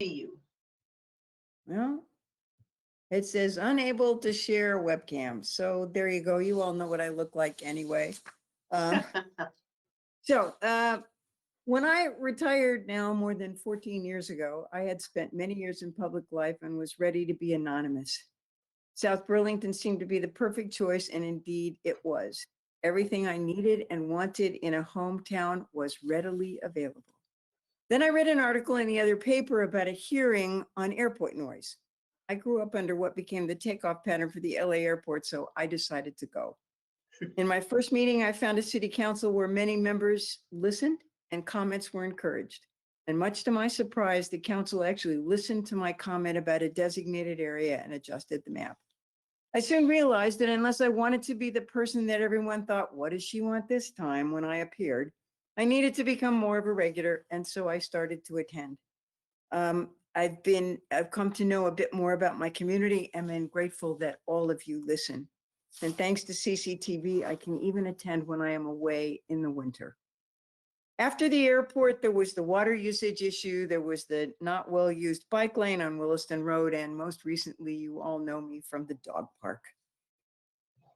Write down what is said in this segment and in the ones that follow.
see you. Well, it says unable to share webcam. So there you go. You all know what I look like anyway. When I retired now more than 14 years ago, I had spent many years in public life and was ready to be anonymous. South Burlington seemed to be the perfect choice, and indeed it was. Everything I needed and wanted in a hometown was readily available. Then I read an article in the other paper about a hearing on airport noise. I grew up under what became the takeoff pattern for the LA airport, so I decided to go. In my first meeting, I found a city council where many members listened and comments were encouraged. And much to my surprise, the council actually listened to my comment about a designated area and adjusted the map. I soon realized that unless I wanted to be the person that everyone thought, what does she want this time, when I appeared, I needed to become more of a regular, and so I started to attend. I've come to know a bit more about my community and been grateful that all of you listen. And thanks to CCTV, I can even attend when I am away in the winter. After the airport, there was the water usage issue, there was the not well-used bike lane on Williston Road, and most recently, you all know me from the dog park.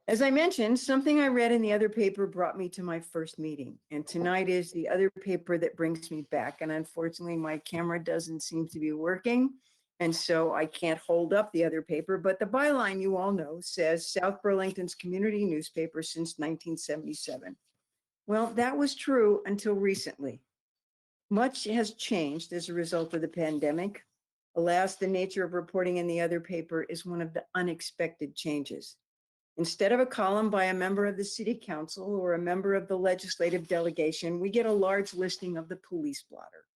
As I mentioned, something I read in the other paper brought me to my first meeting, and tonight is the other paper that brings me back, and unfortunately, my camera doesn't seem to be working, and so I can't hold up the other paper, but the byline, you all know, says South Burlington's community newspaper since 1977. Well, that was true until recently. Much has changed as a result of the pandemic. Alas, the nature of reporting in the other paper is one of the unexpected changes. Instead of a column by a member of the city council or a member of the legislative delegation, we get a large listing of the police blotter.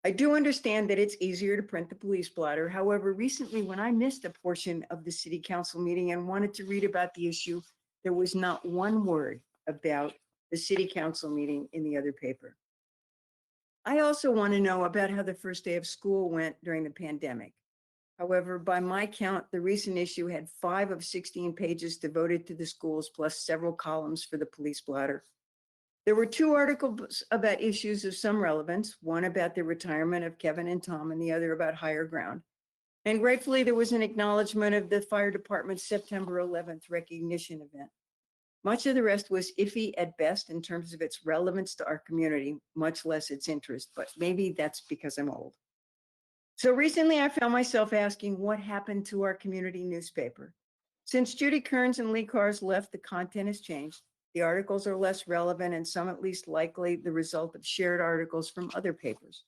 I do understand that it's easier to print the police blotter. However, recently when I missed a portion of the city council meeting and wanted to read about the issue, there was not one word about the city council meeting in the other paper. I also want to know about how the first day of school went during the pandemic. However, by my count, the recent issue had 5 of 16 pages devoted to the schools, plus several columns for the police blotter. There were 2 articles about issues of some relevance, one about the retirement of Kevin and Tom, and the other about higher ground. And gratefully, there was an acknowledgement of the fire department's September 11th recognition event. Much of the rest was iffy at best in terms of its relevance to our community, much less its interest, but maybe that's because I'm old. So recently I found myself asking what happened to our community newspaper. Since Judy Kearns and Lee Carr's left, the content has changed. The articles are less relevant and some at least likely the result of shared articles from other papers.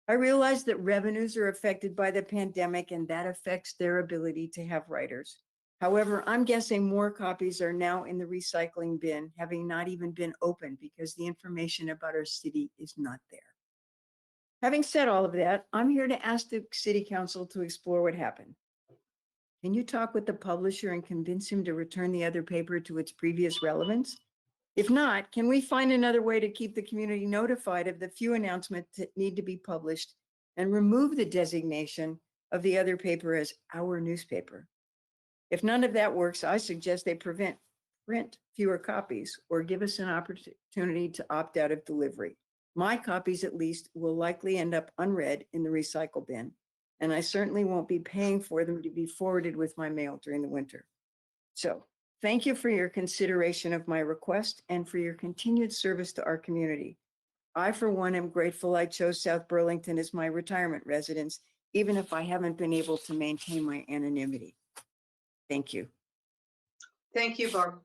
I realize that revenues are affected by the pandemic and that affects their ability to have writers. However, I'm guessing more copies are now in the recycling bin, having not even been opened because the information about our city is not there. Having said all of that, I'm here to ask the city council to explore what happened. Can you talk with the publisher and convince him to return the other paper to its previous relevance? If not, can we find another way to keep the community notified of the few announcements that need to be published and remove the designation of the other paper as our newspaper? If none of that works, I suggest they print fewer copies or give us an opportunity to opt out of delivery. My copies, at least, will likely end up unread in the recycle bin, and I certainly won't be paying for them to be forwarded with my mail during the winter. So, thank you for your consideration of my request and for your continued service to our community. I, for one, am grateful I chose South Burlington as my retirement residence, even if I haven't been able to maintain my anonymity. Thank you. Thank you, Barb.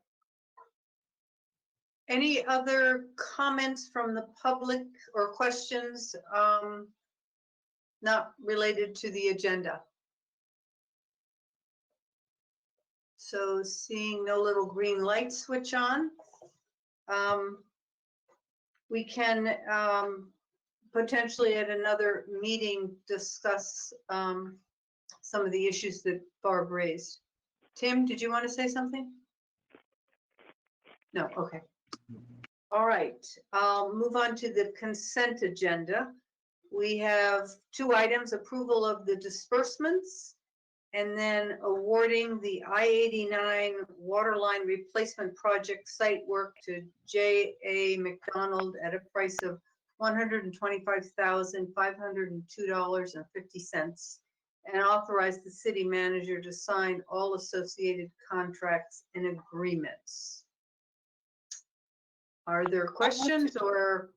Any other comments from the public or questions not related to the agenda? So seeing no little green light switch on, we can potentially at another meeting discuss some of the issues that Barb raised. Tim, did you want to say something? No, okay. All right, I'll move on to the consent agenda. We have 2 items, approval of the disbursements and then awarding the I-89 Waterline Replacement Project site work to JA McDonald at a price of $125,502.50, and authorize the city manager to sign all associated contracts and agreements. Are there questions, or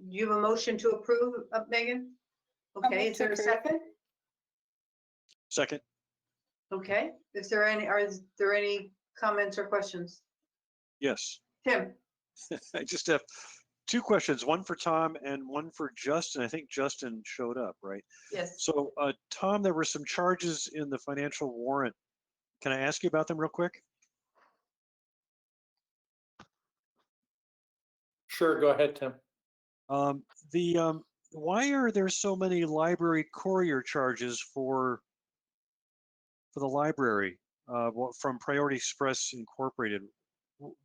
do you have a motion to approve, Megan? Okay, is there a second? Second. Okay, are there any comments or questions? Yes. Tim? I just have two questions, one for Tom and one for Justin. I think Justin showed up, right? Yes. So, Tom, there were some charges in the financial warrant. Can I ask you about them real quick? Sure, go ahead, Tim. Why are there so many library courier charges for the library from Priority Express Incorporated?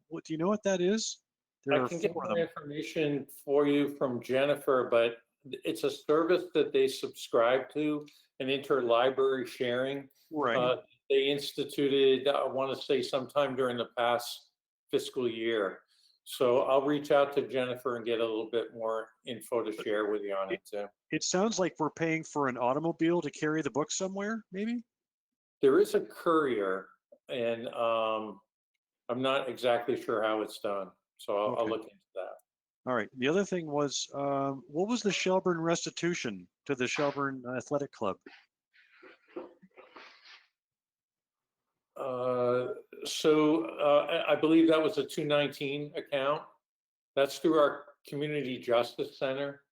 What do you know what that is? There I are can get four of more them. information for you from Jennifer, but it's a service that they subscribe to, an interlibrary sharing. Right. They instituted, I want to say sometime during the past fiscal year. So I'll reach out to Jennifer and get a little bit more info to share with you on it too. It sounds like we're paying for an automobile to carry the book somewhere, maybe? There is a courier, and I'm not exactly sure how it's done. So I'll Okay. look into that. All right. The other thing was, what was the Shelburne restitution to the Shelburne Athletic Club? I believe that was a 219 account. That's through our Community Justice Center.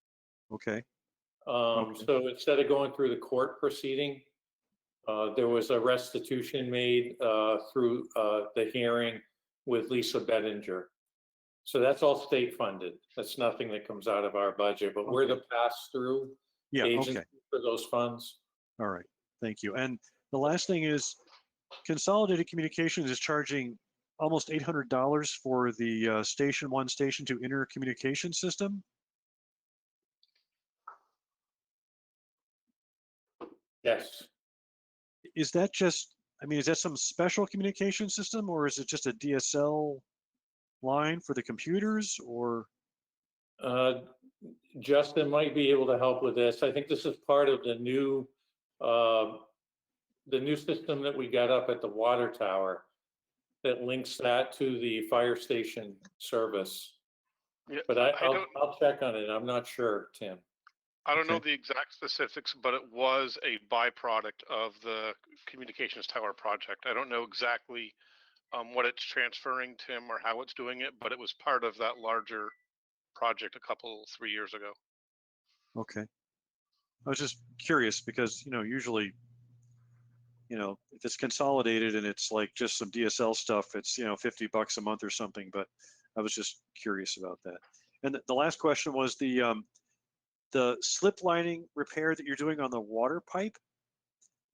Okay. So instead of going through the court proceeding, there was a restitution made through the hearing with Lisa Bettinger. So that's all state funded. That's nothing that comes out of our budget, but we're the pass-through agency for those funds. All right. Thank you. And the last thing is, Consolidated Communications is charging almost $800 for the Station 1, Station 2 intercommunication system. Yes. Is that just, I mean, is that some special communication system, or is it just a DSL line for the computers, or? Justin might be able to help with this. I think this is part of the new system that we got up at the water tower that links that to the fire station service. Yeah, But I'll check on it. I'm not sure, Tim. I don't know the exact specifics, but it was a byproduct of the communications tower project. I don't know exactly what it's transferring, Tim, or how it's doing it, but it was part of that larger project 3 years ago. Okay. I was just curious because, usually, if it's consolidated and it's like just some DSL stuff, it's, $50 a month or something, but I was just curious about that. And the last question was the slip lining repair that you're doing on the water pipe.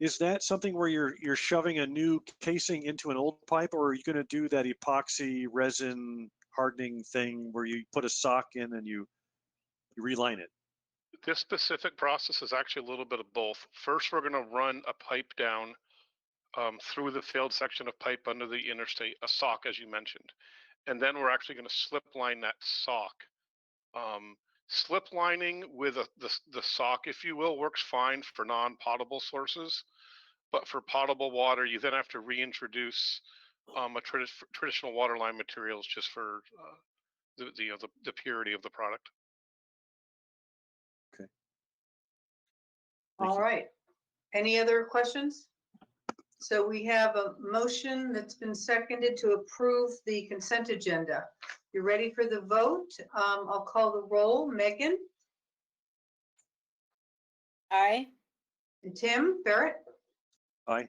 Is that something where you're shoving a new casing into an old pipe, or are you going to do that epoxy resin hardening thing where you put a sock in and you reline it? This specific process is actually a little bit of both. First, we're going to run a pipe down through the failed section of pipe under the interstate, a sock, as you mentioned. And then we're actually going to slip line that sock. Slip lining with the sock, if you will, works fine for non-potable sources, but for potable water, you then have to reintroduce traditional waterline materials just for the purity of the product. Okay. All right. Any other questions? So we have a motion that's been seconded to approve the consent agenda. You ready for the vote? I'll call the roll. Megan? Aye. And Tim Barrett? Aye.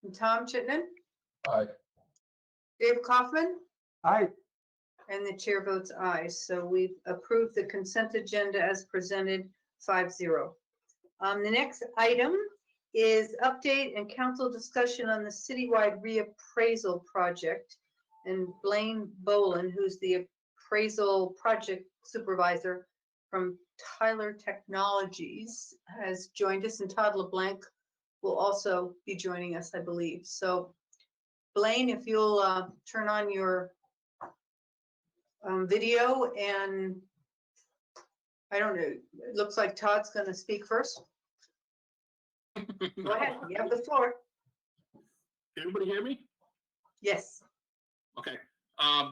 And Tom Chittenden? Aye. Dave Kaufman? Aye. And the chair votes aye. So we've approved the consent agenda as presented 5-0. The next item is update and council discussion on the citywide reappraisal project. And Blane Bowlin, who's the appraisal project supervisor from Tyler Technologies, has joined us, and Todd LeBlanc will also be joining us, I believe. So Blane, if you'll turn on your video and I don't know. It looks like Todd's going to speak first. Go ahead. You have the floor. Everybody hear me? Yes. Okay.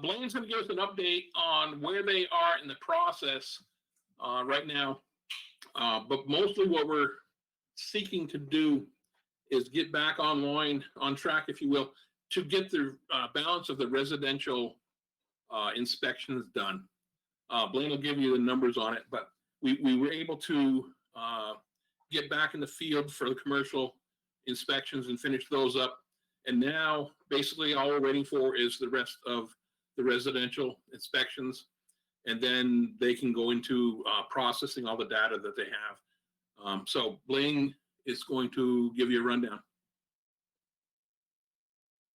Blaine's going to give us an update on where they are in the process right now. But mostly what we're seeking to do is get back online, on track, if you will, to get the balance of the residential inspections done. Blaine will give you the numbers on it, but we were able to get back in the field for the commercial inspections and finish those up. And now basically all we're waiting for is the rest of the residential inspections. And then they can go into processing all the data that they have. So Blaine is going to give you a rundown.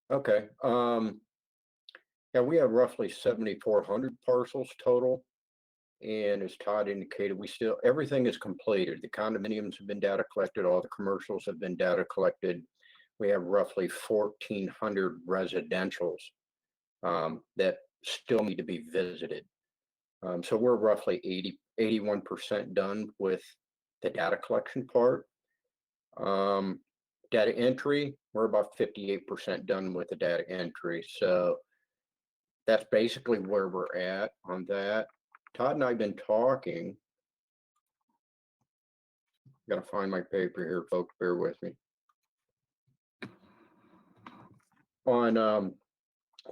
Okay. Yeah, we have roughly 7,400 parcels total. And as Todd indicated, everything is completed. The condominiums have been data collected. All the commercials have been data collected. We have roughly 1,400 residentials that still need to be visited. So we're roughly 81% done with the data collection part. Data entry, we're about 58% done with the data entry. So that's basically where we're at on that. Todd and I have been talking. Gotta find my paper here, folks, bear with me. On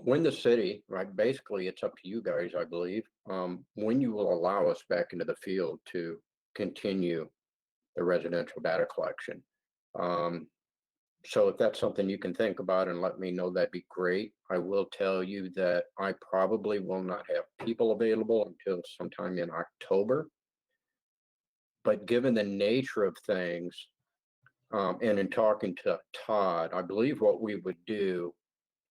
when the city, right, basically it's up to you guys, I believe, when you will allow us back into the field to continue the residential data collection. So if that's something you can think about and let me know, that'd be great. I will tell you that I probably will not have people available until sometime in October. But given the nature of things, and in talking to Todd, I believe what we would do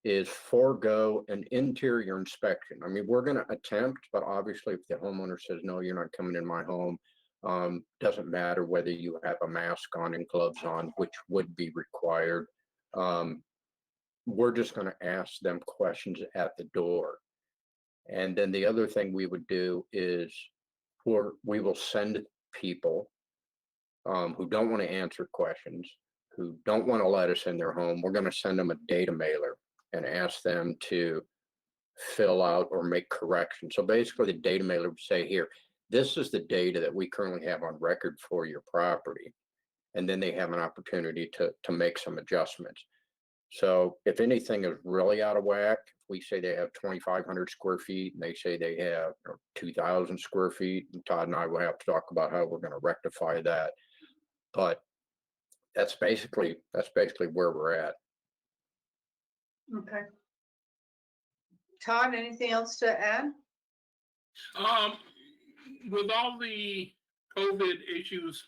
is forego an interior inspection. I mean, we're going to attempt, but obviously if the homeowner says, no, you're not coming in my home, doesn't matter whether you have a mask on and gloves on, which would be required. We're just going to ask them questions at the door. And then the other thing we would do is we will send people who don't want to answer questions, who don't want to let us in their home. We're going to send them a data mailer and ask them to fill out or make corrections. So basically the data mailer would say, here, this is the data that we currently have on record for your property. And then they have an opportunity to make some adjustments. So if anything is really out of whack, we say they have 2,500 square feet and they say they have 2,000 square feet, and Todd and I will have to talk about how we're going to rectify that. But that's basically where we're at. Okay. Todd, anything else to add? With all the COVID issues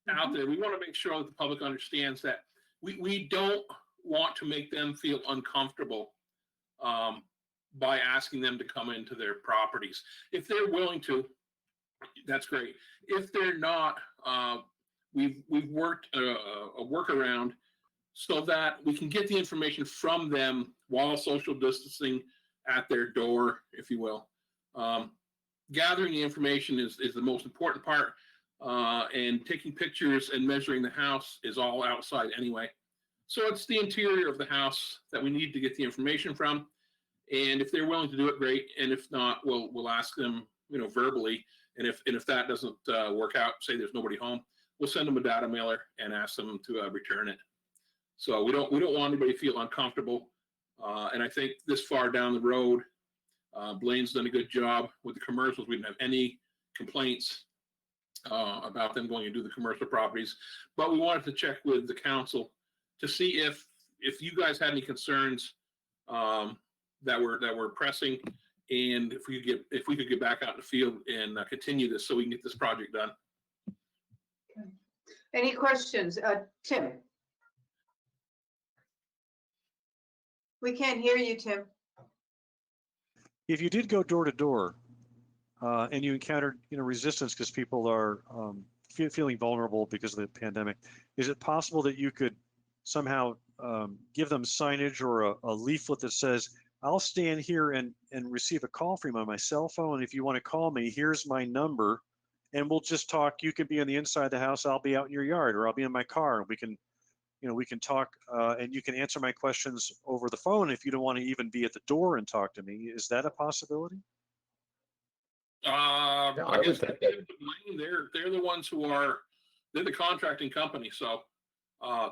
out there, we want to make sure that the public understands that we don't want to make them feel uncomfortable by asking them to come into their properties. If they're willing to, that's great. If they're not, we've worked a workaround so that we can get the information from them while social distancing at their door, if you will. Gathering the information is the most important part, and taking pictures and measuring the house is all outside anyway. So it's the interior of the house that we need to get the information from. And if they're willing to do it, great. And if not, we'll ask them, verbally. And if that doesn't work out, say there's nobody home, we'll send them a data mailer and ask them to return it. So we don't want anybody to feel uncomfortable. And I think this far down the road, Blaine's done a good job with the commercials. We didn't have any complaints about them going and do the commercial properties, but we wanted to check with the council to see if you guys had any concerns that were pressing, and if we could get back out in the field and continue this so we can get this project done. Okay. Any questions? Tim? We can't hear you, Tim. If you did go door to door and you encountered, resistance because people are feeling vulnerable because of the pandemic, is it possible that you could somehow give them signage or a leaflet that says, I'll stand here and receive a call from you on my cell phone. If you want to call me, here's my number, and we'll just talk. You can be on the inside of the house, I'll be out in your yard, or I'll be in my car, and we can, we can talk, and you can answer my questions over the phone if you don't want to even be at the door and talk to me. Is that a possibility? I I would guess think that's up to Blane. They're the ones they're the contracting company, so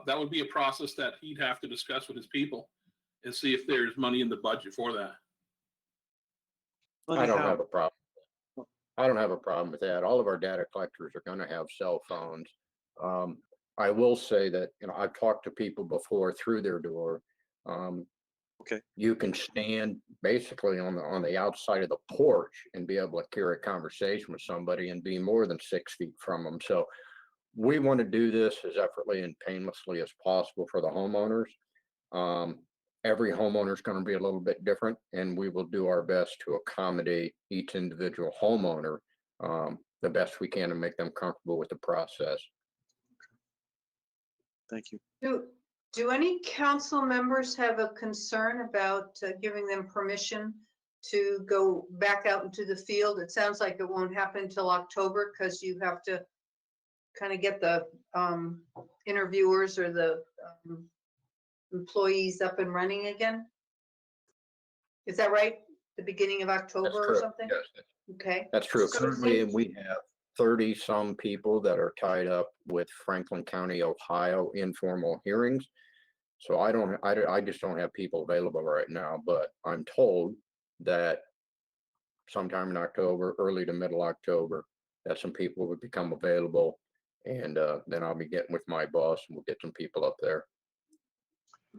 that would be a process that he'd have to discuss with his people and see if there's money in the budget for that. I don't have a problem. I don't have a problem with that. All of our data collectors are going to have cell phones. I will say that, I've talked to people before through their door. Okay. You can stand basically on the outside of the porch and be able to carry a conversation with somebody and be more than 6 feet from them. So we want to do this as effortlessly and painlessly as possible for the homeowners. Every homeowner is going to be a little bit different, and we will do our best to accommodate each individual homeowner the best we can to make them comfortable with the process. Thank you. Do any council members have a concern about giving them permission to go back out into the field? It sounds like it won't happen until October because you have to kind of get the interviewers or the employees up and running again. Is that right? The beginning of October or true. something? Yes, Okay. that's true. So Currently, since- we have 30 some people that are tied up with Franklin County, Ohio informal hearings. So I just don't have people available right now, but I'm told that sometime in October, early to middle October, that some people would become available. And then I'll be getting with my boss and we'll get some people up there.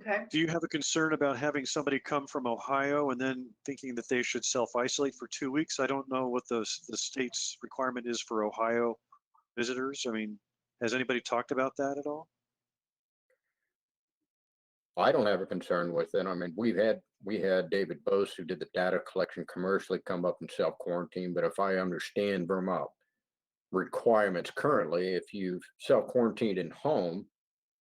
Okay. Do you have a concern about having somebody come from Ohio and then thinking that they should self-isolate for 2 weeks? I don't know what the state's requirement is for Ohio visitors. I mean, has anybody talked about that at all? I don't have a concern with it. I mean, we had David Bose, who did the data collection commercially, come up and self-quarantine. But if I understand Vermont requirements currently, if you've self-quarantined in home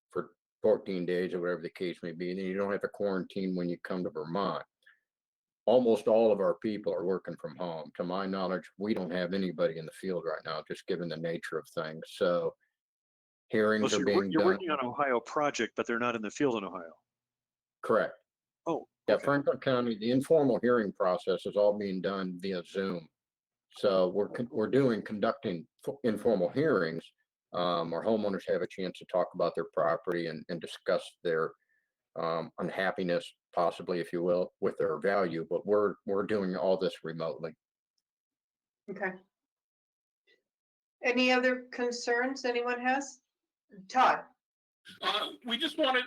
for 14 days or whatever the case may be, then you don't have to quarantine when you come to Vermont. Almost all of our people are working from home. To my knowledge, we don't have anybody in the field right now, just given the nature of things. So hearings So are being you're done. working on Ohio project, but they're not in the field in Ohio. Correct. Oh, Yeah, okay. Franklin County, the informal hearing process is all being done via Zoom. So we're conducting informal hearings. Our homeowners have a chance to talk about their property and discuss their unhappiness, possibly, if you will, with their value. But we're doing all this remotely. Okay. Any other concerns anyone has? Todd? We just wanted,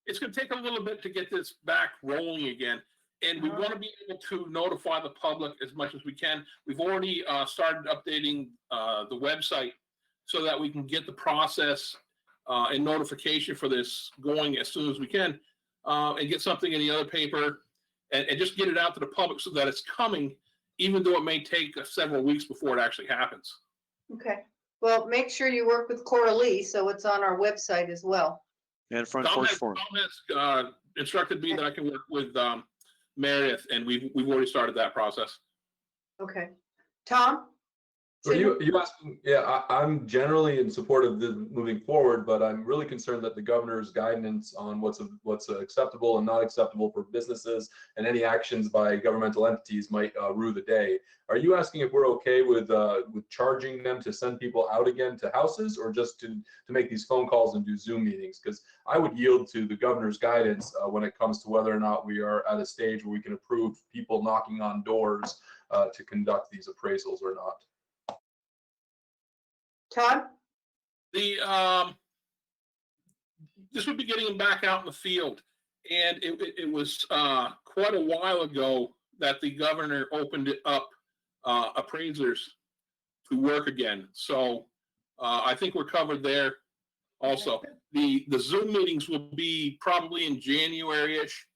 it's going to take a little bit to get this back rolling again. And we want to be able to notify the public as much as we can. We've already started updating the website so that we can get the process and notification for this going as soon as we can, and get something in the other paper and just get it out to the public so that it's coming, even though it may take several weeks before it actually happens. Okay. Well, make sure you work with Coralie so it's on our website as well. And front Tom porch has, forum. Tom has instructed me that I can work with Meredith, and we've already started that process. Okay. Tom? So you asking, yeah, I'm generally in support of the moving forward, but I'm really concerned that the governor's guidance on what's acceptable and not acceptable for businesses and any actions by governmental entities might rue the day. Are you asking if we're okay with charging them to send people out again to houses, or just to make these phone calls and do Zoom meetings? Because I would yield to the governor's guidance when it comes to whether or not we are at a stage where we can approve people knocking on doors to conduct these appraisals or not. Todd? This would be getting them back out in the field, and it was quite a while ago that the governor opened it up appraisers to work again. So I think we're covered there. Also, the Zoom meetings will be probably in January-ish,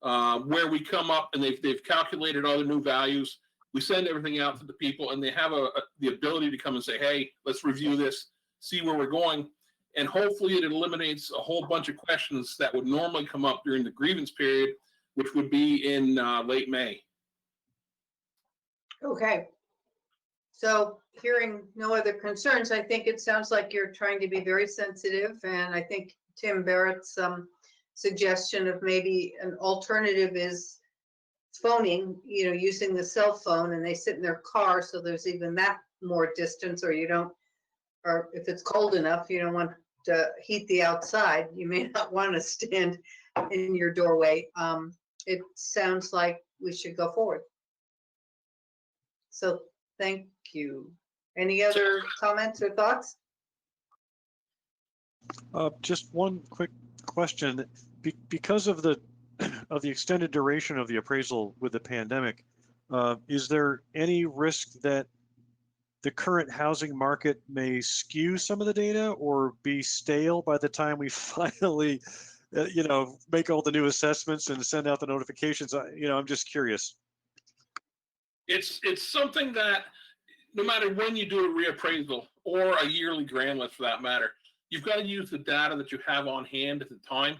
where we come up and they've calculated all the new values. We send everything out to the people, and they have the ability to come and say, hey, let's review this, see where we're going. And hopefully it eliminates a whole bunch of questions that would normally come up during the grievance period, which would be in late May. Okay. So hearing no other concerns, I think it sounds like you're trying to be very sensitive, and I think Tim Barrett's suggestion of maybe an alternative is phoning, using the cell phone, and they sit in their car, so there's even that more distance, or if it's cold enough, you don't want to heat the outside, you may not want to stand in your doorway. It sounds like we should go forward. So thank you. Any other comments or thoughts? Just one quick question. Because of the extended duration of the appraisal with the pandemic, is there any risk that the current housing market may skew some of the data or be stale by the time we finally, make all the new assessments and send out the notifications? I'm just curious. It's something that no matter when you do a reappraisal or a yearly grand list for that matter, you've got to use the data that you have on hand at the time.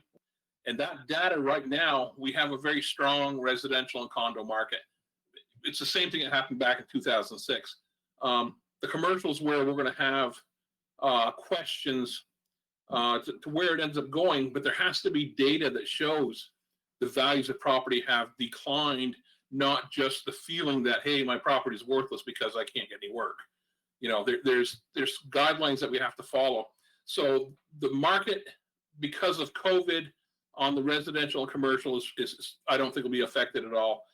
And that data right now, we have a very strong residential and condo market. It's the same thing that happened back in 2006. The commercials where we're going to have questions to where it ends up going, but there has to be data that shows the values of property have declined, not just the feeling that, hey, my property is worthless because I can't get any work. There's guidelines that we have to follow. So the market, because of COVID, on the residential and commercial is I don't think will be affected at all.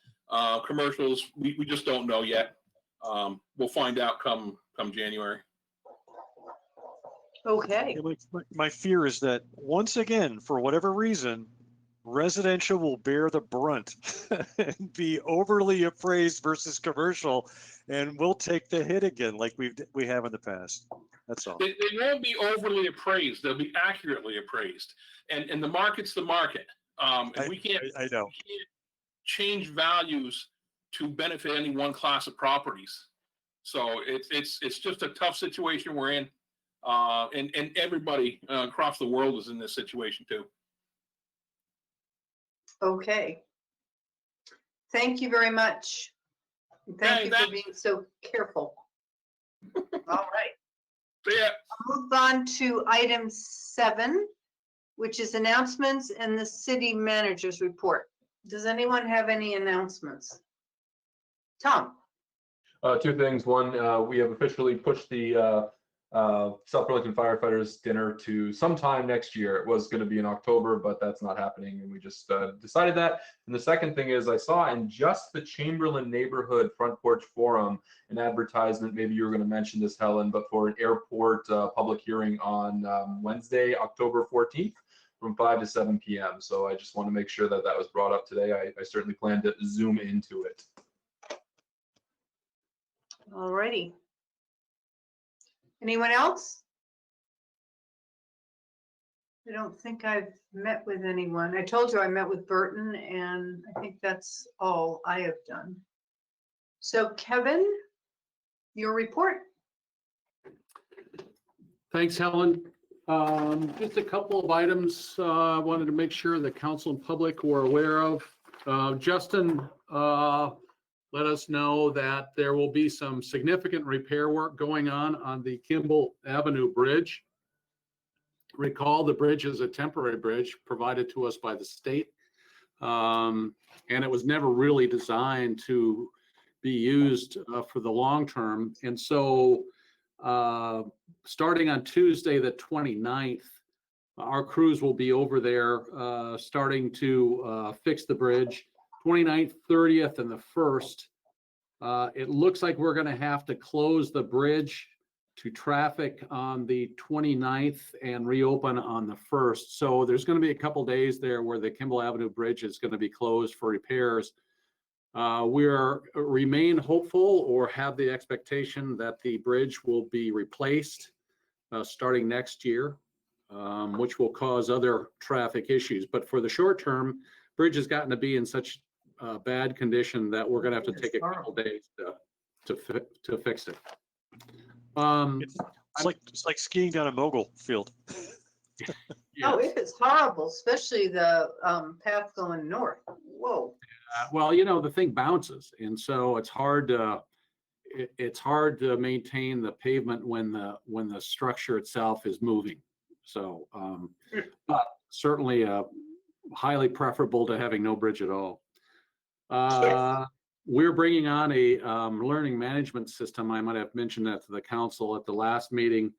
Commercials, we just don't know yet. We'll find out come January. Okay. My fear is that once again, for whatever reason, residential will bear the brunt and be overly appraised versus commercial, and we'll take the hit again like we have in the past. That's all. They won't be overly appraised. They'll be accurately appraised. And the market's the market. And we can't change values to benefit any one class of properties. So it's just a tough situation we're in. And everybody across the world is in this situation too. Okay. Thank you very much. Thank you for being so careful. All right. Yeah. I'll move on to item 7, which is announcements and the city manager's report. Does anyone have any announcements? Tom? 2 things. One, we have officially pushed the South Burlington firefighters dinner to sometime next year. It was going to be in October, but that's not happening, and we just decided that. And the second thing is, I saw in just the Chamberlain neighborhood front porch forum an advertisement, maybe you were going to mention this, Helen, but for an airport public hearing on Wednesday, October 14th from 5 to 7 p.m. So I just want to make sure that that was brought up today. I certainly plan to zoom into it. All righty. Anyone else? I don't think I've met with anyone. I told you I met with Burton, and I think that's all I have done. So Kevin, your report. Thanks, Helen. Just a couple of items I wanted to make sure the council and public were aware of. Justin let us know that there will be some significant repair work going on the Kimball Avenue Bridge. Recall, the bridge is a temporary bridge provided to us by the state, and it was never really designed to be used for the long term. And so starting on Tuesday, the 29th, our crews will be over there starting to fix the bridge. 29th, 30th, and the 1st. It looks like we're going to have to close the bridge to traffic on the 29th and reopen on the 1st. So there's going to be a couple days there where the Kimball Avenue Bridge is going to be closed for repairs. We remain hopeful or have the expectation that the bridge will be replaced starting next year, which will cause other traffic issues. But for the short term, bridge has gotten to be in such bad condition that we're going to have to take a couple days to fix it. It's like skiing down a mogul field. Yes. Oh, it is horrible, especially the path going north. Whoa. Well, you know, the thing bounces, and so it's hard to, it's hard to maintain the pavement when the structure itself is moving. So, but certainly highly preferable to having no bridge at all. We're bringing on a learning management system. I might have mentioned that to the council at the last meeting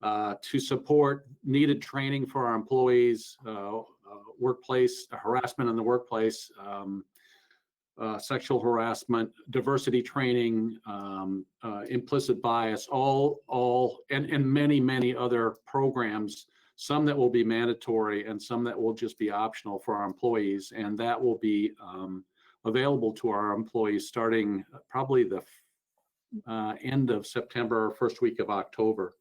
to support needed training for our employees, workplace harassment in the workplace, sexual harassment, diversity training, implicit bias, and many other programs, some that will be mandatory and some that will just be optional for our employees. And that will be available to our employees starting probably the end of September, first week of October.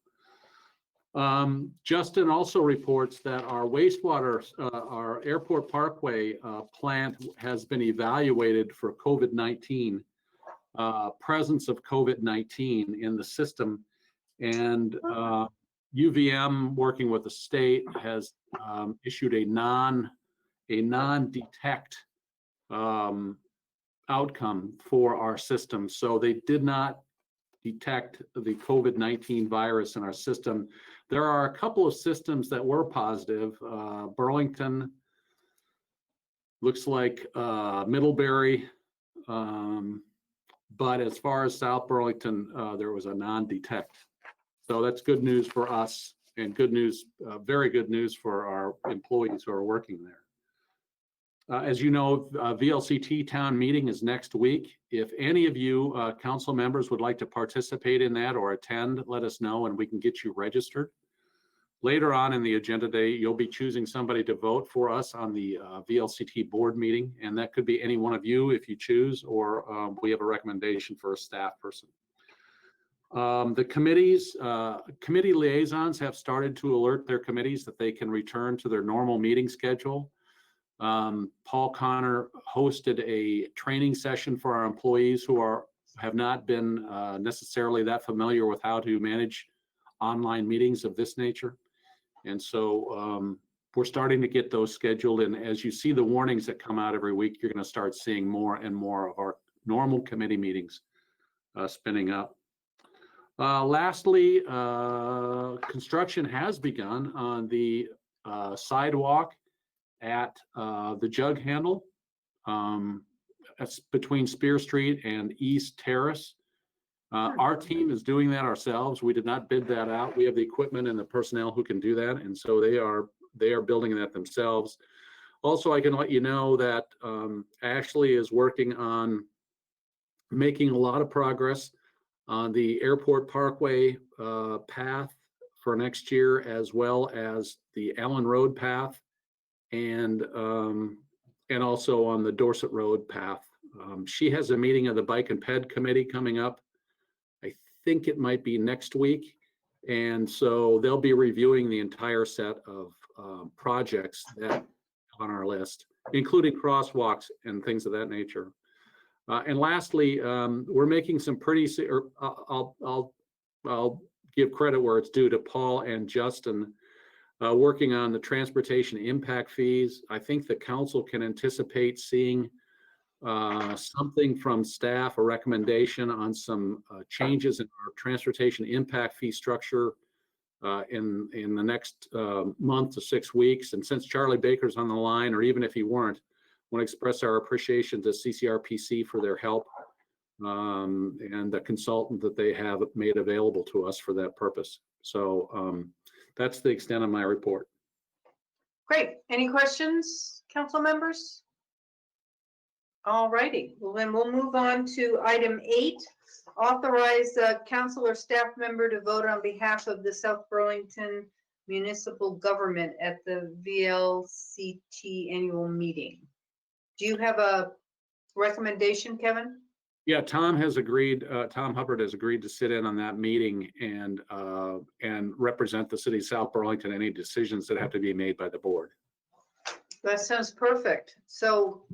Justin also reports that our wastewater, our Airport Parkway plant has been evaluated for COVID-19, presence of COVID-19 in the system. And UVM, working with the state, has issued a non-detect outcome for our system. So they did not detect the COVID-19 virus in our system. There are a couple of systems that were positive. Burlington, looks like Middlebury, but as far as South Burlington, there was a non-detect. So that's good news for us and good news, very good news for our employees who are working there. As you know, VLCT town meeting is next week. If any of you council members would like to participate in that or attend, let us know and we can get you registered. Later on in the agenda day, you'll be choosing somebody to vote for us on the VLCT board meeting, and that could be any one of you if you choose, or we have a recommendation for a staff person. The committees, committee liaisons have started to alert their committees that they can return to their normal meeting schedule. Paul Connor hosted a training session for our employees who have not been necessarily that familiar with how to manage online meetings of this nature. And so we're starting to get those scheduled. And as you see the warnings that come out every week, you're going to start seeing more and more of our normal committee meetings spinning up. Lastly, construction has begun on the sidewalk at the Jug Handle. That's between Spear Street and East Terrace. Our team is doing that ourselves. We did not bid that out. We have the equipment and the personnel who can do that, and so they are building that themselves. Also, I can let you know that Ashley is working on making a lot of progress on the Airport Parkway path for next year, as well as the Allen Road path, and also on the Dorset Road path. She has a meeting of the Bike and Ped Committee coming up. I think it might be next week. And so they'll be reviewing the entire set of projects that on our list, including crosswalks and things of that nature. And lastly, we're making some pretty, I'll give credit where it's due to Paul and Justin, working on the transportation impact fees. I think the council can anticipate seeing something from staff, a recommendation on some changes in our transportation impact fee structure in the next month to 6 weeks. And since Charlie Baker's on the line, or even if he weren't, I want to express our appreciation to CCRPC for their help and the consultant that they have made available to us for that purpose. So that's the extent of my report. Great. Any questions, council members? All righty. Well, then we'll move on to item 8. Authorize a council or staff member to vote on behalf of the South Burlington municipal government at the VLCT annual meeting. Do you have a recommendation, Kevin? Yeah, Tom has agreed. Tom Hubbard has agreed to sit in on that meeting and represent the city of South Burlington, any decisions that have to be made by the board. That sounds perfect. So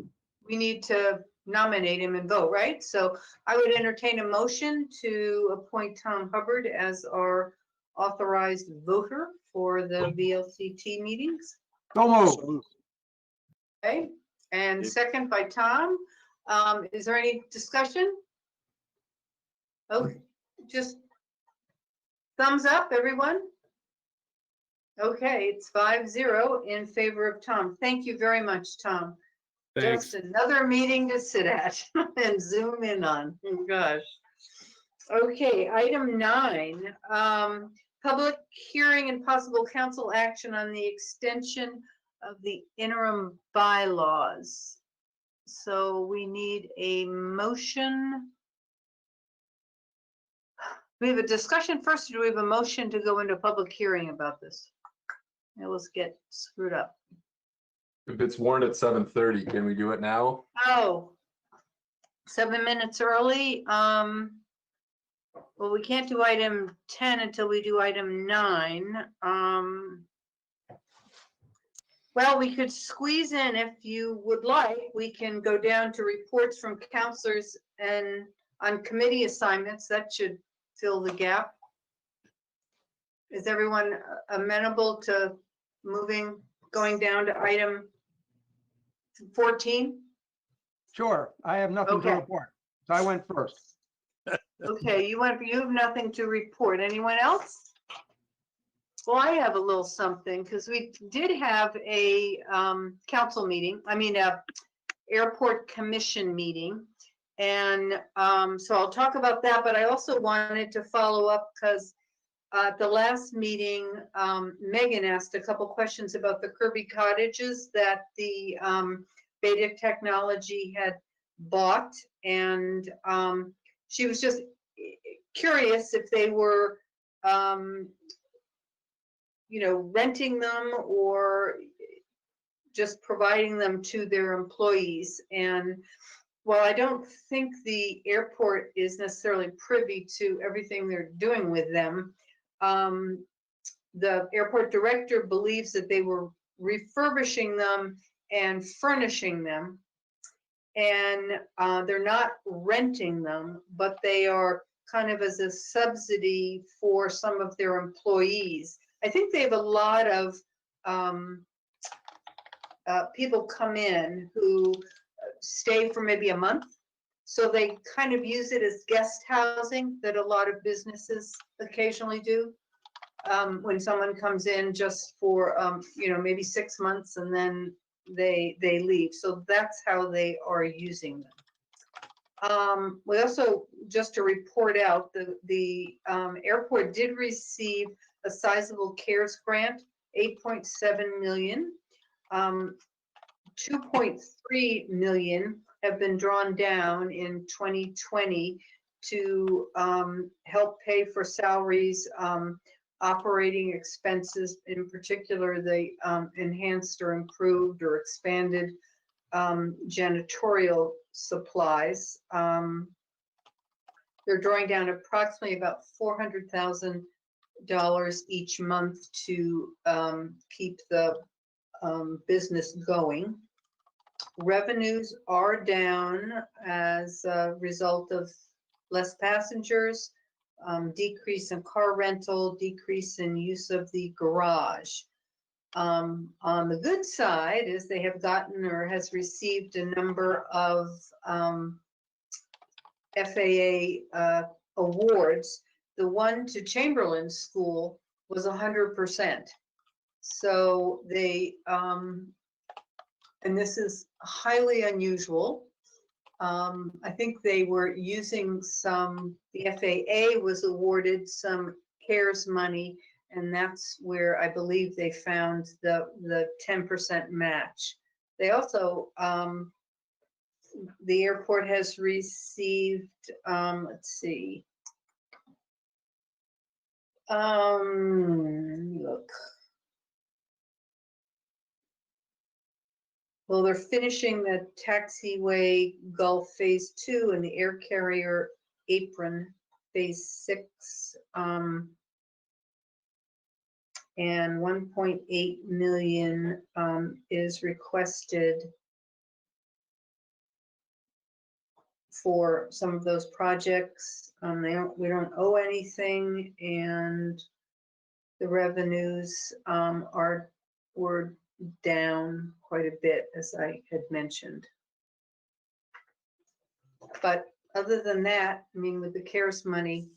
we need to nominate him and vote, right? So I would entertain a motion to appoint Tom Hubbard as our authorized voter for the VLCT meetings. Okay, and second by Tom. Is there any discussion? Oh, just thumbs up, everyone? Okay, it's 5-0 in favor of Tom. Thank you very much, Tom. Thanks. Just another meeting to sit at and zoom in on. Oh, gosh. Okay, item 9, public hearing and possible council action on the extension of the interim bylaws. So we need a motion. We have a discussion first, or do we have a motion to go into public hearing about this? Now let's get screwed up. If it's warned at 7:30, can we do it now? Oh, 7 minutes early. Well, we can't do item 10 until we do item 9. Well, we could squeeze in, if you would like, we can go down to reports from councilors and on committee assignments. That should fill the gap. Is everyone amenable to going down to item 14? Sure, I have nothing to Okay. report. So I went first. Okay, you have nothing to report. Anyone else? Well, I have a little something, because we did have a council meeting, a airport commission meeting. And so I'll talk about that, but I also wanted to follow up because at the last meeting, Megan asked a couple questions about the Kirby cottages that the Beta Technology had bought. And she was just curious if they were, renting them or just providing them to their employees. And while I don't think the airport is necessarily privy to everything they're doing with them, the airport director believes that they were refurbishing them and furnishing them. And they're not renting them, but they are kind of as a subsidy for some of their employees. I think they have a lot of people come in who stay for maybe a month. So they kind of use it as guest housing that a lot of businesses occasionally do. When someone comes in just for, maybe 6 months and then they leave. So that's how they are using them. We also, just to report out, the airport did receive a sizable CARES grant, 8.7 million. 2.3 million have been drawn down in 2020 to help pay for salaries, operating expenses, in particular the enhanced or improved or expanded janitorial supplies. They're drawing down approximately about $400,000 each month to keep the business going. Revenues are down as a result of less passengers, decrease in car rental, decrease in use of the garage. On the good side is they have gotten or has received a number of FAA awards. The one to Chamberlain School was 100%. So they, and this is highly unusual. I think they were using the FAA was awarded some CARES money, and that's where I believe they found the 10% match. They also, the airport has received, let's see, look. Well, they're finishing the taxiway Gulf Phase 2 and the air carrier apron Phase 6. And 1.8 million is requested for some of those projects. We don't owe anything, and the revenues were down quite a bit, as I had mentioned. But other than that, I mean, with the CARES money,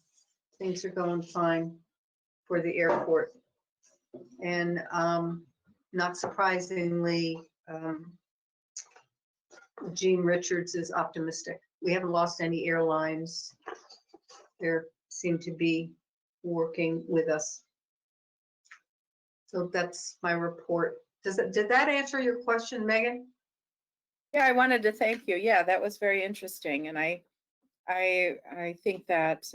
things are going fine for the airport. And not surprisingly, Gene Richards is optimistic. We haven't lost any airlines. They seem to be working with us. So that's my report. Did that answer your question, Megan? Yeah, I wanted to thank you. Yeah, that was very interesting. And I think that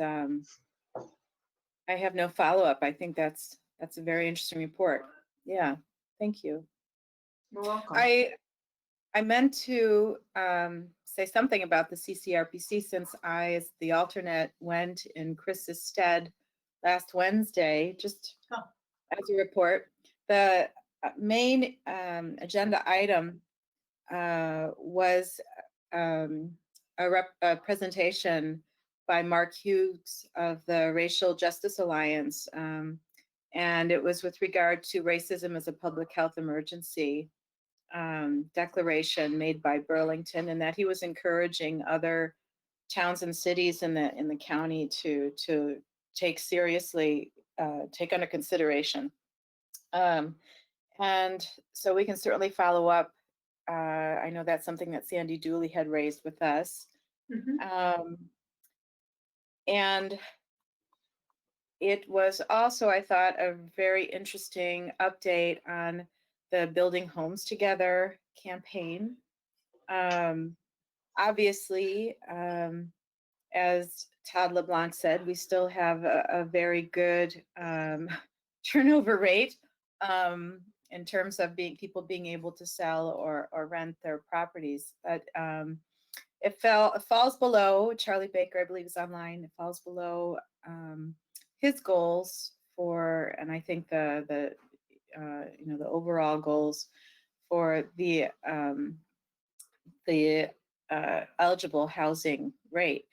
I have no follow-up. I think that's a very interesting report. Yeah, thank you. You're welcome. I meant to say something about the CCRPC since I, as the alternate, went in Chris's stead last Wednesday, just as a report. The main agenda item was a presentation by Mark Hughes of the Racial Justice Alliance, and it was with regard to racism as a public health emergency declaration made by Burlington, and that he was encouraging other towns and cities in the county to take seriously, take under consideration. And so we can certainly follow up. I know that's something that Sandy Dooley had raised with us. And it was also, I thought, a very interesting update on the Building Homes Together campaign. Obviously, as Todd LeBlanc said, we still have a very good turnover rate in terms of people being able to sell or rent their properties. But it falls below, Charlie Baker, I believe, is online. It falls below his goals for, and I think the overall goals for the eligible housing rate.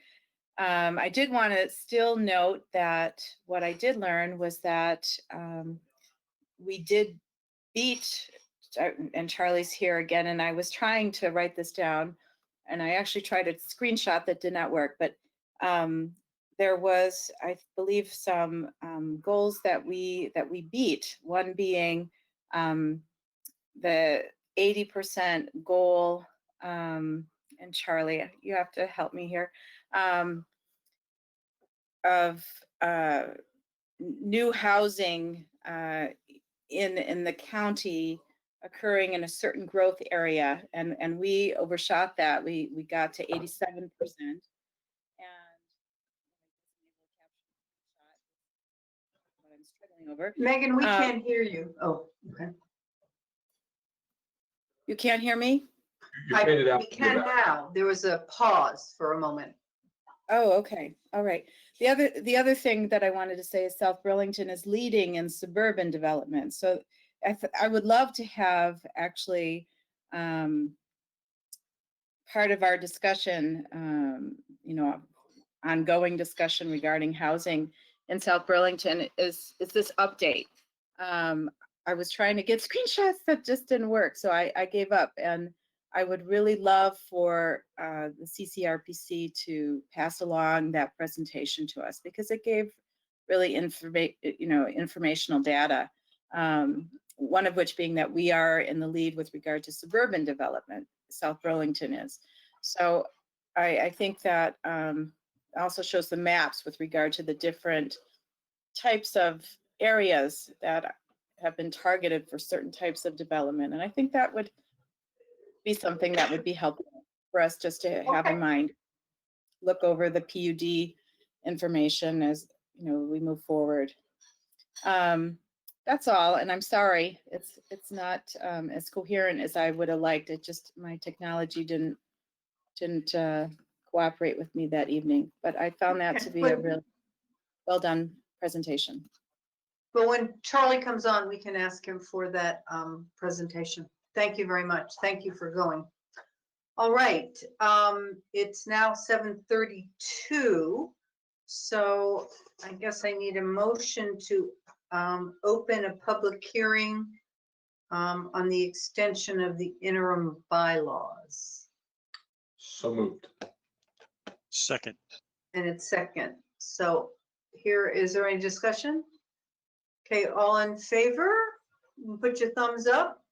I did want to still note that what I did learn was that we did beat, and Charlie's here again, and I was trying to write this down, and I actually tried a screenshot that did not work, but there was, I believe, some goals that we beat. One being the 80% goal, and Charlie, you have to help me here, of new housing in the county occurring in a certain growth area, and we overshot that. We got to 87%. What I'm struggling over. Megan, we can't hear you. Oh, okay. You can't hear me? You faded out. We can now. There was a pause for a moment. Oh, okay. All right. The other thing that I wanted to say is South Burlington is leading in suburban development. So I would love to have actually part of our discussion, ongoing discussion regarding housing in South Burlington is this update. I was trying to get screenshots that just didn't work, so I gave up. And I would really love for the CCRPC to pass along that presentation to us, because it gave really informational data. One of which being that we are in the lead with regard to suburban development. South Burlington is. So I think that also shows the maps with regard to the different types of areas that have been targeted for certain types of development. And I think that would be something that would be helpful for us just to have in mind. Look over the PUD information as we move forward. That's all, and I'm sorry, it's not as coherent as I would have liked. It just, my technology didn't cooperate with me that evening, but I found that to be a really well done presentation. But when Charlie comes on, we can ask him for that presentation. Thank you very much. Thank you for going. All right, it's now 7:32, so I guess I need a motion to open a public hearing on the extension of the interim bylaws. So moved. Second. and it's second. So is there any discussion? Okay, all in favor, put your thumbs up.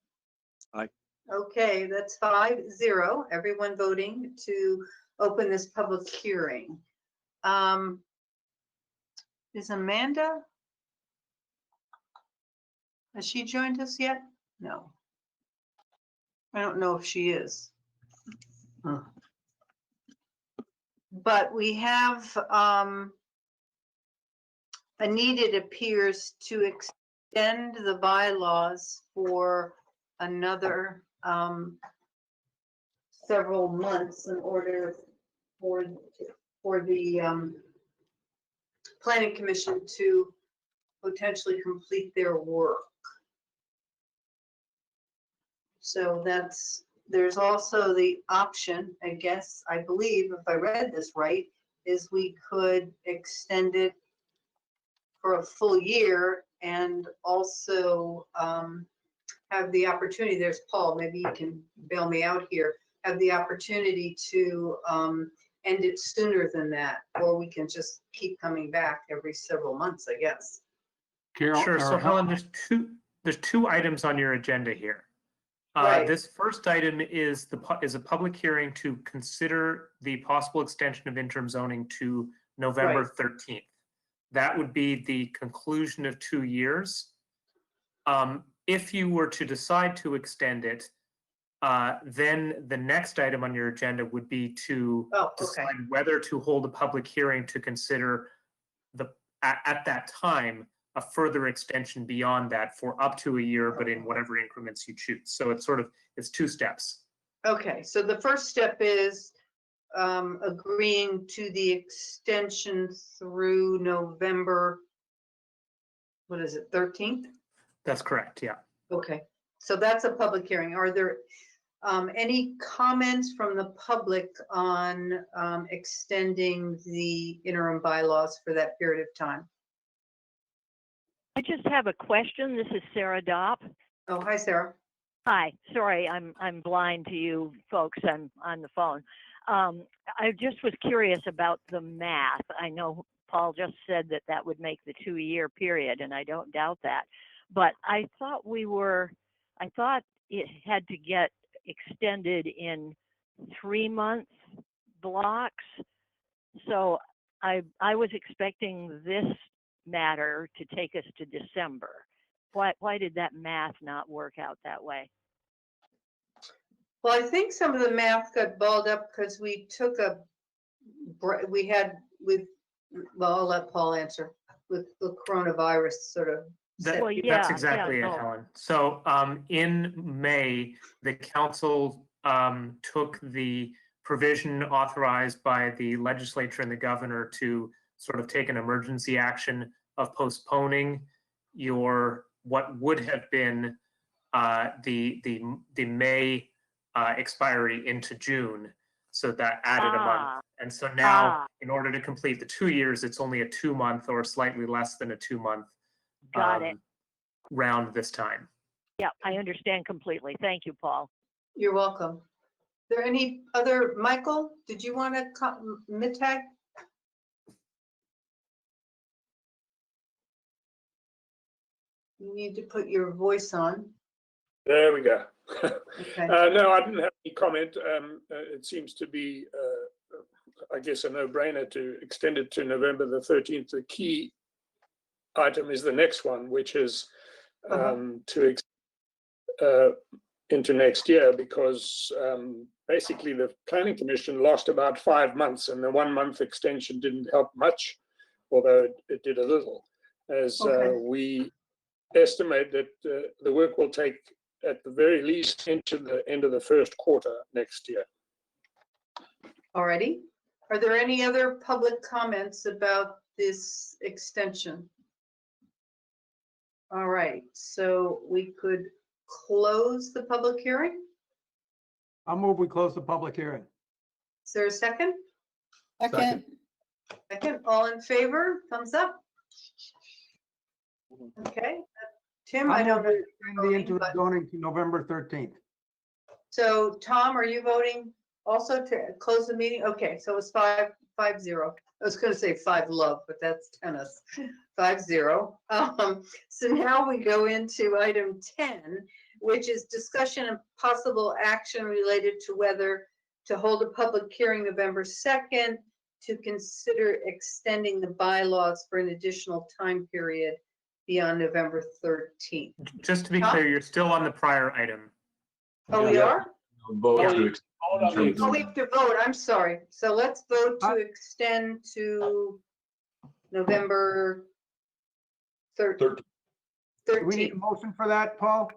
Aye. Okay, that's 5-0, everyone voting to open this public hearing. Is Amanda? Has she joined us yet? No. I don't know if she is. But we have a need, it appears, to extend the bylaws for another several months in order for the planning commission to potentially complete their work. So there's also the option, I guess, I believe, if I read this right, is we could extend it for a full year and also have the opportunity, there's Paul, maybe you can bail me out here, have the opportunity to end it sooner than that, or we can just keep coming back every several months, I guess. Carol. Sure. So or Helen, there's two items on your agenda here. Right. This first item is a public hearing to consider the possible extension of interim zoning to November 13th. That would be the conclusion of 2 years. If you were to decide to extend it, then the next item on your agenda would be to decide whether to hold a public hearing to consider at that time a further extension beyond that for up to a year, but in whatever increments you choose. So it's 2 steps. Okay, so the first step is agreeing to the extension through November, what is it, 13th? That's correct, yeah. Okay, so that's a public hearing. Are there any comments from the public on extending the interim bylaws for that period of time? I just have a question. This is Sarah Dopp. Oh, hi, Sarah. Hi, sorry, I'm blind to you folks. I'm on the phone. I just was curious about the math. I know Paul just said that would make the 2-year period, and I don't doubt that. But I thought it had to get extended in 3-month blocks. So I was expecting this matter to take us to December. Why did that math not work out that way? Well, I think some of the math got balled up because we took well, I'll let Paul answer, with the coronavirus sort of. That's exactly it, Helen. So in May, the council took the provision authorized by the legislature and the governor to sort of take an emergency action of postponing what would have been the May expiry into June. So that added a month. And so now, in order to complete the 2 years, it's only a 2-month or slightly less than a 2-month Got it. round this time. Yeah, I understand completely. Thank you, Paul. You're welcome. Are there any other, Michael, did you want to Mittag? You need to put your voice on. There we go. Okay. No, I didn't have any comment. It seems to be, I guess, a no-brainer to extend it to November the 13th. The key item is the next one, which is to into next year, because basically the Planning Commission lost about 5 months, and the 1-month extension didn't help much, although it did a little, as we estimate that the work will take at the very least into the end of the first quarter next year. Alrighty. Are there any other public comments about this extension? All right, so we could close the public hearing. I'll move we close the public hearing. Is there a second? Second. Second, all in favor, thumbs up. Okay, Tim, I don't know. if you're The voting, interim but- zoning to November 13th. So Tom, are you voting also to close the meeting? Okay, so it's 5 5-0. I was gonna say 5-love, but that's tennis. 5-0. So now we go into item 10, which is discussion and possible action related to whether to hold a public hearing November 2nd to consider extending the bylaws for an additional time period beyond November 13th. Just to be Huh? clear, you're still on the prior item. Oh, we Yeah. are? Vote Yeah. to extend Hold on, terms Oh, of- we have to vote. I'm sorry. So let's vote to extend to November 13th. Do we need a 13th. motion for that, Paul?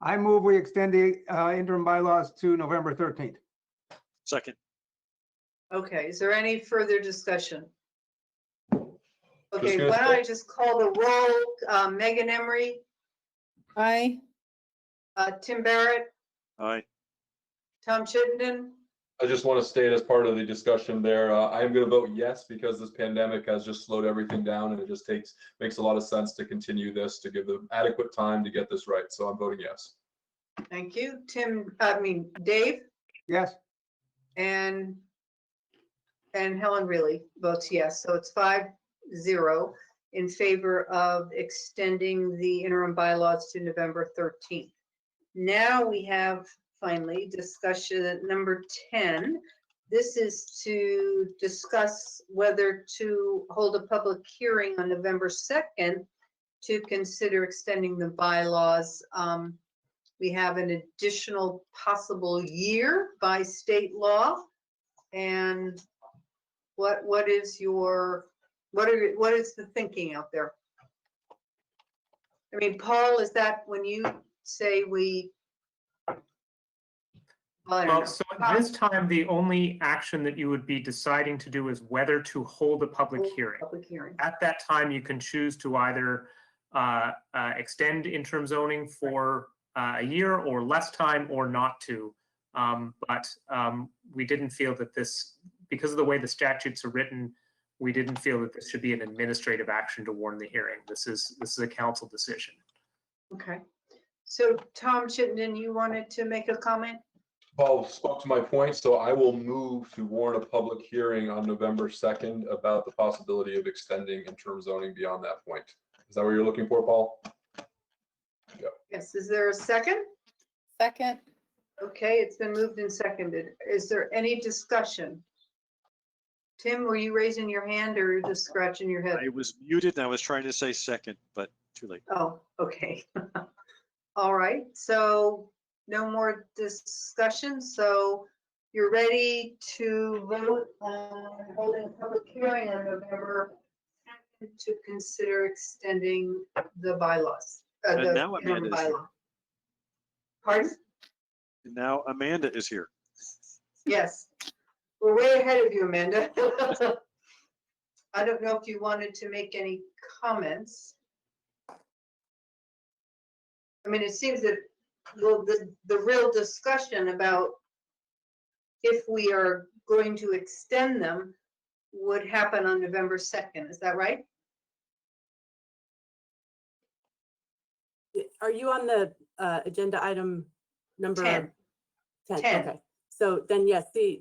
I move we extend the interim bylaws to November 13th. Second. Okay, is there any further discussion? Okay, gonna why don't I just call the roll? Megan Emery, Aye. Tim Barrett, Aye. Tom Chittenden, I just want to state as part of the discussion there, I am going to vote yes because this pandemic has just slowed everything down and it just makes a lot of sense to continue this, to give them adequate time to get this right. So I'm voting yes. thank you. Dave Yes, and Helen really votes yes. So it's 5-0 in favor of extending the interim bylaws to November 13th. Now we have finally discussion at number 10. This is to discuss whether to hold a public hearing on November 2nd to consider extending the bylaws. We have an additional possible year by state law. And what is the thinking out there? I mean, Paul, is that when you say we? Well, I don't Well, know. so at this time, the only action that you would be deciding to do is whether to hold a public hearing. Public hearing. At that time, you can choose to either extend interim zoning for a year or less time or not to. But we didn't feel that this, because of the way the statutes are written, we didn't feel that this should be an administrative action to warn the hearing. This is a council decision. Okay. So Tom Chittenden, you wanted to make a comment? Paul spoke to my point, so I will move to warn a public hearing on November 2nd about the possibility of extending interim zoning beyond that point. Is that what you're looking for, Paul? Yes. Is there a second? Second. Okay, it's been moved and seconded. Is there any discussion? Tim, were you raising your hand or just scratching your head? I was muted and I was trying to say second, but too late. Oh, okay. All right, so no more discussion. So you're ready to vote on holding a public hearing on November 2nd to consider extending the bylaws. And The now interim Amanda is here. bylaw. Pardon? And now Amanda is here. Yes, we're way ahead of you, Amanda. I don't know if you wanted to make any comments. I mean, it seems that the real discussion about if we are going to extend them would happen on November 2nd. Is that right? Are you on the agenda item number 10. 10? 10. Okay, so then yes, the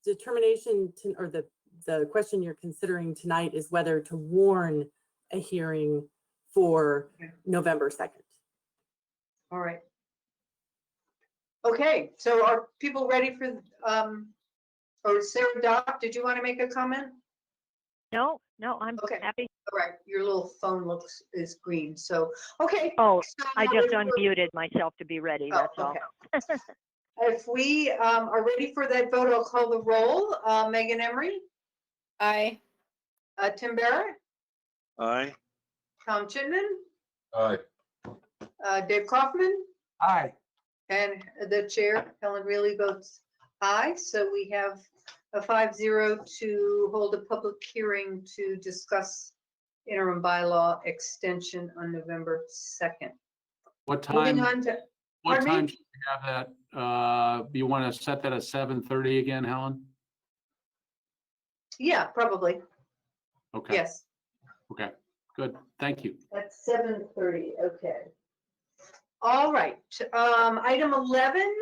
determination to, or the question you're considering tonight is whether to warn a hearing for Okay. November 2nd. All right. Okay, so are people ready for, or Sarah Doc, did you want to make a comment? No, I'm Okay. happy. All right, your little phone is green, so, okay. Oh, so I now just we're- unmuted myself to be ready, Oh, that's all. okay. If we are ready for that vote, I'll call the roll. Megan Emery, Aye. Tim Barrett, Aye. Tom Chittenden, Aye. Dave Kaufman, aye. and the chair, Helen Reilly, votes aye. So we have a 5-0 to hold a public hearing to discuss interim bylaw extension on November 2nd. What Moving time, on to, what pardon me? time should we have that? You want to set that at 7:30 again, Helen? Yeah, probably, Okay, yes. okay, good, thank you. At 7:30, okay. All right, item 11,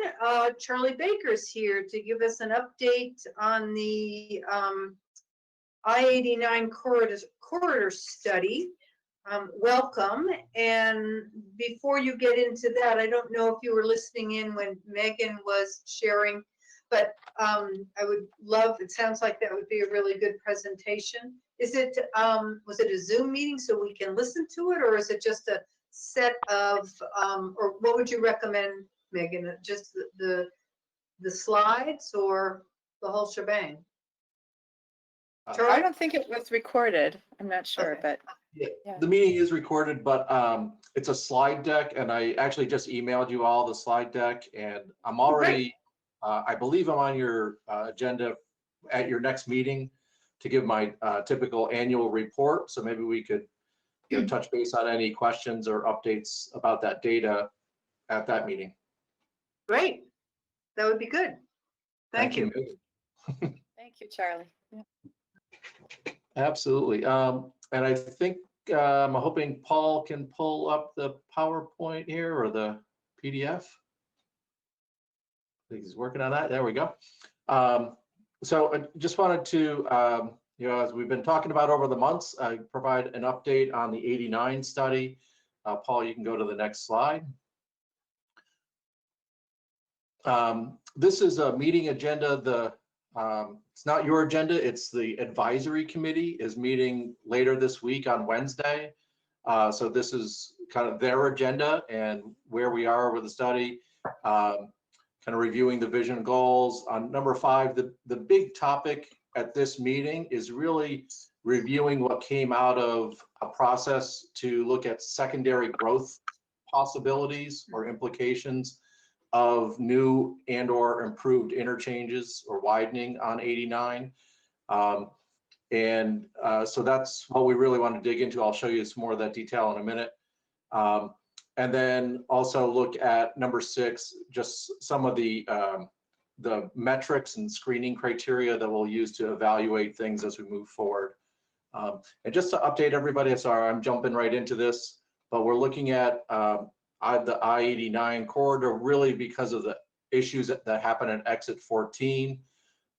Charlie Baker's here to give us an update on the I-89 corridor study. Welcome, and before you get into that, I don't know if you were listening in when Megan was sharing, but I would love, it sounds like that would be a really good presentation. Is it, was it a Zoom meeting so we can listen to it, or is it just a set of, or what would you recommend, Megan? Just the slides or the whole shebang? I Charlie? don't think it was recorded. I'm not sure, Okay. but Yeah, Yeah. the meeting is recorded, but it's a slide deck, and I actually just emailed you all the slide deck, and I'm already, I believe I'm on your agenda at your next meeting to give my typical annual report. So maybe we could, you know, touch base on any questions or updates about that data at that meeting. Great, that would be good. Thank you. thank you, Charlie. Yeah. Absolutely. And I think I'm hoping Paul can pull up the PowerPoint here or the PDF. I think he's working on that. There we go. So I just wanted to, you know, as we've been talking about over the months, I provide an update on the 89 study. Paul, you can go to the next slide. This is a meeting agenda. It's not your agenda, it's the advisory committee is meeting later this week on Wednesday. So this is kind of their agenda and where we are with the study, kind of reviewing the vision goals. On number 5, the big topic at this meeting is really reviewing what came out of a process to look at secondary growth possibilities or implications of new and or improved interchanges or widening on 89. So that's what we really want to dig into. I'll show you some more of that detail in a minute. And then also look at number 6, just some of the metrics and screening criteria that we'll use to evaluate things as we move forward. And just to update everybody, sorry, I'm jumping right into this, but we're looking at the I-89 corridor really because of the issues that happen at exit 14.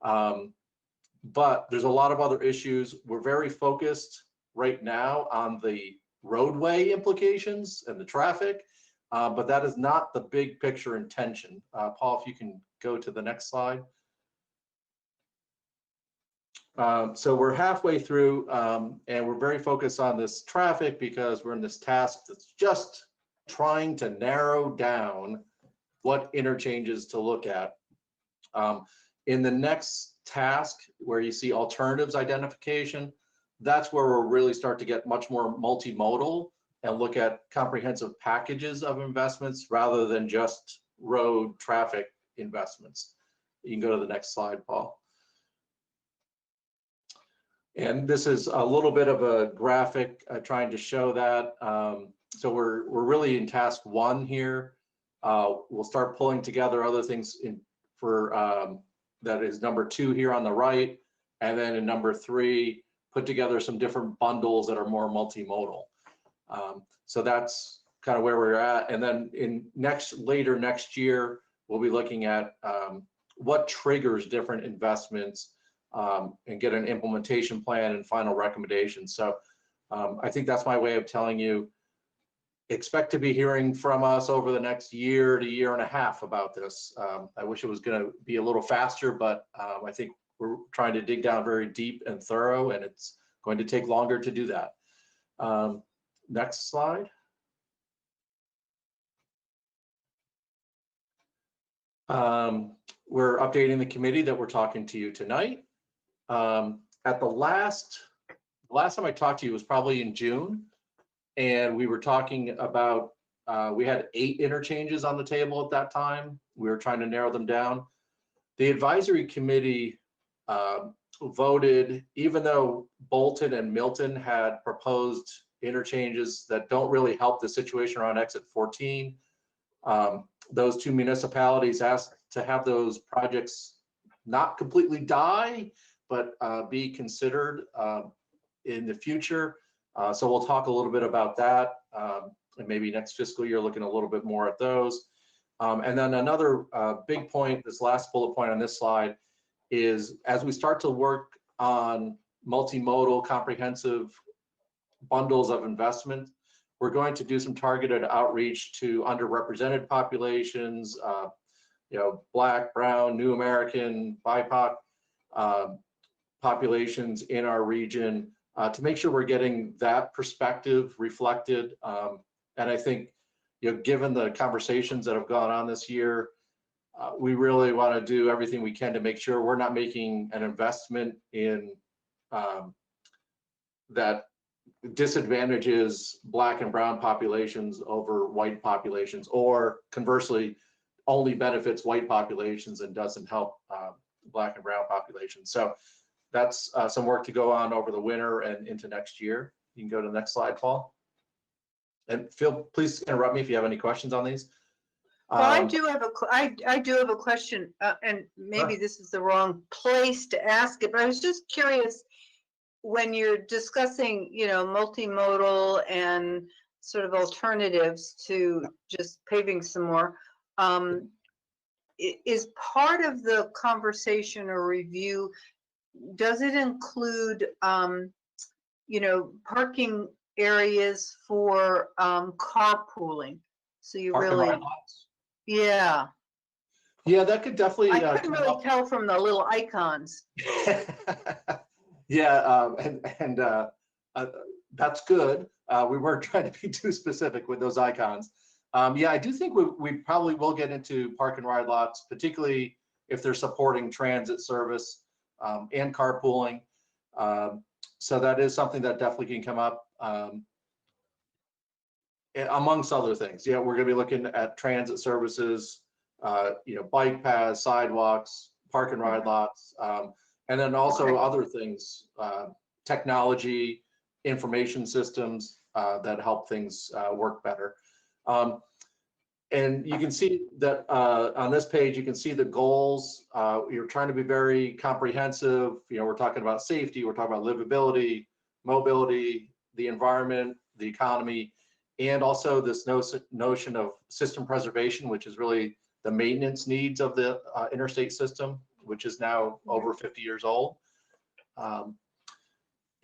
But there's a lot of other issues. We're very focused right now on the roadway implications and the traffic, but that is not the big picture intention. Paul, if you can go to the next slide. So we're halfway through and we're very focused on this traffic because we're in this task that's just trying to narrow down what interchanges to look at. In the next task where you see alternatives identification, that's where we'll really start to get much more multimodal and look at comprehensive packages of investments rather than just road traffic investments. You can go to the next slide, Paul. And this is a little bit of a graphic trying to show that. So we're really in task 1 here. We'll start pulling together other things that is number 2 here on the right. And then in number 3, put together some different bundles that are more multimodal. So that's kind of where we're at. And then later next year, we'll be looking at what triggers different investments and get an implementation plan and final recommendations. So I think that's my way of telling you, expect to be hearing from us over the next year to year and a half about this. I wish it was going to be a little faster, but I think we're trying to dig down very deep and thorough, and it's going to take longer to do that. Next slide. We're updating the committee that we're talking to you tonight. At the last time I talked to you was probably in June, and we were talking about, we had 8 interchanges on the table at that time. We were trying to narrow them down. The advisory committee voted, even though Bolton and Milton had proposed interchanges that don't really help the situation around exit 14, those 2 municipalities asked to have those projects not completely die, but be considered in the future. So we'll talk a little bit about that. and maybe next fiscal year, looking a little bit more at those. And then another big point, this last bullet point on this slide, is as we start to work on multimodal comprehensive bundles of investment, we're going to do some targeted outreach to underrepresented populations, Black, Brown, New American, BIPOC populations in our region to make sure we're getting that perspective reflected. And I think, given the conversations that have gone on this year, we really want to do everything we can to make sure we're not making an investment in that disadvantages Black and Brown populations over white populations, or conversely, only benefits white populations and doesn't help Black and Brown populations. So that's some work to go on over the winter and into next year. You can go to the next slide, Paul. And Phil, please interrupt me if you have any questions on these. Well, I do have a question, and maybe this is the wrong place to ask it, but I was just curious, when you're discussing, multimodal and sort of alternatives to just paving some more, is part of the conversation or review, does it include, parking areas for carpooling? So you really, yeah. Yeah, that could definitely. I couldn't really tell from the little icons. Yeah, and that's good. We weren't trying to be too specific with those icons. Yeah, I do think we probably will get into park and ride lots, particularly if they're supporting transit service and carpooling. So that is something that definitely can come up. Amongst other things, yeah, we're going to be looking at transit services, bike paths, sidewalks, park and ride lots, and then also other things, technology, information systems that help things work better. And you can see that on this page, you can see the goals. You're trying to be very comprehensive. We're talking about safety, we're talking about livability, mobility, the environment, the economy, and also this notion of system preservation, which is really the maintenance needs of the interstate system, which is now over 50 years old.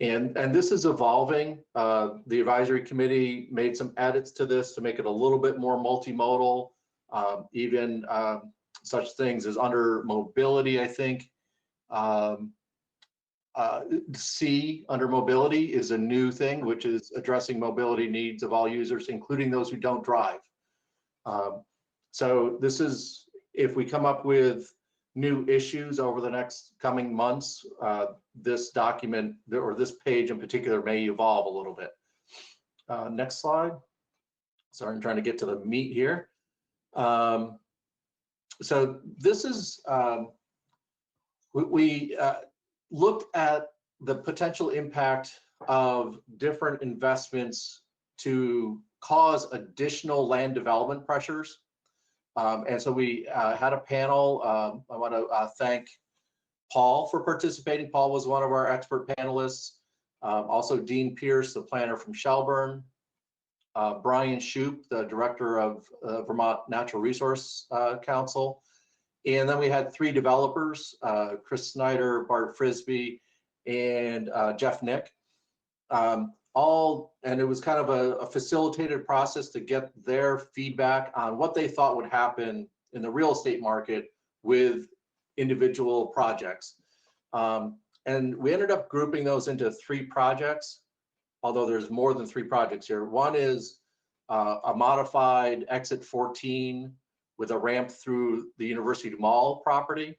And this is evolving. The advisory committee made some edits to this to make it a little bit more multimodal, even such things as under mobility, I think. C under mobility is a new thing, which is addressing mobility needs of all users, including those who don't drive. So this is, if we come up with new issues over the next coming months, this document, or this page in particular, may evolve a little bit. Next slide. Sorry, I'm trying to get to the meat here. So this is, we looked at the potential impact of different investments to cause additional land development pressures. And so we had a panel. I want to thank Paul for participating. Paul was one of our expert panelists. Also Dean Pierce, the planner from Shelburne. Brian Shoup, the director of Vermont Natural Resource Council. And then we had three developers, Chris Snyder, Bart Frisbee, and Jeff Nick. And it was kind of a facilitated process to get their feedback on what they thought would happen in the real estate market with individual projects. And we ended up grouping those into 3 projects, although there's more than 3 projects here. One is a modified exit 14 with a ramp through the University Mall property.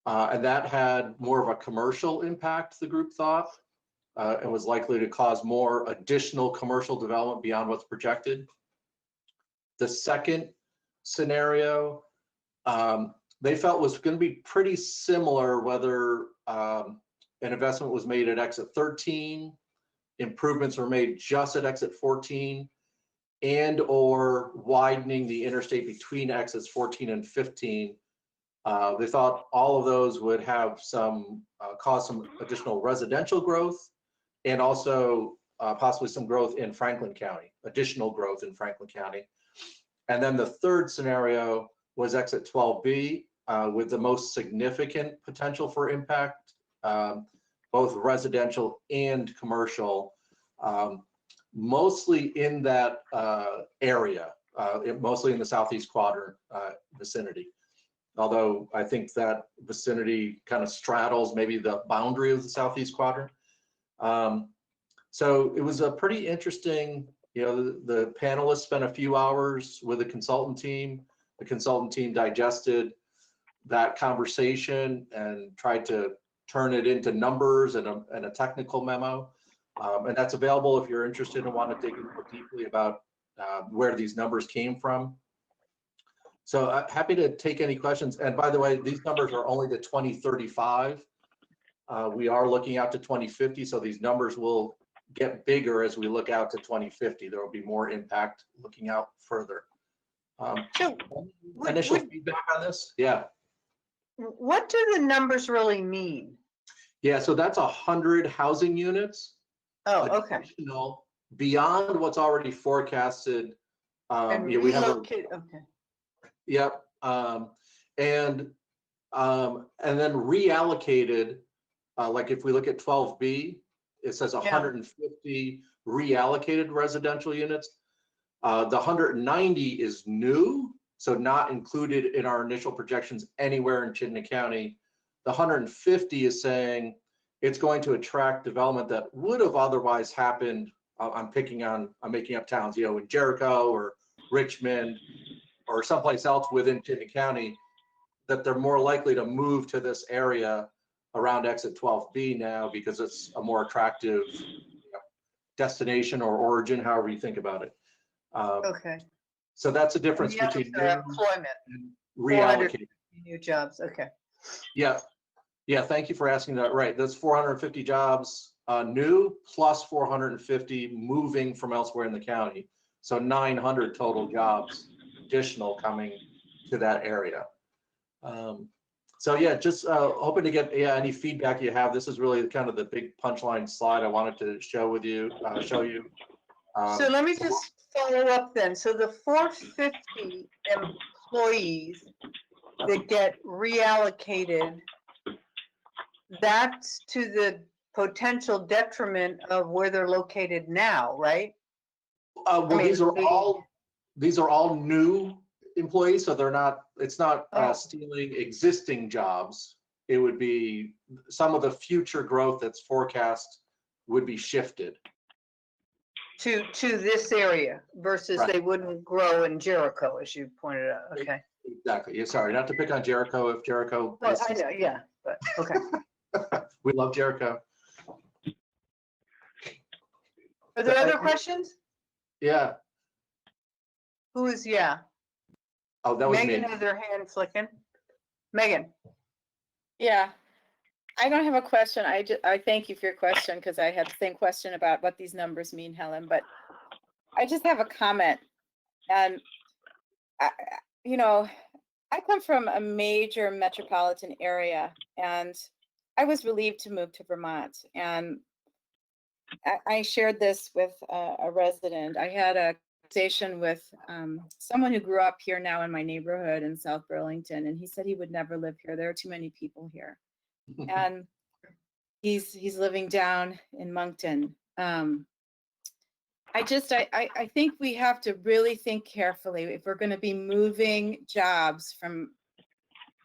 And that had more of a commercial impact, the group thought. And was likely to cause more additional commercial development beyond what's projected. The second scenario, they felt was going to be pretty similar, whether an investment was made at exit 13, improvements were made just at exit 14, and or widening the interstate between exits 14 and 15. They thought all of those would have some, cause some additional residential growth, and also possibly some growth in Franklin County, additional growth in Franklin County. And then the third scenario was exit 12B with the most significant potential for impact, both residential and commercial, mostly in that area, mostly in the southeast quadrant vicinity. Although I think that vicinity kind of straddles maybe the boundary of the southeast quadrant. So it was a pretty interesting, the panelists spent a few hours with the consultant team. The consultant team digested that conversation and tried to turn it into numbers and a technical memo. And that's available if you're interested and want to dig in more deeply about where these numbers came from. So happy to take any questions. And by the way, these numbers are only to 2035. We are looking out to 2050, so these numbers will get bigger as we look out to 2050. There will be more impact looking out further. So Initial feedback on this? Yeah. what do the numbers really mean? Yeah, so that's 100 housing units. Oh, okay. additional Beyond what's already forecasted. And We have relocate, okay. Yep. And then reallocated, like if we look at 12B, it says 150 reallocated residential units. The 190 is new, so not included in our initial projections anywhere in Chittenden County. The 150 is saying it's going to attract development that would have otherwise happened. I'm making up towns, in Jericho or Richmond or someplace else within Chittenden County, that they're more likely to move to this area around exit 12B now because it's a more attractive destination or origin, however you think about it. Okay. So that's the difference between new employment and reallocated. new jobs. Okay. Yeah. Yeah. Thank you for asking that. Right. That's 450 jobs new plus 450 moving from elsewhere in the county. So 900 total jobs additional coming to that area. So yeah, just hoping to get any feedback you have. This is really kind of the big punchline slide I wanted to show you. So let me just follow up then. So the 450 employees that get reallocated, that's to the potential detriment of where they're located now, right? Well, these are all new employees, so it's not stealing existing jobs. It would be some of the future growth that's forecast would be shifted To this area versus Right. they wouldn't grow in Jericho, as you pointed out. Okay. Exactly. Yeah, sorry, not to pick on Jericho. If Jericho, Well, I know, yeah, but okay. we love Jericho. Are there other questions? Yeah. Who is yeah? Oh, that was Megan me. has her hand flicking. Megan. Yeah, I don't have a question. I thank you for your question because I had the same question about what these numbers mean, Helen, but I just have a comment. And, I come from a major metropolitan area and I was relieved to move to Vermont. And I shared this with a resident. I had a conversation with someone who grew up here now in my neighborhood in South Burlington, and he said he would never live here. There are too many people here. And he's living down in Moncton. I think we have to really think carefully if we're going to be moving jobs from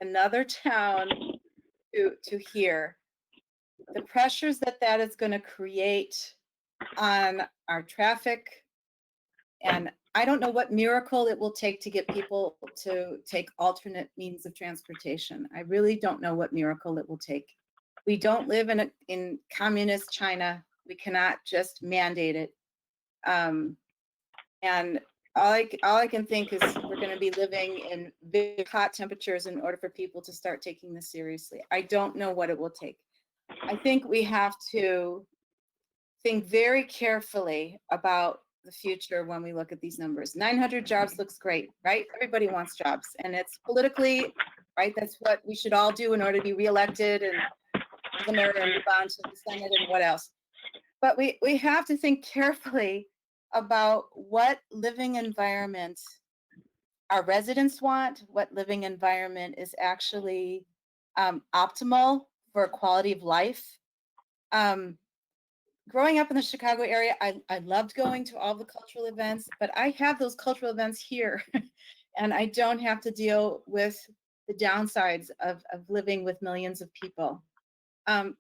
another town to here, the pressures that is going to create on our traffic. And I don't know what miracle it will take to get people to take alternate means of transportation. I really don't know what miracle it will take. We don't live in communist China. We cannot just mandate it. And all I can think is we're going to be living in very hot temperatures in order for people to start taking this seriously. I don't know what it will take. I think we have to think very carefully about the future when we look at these numbers. 900 jobs looks great, right? Everybody wants jobs, and it's politically, right? That's what we should all do in order to be reelected and governor and move on to the Senate and what else. But we have to think carefully about what living environment our residents want, what living environment is actually optimal for quality of life. Growing up in the Chicago area, I loved going to all the cultural events, but I have those cultural events here and I don't have to deal with the downsides of living with millions of people. And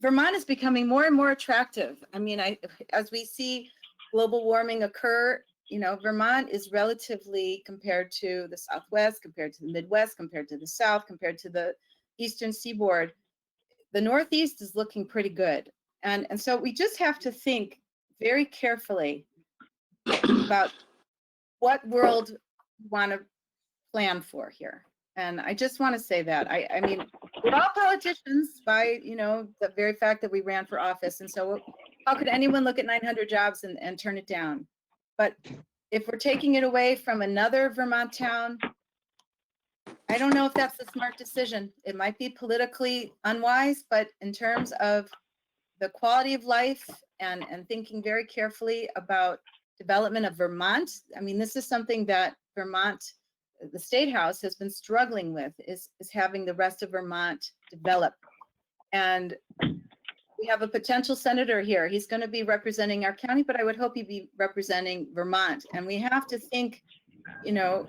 Vermont is becoming more and more attractive. I mean, as we see global warming occur, you know, Vermont is relatively, compared to the Southwest, compared to the Midwest, compared to the South, compared to the Eastern Seaboard, the Northeast is looking pretty good. And so we just have to think very carefully about what world we want to plan for here. And I just want to say that. I mean, we're all politicians by, you know, the very fact that we ran for office. And so how could anyone look at 900 jobs and turn it down? But if we're taking it away from another Vermont town, I don't know if that's a smart decision. It might be politically unwise, but in terms of the quality of life and thinking very carefully about development of Vermont, I mean, this is something that Vermont, the State House has been struggling with, is having the rest of Vermont develop. And we have a potential senator here. He's going to be representing our county, but I would hope he'd be representing Vermont. And we have to think, you know,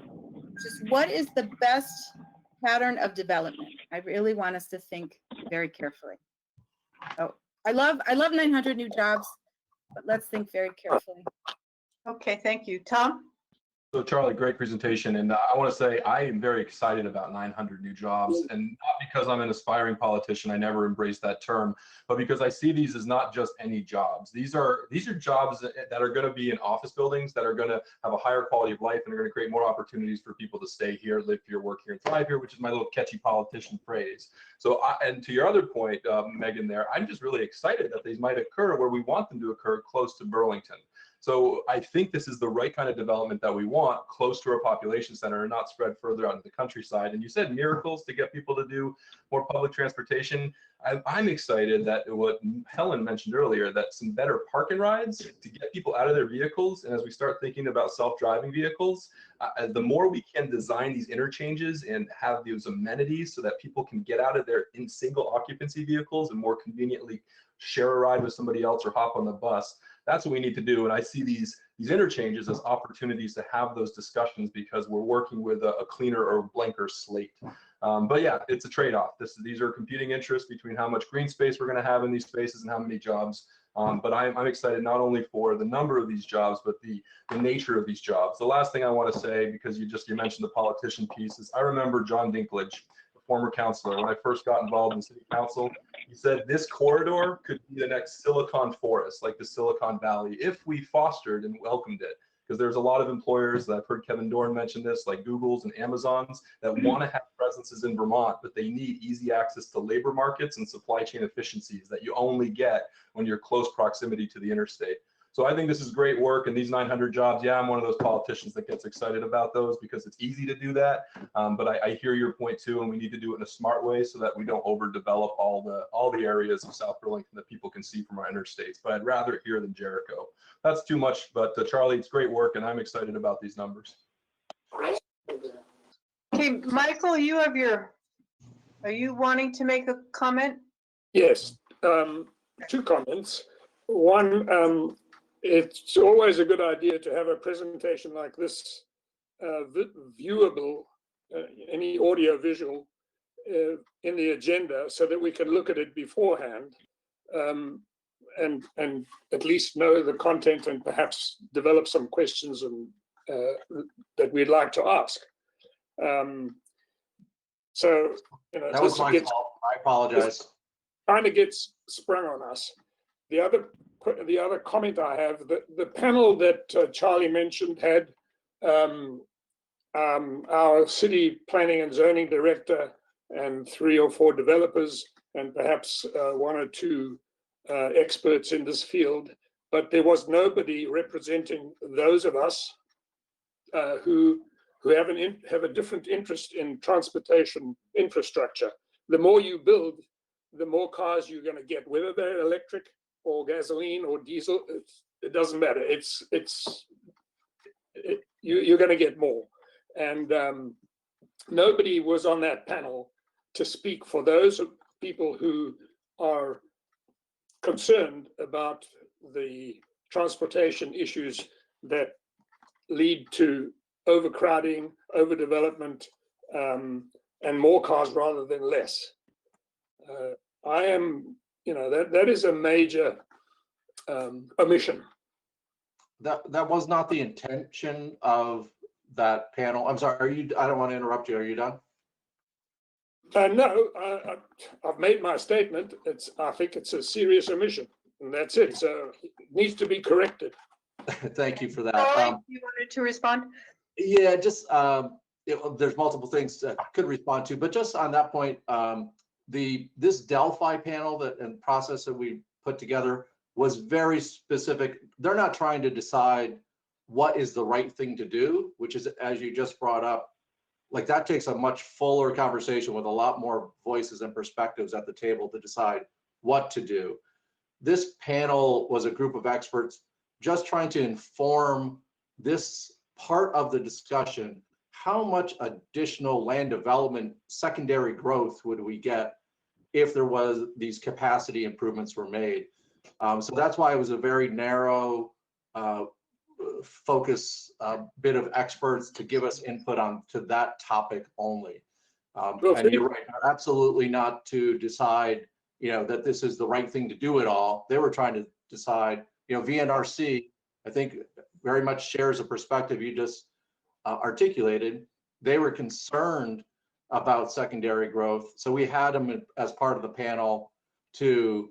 just what is the best pattern of development? I really want us to think very carefully. Oh, I love 900 new jobs, but let's think very carefully. Okay, thank you. Tom? So Charlie, great presentation. And I want to say I am very excited about 900 new jobs, and not because I'm an aspiring politician, I never embraced that term, but because I see these as not just any jobs. These are jobs that are going to be in office buildings, that are going to have a higher quality of life and are going to create more opportunities for people to stay here, live here, work here, and thrive here, which is my little catchy politician phrase. So, and to your other point, Megan, there, I'm just really excited that these might occur where we want them to occur, close to Burlington. So I think this is the right kind of development that we want, close to our population center and not spread further out into the countryside. And you said miracles to get people to do more public transportation. I'm excited that what Helen mentioned earlier, that some better park and rides to get people out of their vehicles. And as we start thinking about self-driving vehicles, the more we can design these interchanges and have those amenities so that people can get out of their in single occupancy vehicles and more conveniently share a ride with somebody else or hop on the bus. That's what we need to do. And I see these interchanges as opportunities to have those discussions because we're working with a cleaner or blanker slate. But yeah, it's a trade-off. These are competing interests between how much green space we're going to have in these spaces and how many jobs. But I'm excited not only for the number of these jobs, but the nature of these jobs. The last thing I want to say, because you mentioned the politician piece, is I remember John Dinklage, former councilor, when I first got involved in city council, he said this corridor could be the next Silicon Forest, like the Silicon Valley, if we fostered and welcomed it. Because there's a lot of employers that I've heard Kevin Dorn mention this, like Google's and Amazon's, that want to have presences in Vermont, but they need easy access to labor markets and supply chain efficiencies that you only get when you're close proximity to the interstate. So I think this is great work, and these 900 jobs, yeah, I'm one of those politicians that gets excited about those because it's easy to do that. But I hear your point too, and we need to do it in a smart way so that we don't overdevelop all the areas of South Burlington that people can see from our interstates. But I'd rather it here than Jericho. That's too much, but Charlie, it's great work, and I'm excited about these numbers. Okay, Michael, are you wanting to make a comment? Yes, two comments. One, it's always a good idea to have a presentation like this viewable, any audio visual in the agenda so that we can look at it beforehand and at least know the content and perhaps develop some questions and that we'd like to ask. So, you know, that was my fault. I apologize. Kind of gets sprung on us. The other comment I have, the panel that Charlie mentioned had our city planning and zoning director and 3 or 4 developers and perhaps 1 or 2 experts in this field, but there was nobody representing those of us who have a different interest in transportation infrastructure. The more you build, the more cars you're going to get, whether they're electric or gasoline or diesel, it doesn't matter. You're going to get more. And nobody was on that panel to speak for those people who are concerned about the transportation issues that lead to overcrowding, overdevelopment, and more cars rather than less. I am, that is a major omission. That was not the intention of that panel. I'm sorry, I don't want to interrupt you. Are you done? No, I've made my statement. I think it's a serious omission, and that's it. So it needs to be corrected. Thank you for that. You wanted to respond? Yeah, just there's multiple things I could respond to, but just on that point, this Delphi panel and process that we put together was very specific. They're not trying to decide what is the right thing to do, which is, as you just brought up, like that takes a much fuller conversation with a lot more voices and perspectives at the table to decide what to do. This panel was a group of experts just trying to inform this part of the discussion. How much additional land development, secondary growth would we get if there was these capacity improvements were made? So that's why it was a very narrow focus bit of experts to give us input on to that topic only. And you're right, absolutely not to decide, that this is the right thing to do at all. They were trying to decide, VNRC, I think very much shares a perspective you just articulated. They were concerned about secondary growth. So we had them as part of the panel to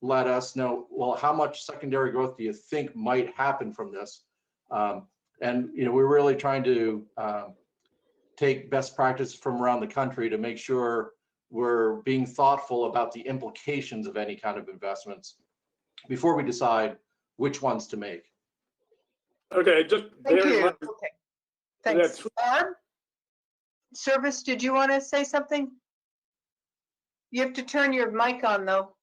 let us know, well, how much secondary growth do you think might happen from this? And we're really trying to take best practice from around the country to make sure we're being thoughtful about the implications of any kind of investments before we decide which ones to make. Okay, just Thank you. Okay. Thanks. Barb? Service, did you want to say something? You have to turn your mic on, though.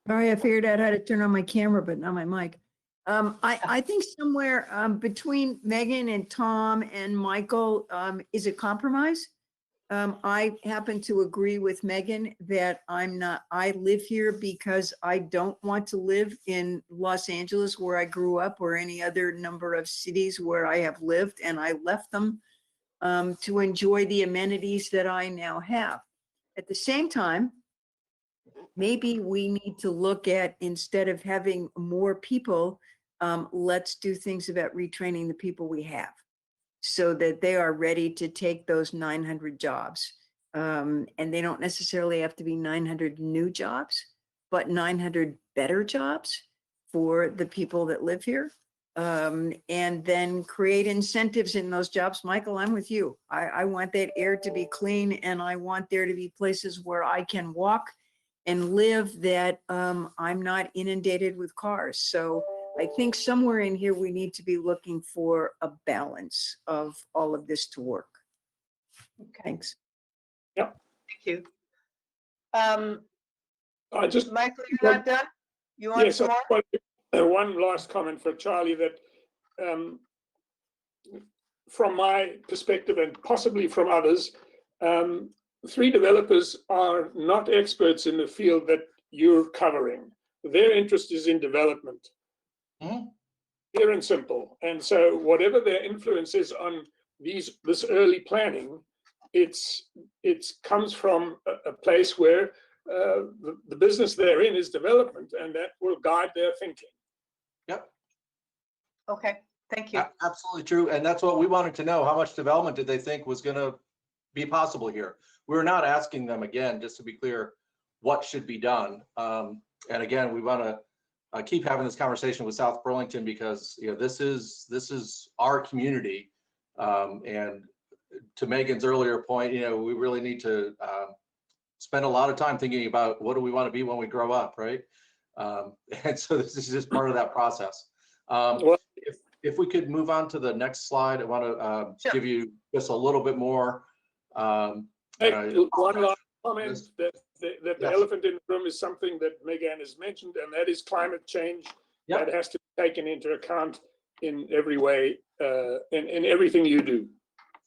Sorry, I figured out how to turn on my camera, but not my mic. I think somewhere between Megan and Tom and Michael is a compromise. I happen to agree with Megan that I live here because I don't want to live in Los Angeles where I grew up or any other number of cities where I have lived, and I left them to enjoy the amenities that I now have. At the same time, maybe we need to look at, instead of having more people, let's do things about retraining the people we have so that they are ready to take those 900 jobs. And they don't necessarily have to be 900 new jobs, but 900 better jobs for the people that live here. And then create incentives in those jobs. Michael, I'm with you. I want that air to be clean, and I want there to be places where I can walk and live that I'm not inundated with cars. So I think somewhere in here, we need to be looking for a balance of all of this to work. Okay. Thanks. Yep. Thank you. Michael, you're not done? You want some more? One last comment for Charlie, that from my perspective and possibly from others, 3 developers are not experts in the field that you're covering. Their interest is in development. Pure and simple. And so whatever their influence is on this early planning, it comes from a place where the business they're in is development, and that will guide their thinking. Yep. Okay, thank you. Absolutely true. And that's what we wanted to know. How much development did they think was going to be possible here? We're not asking them, again, just to be clear, what should be done. And again, we want to keep having this conversation with South Burlington because this is our community. And to Megan's earlier point, we really need to spend a lot of time thinking about what do we want to be when we grow up, right? And so this is just part of that process. If we could move on to the next slide, I want to give you just a little bit more. One last comment that the Yes. elephant in the room is something that Megan has mentioned, and that is climate change. Yep. That has to be taken into account in every way, in everything you do.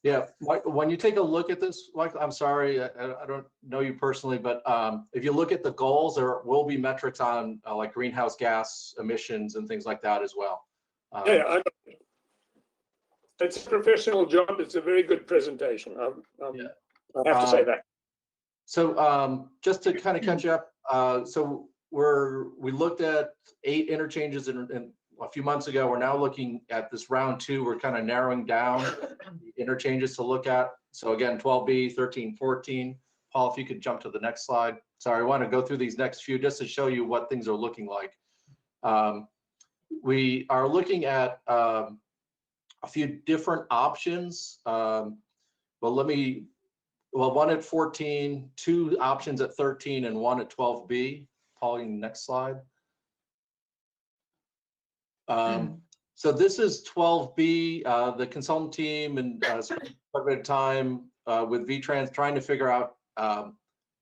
Yeah, when you take a look at this, Michael, I'm sorry, I don't know you personally, but if you look at the goals, there will be metrics on like greenhouse gas emissions and things like that as well. Yeah, I know. It's a professional job. It's a very good presentation. I have to say that. So just to kind of catch you up, so we looked at 8 interchanges in a few months ago. We're now looking at this round 2. We're kind of narrowing down the interchanges to look at. So again, 12B, 13, 14. Paul, if you could jump to the next slide. Sorry, I want to go through these next few just to show you what things are looking like. We are looking at a few different options. Well, one at 14, 2 options at 13, and 1 at 12B. Paul, next slide. So this is 12B. The consultant team and spent quite a bit of time with VTrans trying to figure out,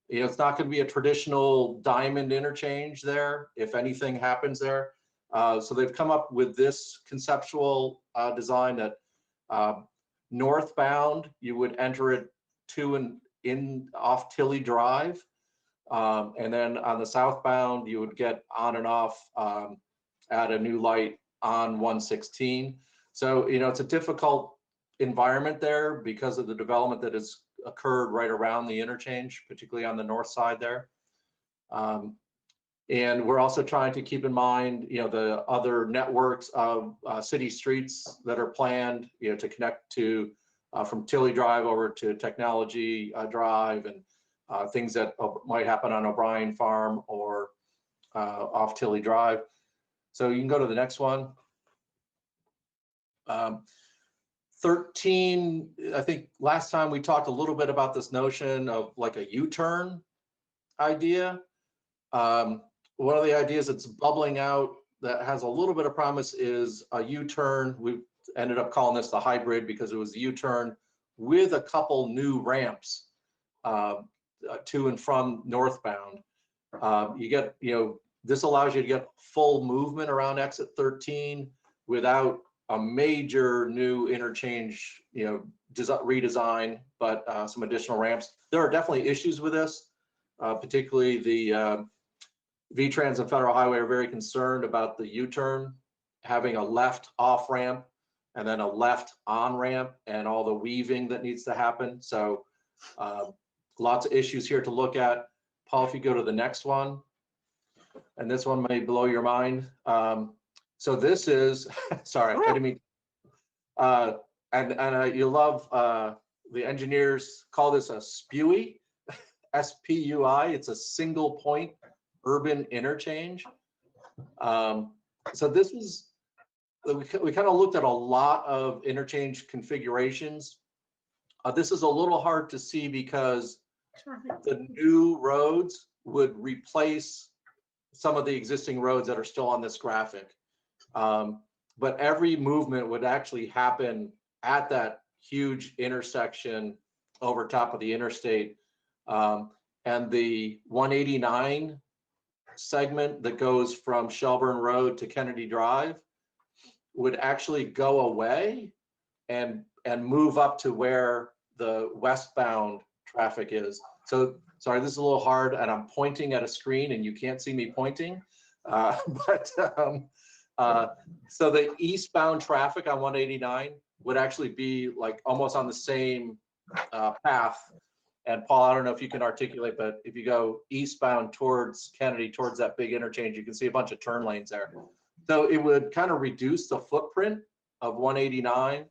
it's not going to be a traditional diamond interchange there if anything happens there. So they've come up with this conceptual design that northbound, you would enter it to and in off Tilley Drive. And then on the southbound, you would get on and off at a new light on 116. So, it's a difficult environment there because of the development that has occurred right around the interchange, particularly on the north side there. And we're also trying to keep in mind, the other networks of city streets that are planned, to connect to from Tilley Drive over to Technology Drive and things that might happen on O'Brien Farm or off Tilley Drive. So you can go to the next one. 13, I think last time we talked a little bit about this notion of like a U-turn idea. One of the ideas that's bubbling out that has a little bit of promise is a U-turn. We ended up calling this the hybrid because it was the U-turn with a couple new ramps to and from northbound. You get, this allows you to get full movement around exit 13 without a major new interchange, redesign, but some additional ramps. There are definitely issues with this, particularly the VTrans and Federal Highway are very concerned about the U-turn, having a left off ramp and then a left on ramp and all the weaving that needs to happen. So lots of issues here to look at. Paul, if you go to the next one, and this one may blow your mind. So this is, sorry, I didn't mean, and you love, the engineers call this a SPUI, S-P-U-I. It's a single point urban interchange. So this is, we kind of looked at a lot of interchange configurations. This is a little hard to see because the new roads would replace some of the existing roads that are still on this graphic. But every movement would actually happen at that huge intersection over top of the interstate. And the 189 segment that goes from Shelburne Road to Kennedy Drive would actually go away and move up to where the westbound traffic is. So sorry, this is a little hard and I'm pointing at a screen and you can't see me pointing. So the eastbound traffic on 189 would actually be like almost on the same path. And Paul, I don't know if you can articulate, but if you go eastbound towards Kennedy, towards that big interchange, you can see a bunch of turn lanes there. So it would kind of reduce the footprint of 189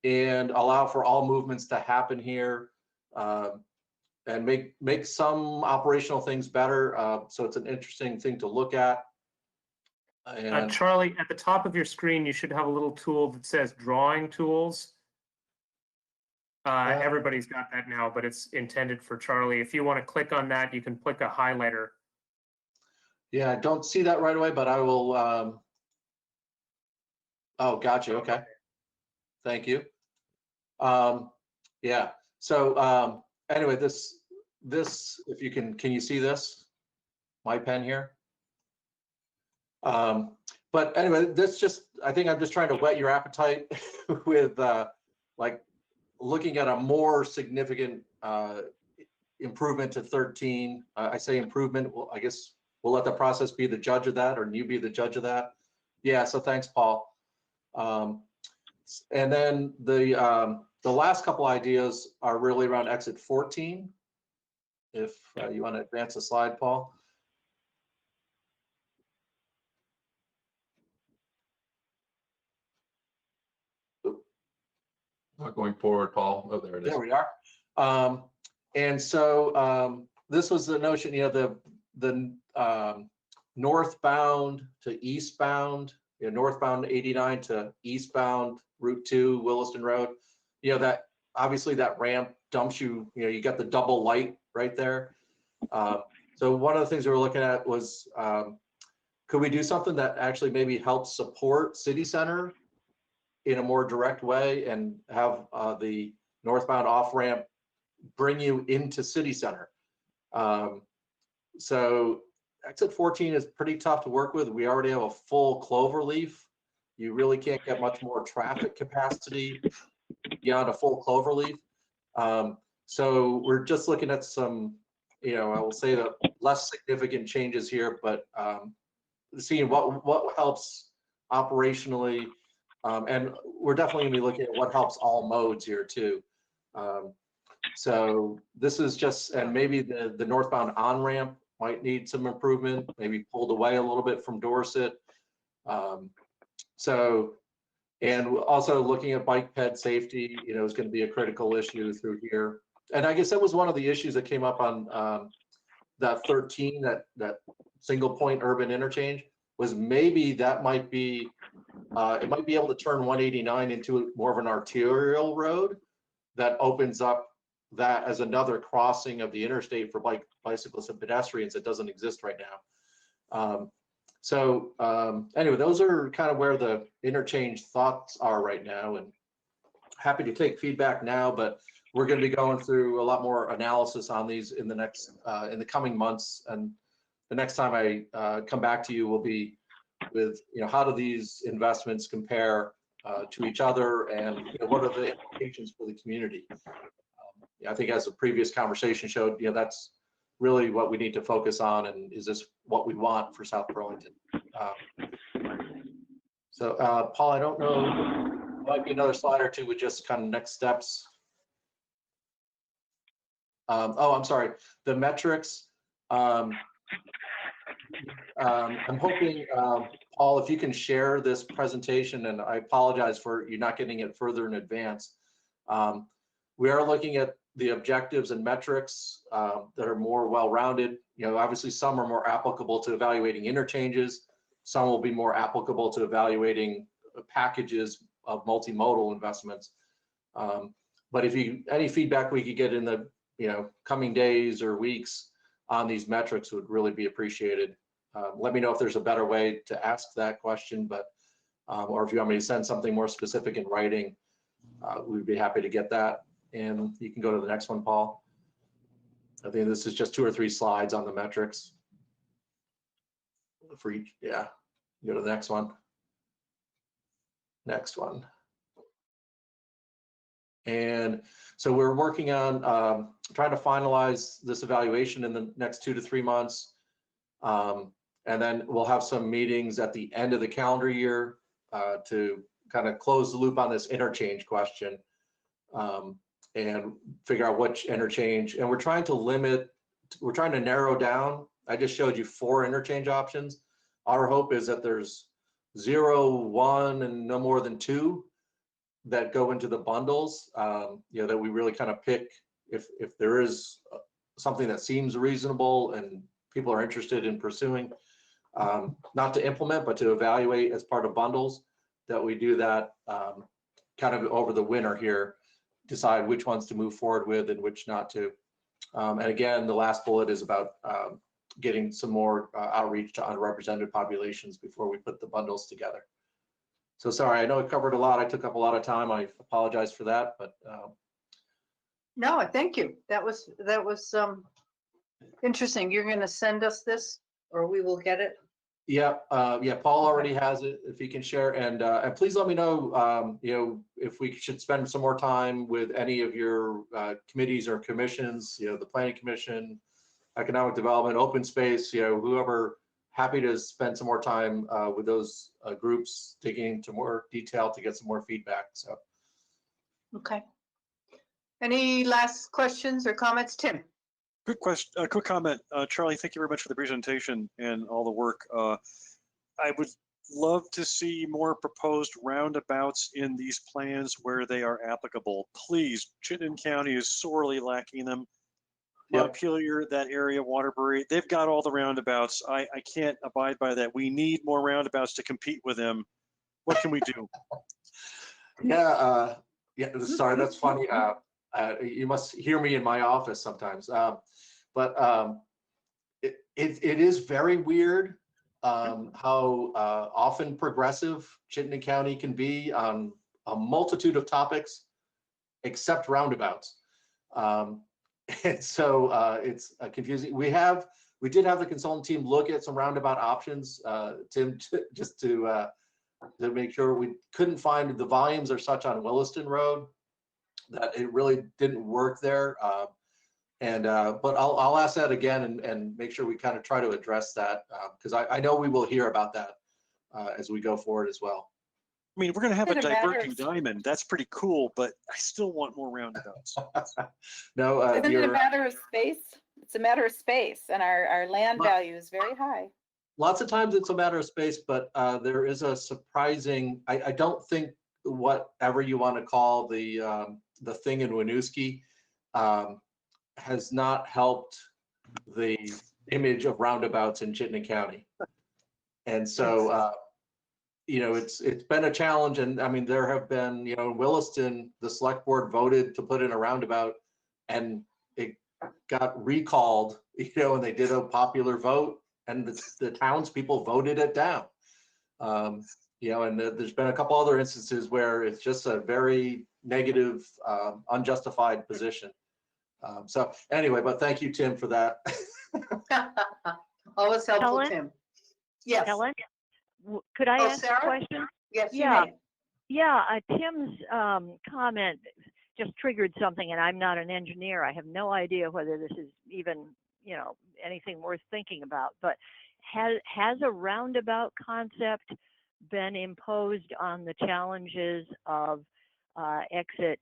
and allow for all movements to happen here and make some operational things better. So it's an interesting thing to look at. And Charlie, at the top of your screen, you should have a little tool that says drawing tools. Everybody's got that now, but it's intended for Charlie. If you want to click on that, you can click a highlighter. yeah, I don't see that right away, but I will. Oh, gotcha. Okay. Thank you. Yeah. So anyway, this this, if you can you see this? My pen here? But anyway, this just, I think I'm just trying to whet your appetite with like looking at a more significant improvement to 13. I say improvement, well, I guess we'll let the process be the judge of that, or you be the judge of that. Yeah, so thanks, Paul. And then the last couple ideas are really around exit 14. If you want to advance the slide, Paul. Not going forward, Paul. Oh, there it is. There we are. And so this was the notion, you know, the northbound to eastbound, you know, northbound 89 to eastbound Route 2, Williston Road. You know, that obviously that ramp dumps you, you know, you got the double light right there. So one of the things we were looking at was, could we do something that actually maybe helps support city center in a more direct way and have the northbound off ramp bring you into city center? So exit 14 is pretty tough to work with. We already have a full clover leaf. You really can't get much more traffic capacity beyond a full clover leaf. So we're just looking at some, you know, I will say the less significant changes here, but seeing what helps operationally. And we're definitely gonna be looking at what helps all modes here too. So this is just, and maybe the northbound on-ramp might need some improvement, maybe pulled away a little bit from Dorset. So, and also looking at bike ped safety, you know, is gonna be a critical issue through here. And I guess that was one of the issues that came up on that 13, that single point urban interchange, was maybe that might be, it might be able to turn 189 into more of an arterial road that opens up that as another crossing of the interstate for bicyclists and pedestrians that doesn't exist right now. Anyway, those are kind of where the interchange thoughts are right now, and happy to take feedback now, but we're going to be going through a lot more analysis on these in the next, in the coming months. And the next time I come back to you will be with, you know, how do these investments compare to each other, and you know, what are the implications for the community? I think as the previous conversation showed, you know, that's really what we need to focus on, and is this what we want for South Burlington? Paul, I don't know, might be another slide or two with just kind of next steps. Oh, I'm sorry, the metrics. I'm hoping, Paul, if you can share this presentation, and I apologize for you not getting it further in advance. We are looking at the objectives and metrics that are more well-rounded. You know, obviously some are more applicable to evaluating interchanges. Some will be more applicable to evaluating packages of multimodal investments. But if any feedback we could get in the, you know, coming days or weeks on these metrics would really be appreciated. Let me know if there's a better way to ask that question, but or if you want me to send something more specific in writing, we'd be happy to get that. And you can go to the next one, Paul. I think this is just 2 or 3 slides on the metrics for each. Yeah, go to the next one. Next one. And so we're working on trying to finalize this evaluation in the next 2 to 3 months. And then we'll have some meetings at the end of the calendar year to kind of close the loop on this interchange question. And figure out which interchange, and we're trying to narrow down. I just showed you 4 interchange options. Our hope is that there's 0, 1, and no more than 2 that go into the bundles. You know, that we really kind of pick if there is something that seems reasonable and people are interested in pursuing, not to implement, but to evaluate as part of bundles, that we do that kind of over the winter here. Decide which ones to move forward with and which not to. And again, the last bullet is about getting some more outreach to underrepresented populations before we put the bundles together. So sorry, I know I covered a lot. I took up a lot of time. I apologize for that, but No, thank you. That was interesting. You're gonna send us this or we will get it? Yeah, yeah, Paul already has it, if he can share, and please let me know, you know, if we should spend some more time with any of your committees or commissions, you know, the Planning Commission, Economic Development, Open Space, you know, whoever, happy to spend some more time with those groups, digging into more detail to get some more feedback, so. Okay. Any last questions or comments, Tim? Quick question, quick comment. Charlie, thank you very much for the presentation and all the work. I would love to see more proposed roundabouts in these plans where they are applicable. Please, Chittenden County is sorely lacking them. Montpelier, that area, Waterbury, they've got all the roundabouts. I can't abide by that. We need more roundabouts to compete with them. What can we do? Yeah, yeah, sorry, that's funny. You must hear me in my office sometimes. But it is very weird how often progressive Chittenden County can be on a multitude of topics, except roundabouts. And so it's confusing. We did have the consultant team look at some roundabout options, Tim, just to make sure. We couldn't find, the volumes are such on Williston Road that it really didn't work there. But I'll ask that again and make sure we kind of try to address that, because I know we will hear about that as we go forward as well. I mean, we're going to have a Doesn't matter. diverging diamond. That's pretty cool, but I still want more roundabouts. No, Isn't it a matter of space? It's a matter of space, and our land value is very high. Lots of times it's a matter of space, but there is a surprising, I don't think whatever you want to call the thing in Winooski has not helped the image of roundabouts in Chittenden County. And so, you know, it's been a challenge. And I mean, there have been, you know, in Williston, the select board voted to put in a roundabout and it got recalled, you know, and they did a popular vote and the townspeople voted it down. You know, and there's been a couple other instances where it's just a very negative, unjustified position. So anyway, but thank you, Tim, for that. Always helpful, Helen? Tim. Yes. Helen, could I ask Sarah? a question? Yes, you Yeah. may. Yeah, Tim's comment just triggered something, and I'm not an engineer. I have no idea whether this is even, you know, anything worth thinking about. But has a roundabout concept been imposed on the challenges of exit,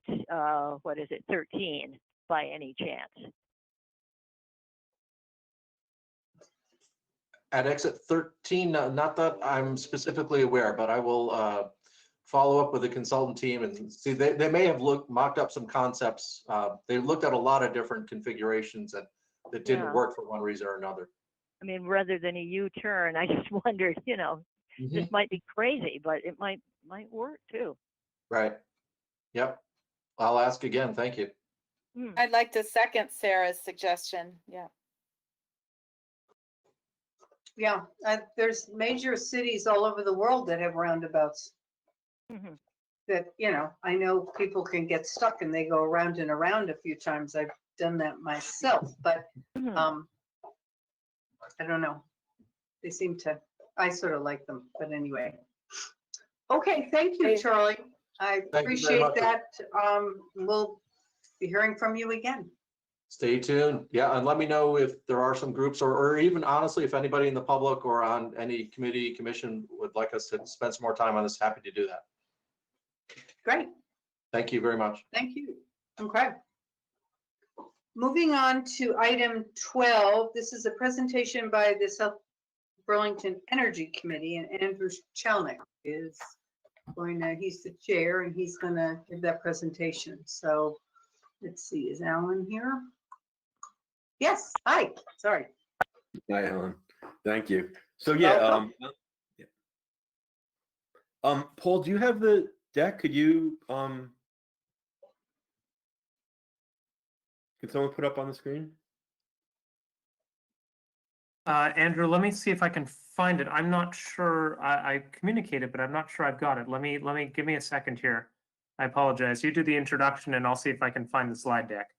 13 by any chance? At exit 13, not that I'm specifically aware, but I will follow up with the consultant team and see. They may have mocked up some concepts. They looked at a lot of different configurations and that didn't work for one reason or another. I mean, rather than a U-turn, I just wondered, you know, this might be crazy, but it might work too. Right. Yep. I'll ask again. Thank you. I'd like to second Sarah's suggestion. Yeah. Yeah, there's major cities all over the world that have roundabouts. That, you know, I know people can get stuck and they go around and around a few times. I've done that myself, but I don't know. They seem to, I sort of like them, but anyway. Okay, thank you, Charlie. I Thank you very appreciate much. that. We'll be hearing from you again. Stay tuned. Yeah, and let me know if there are some groups or even honestly, if anybody in the public or on any committee, commission would like us to spend some more time on this, happy to do that. Great. Thank you very much. Thank you. Okay. Moving on to item 12. This is a presentation by the South Burlington Energy Committee, and Andrew Chalnick is going to, he's the chair, and he's going to give that presentation. So let's see, is Alan here? Yes, hi, sorry. Hi, Helen. Thank you. So yeah, Paul, do you have the deck? Could you, can someone put up on the screen? Andrew, let me see if I can find it. I'm not sure. I communicated, but I'm not sure I've got it. Let me give me a second here. I apologize. You do the introduction and I'll see if I can find the slide deck.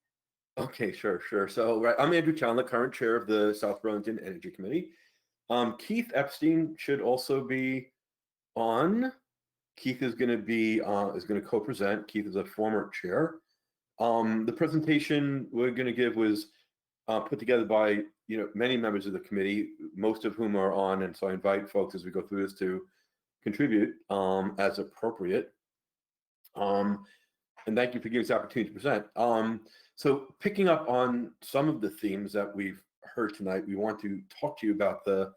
Okay, sure. So, right, I'm Andrew Chalnick, current chair of the South Burlington Energy Committee. Keith Epstein should also be on. Keith is going to co-present. Keith is a former chair. The presentation we're going to give was put together by many members of the committee, most of whom are on, and so I invite folks as we go through this to contribute as appropriate. And thank you for giving us the opportunity to present. So picking up on some of the themes that we've heard tonight, we want to talk to you about the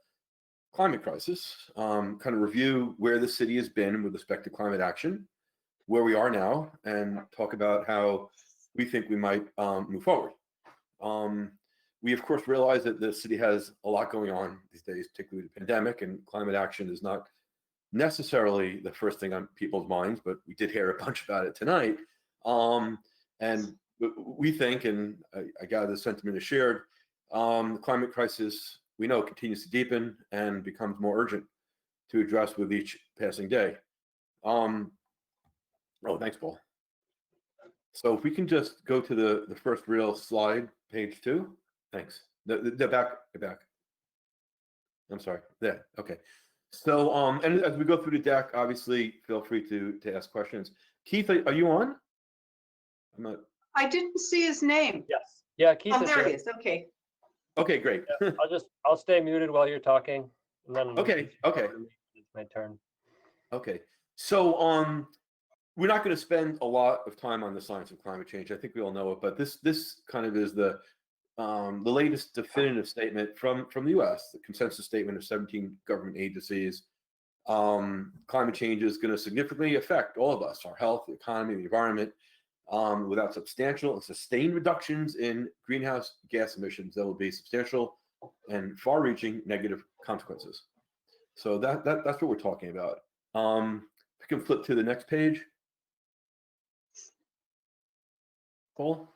climate crisis, kind of review where the city has been with respect to climate action, where we are now, and talk about how we think we might move forward. We of course realize that the city has a lot going on these days, particularly the pandemic, and climate action is not necessarily the first thing on people's minds, but we did hear a bunch about it tonight. And we think, and I gather the sentiment is shared, the climate crisis we know continues to deepen and becomes more urgent to address with each passing day. Oh, thanks, Paul. So if we can just go to the first real slide, page 2. Thanks. The back. I'm sorry. There. Okay. So and as we go through the deck, obviously feel free to ask questions. Keith, are you on? I'm not. I didn't see his name. Yes. Yeah, Keith Oh, is there here. he is. Okay. Okay, great. Yeah, I'll stay muted while you're talking. And then Okay. It's my turn. Okay. So we're not going to spend a lot of time on the science of climate change. I think we all know it, but this kind of is the latest definitive statement from the U.S., the consensus statement of 17 government agencies. Climate change is going to significantly affect all of us, our health, the economy, the environment. Without substantial and sustained reductions in greenhouse gas emissions, there will be substantial and far-reaching negative consequences. So that's what we're talking about. We can flip to the next page. Paul?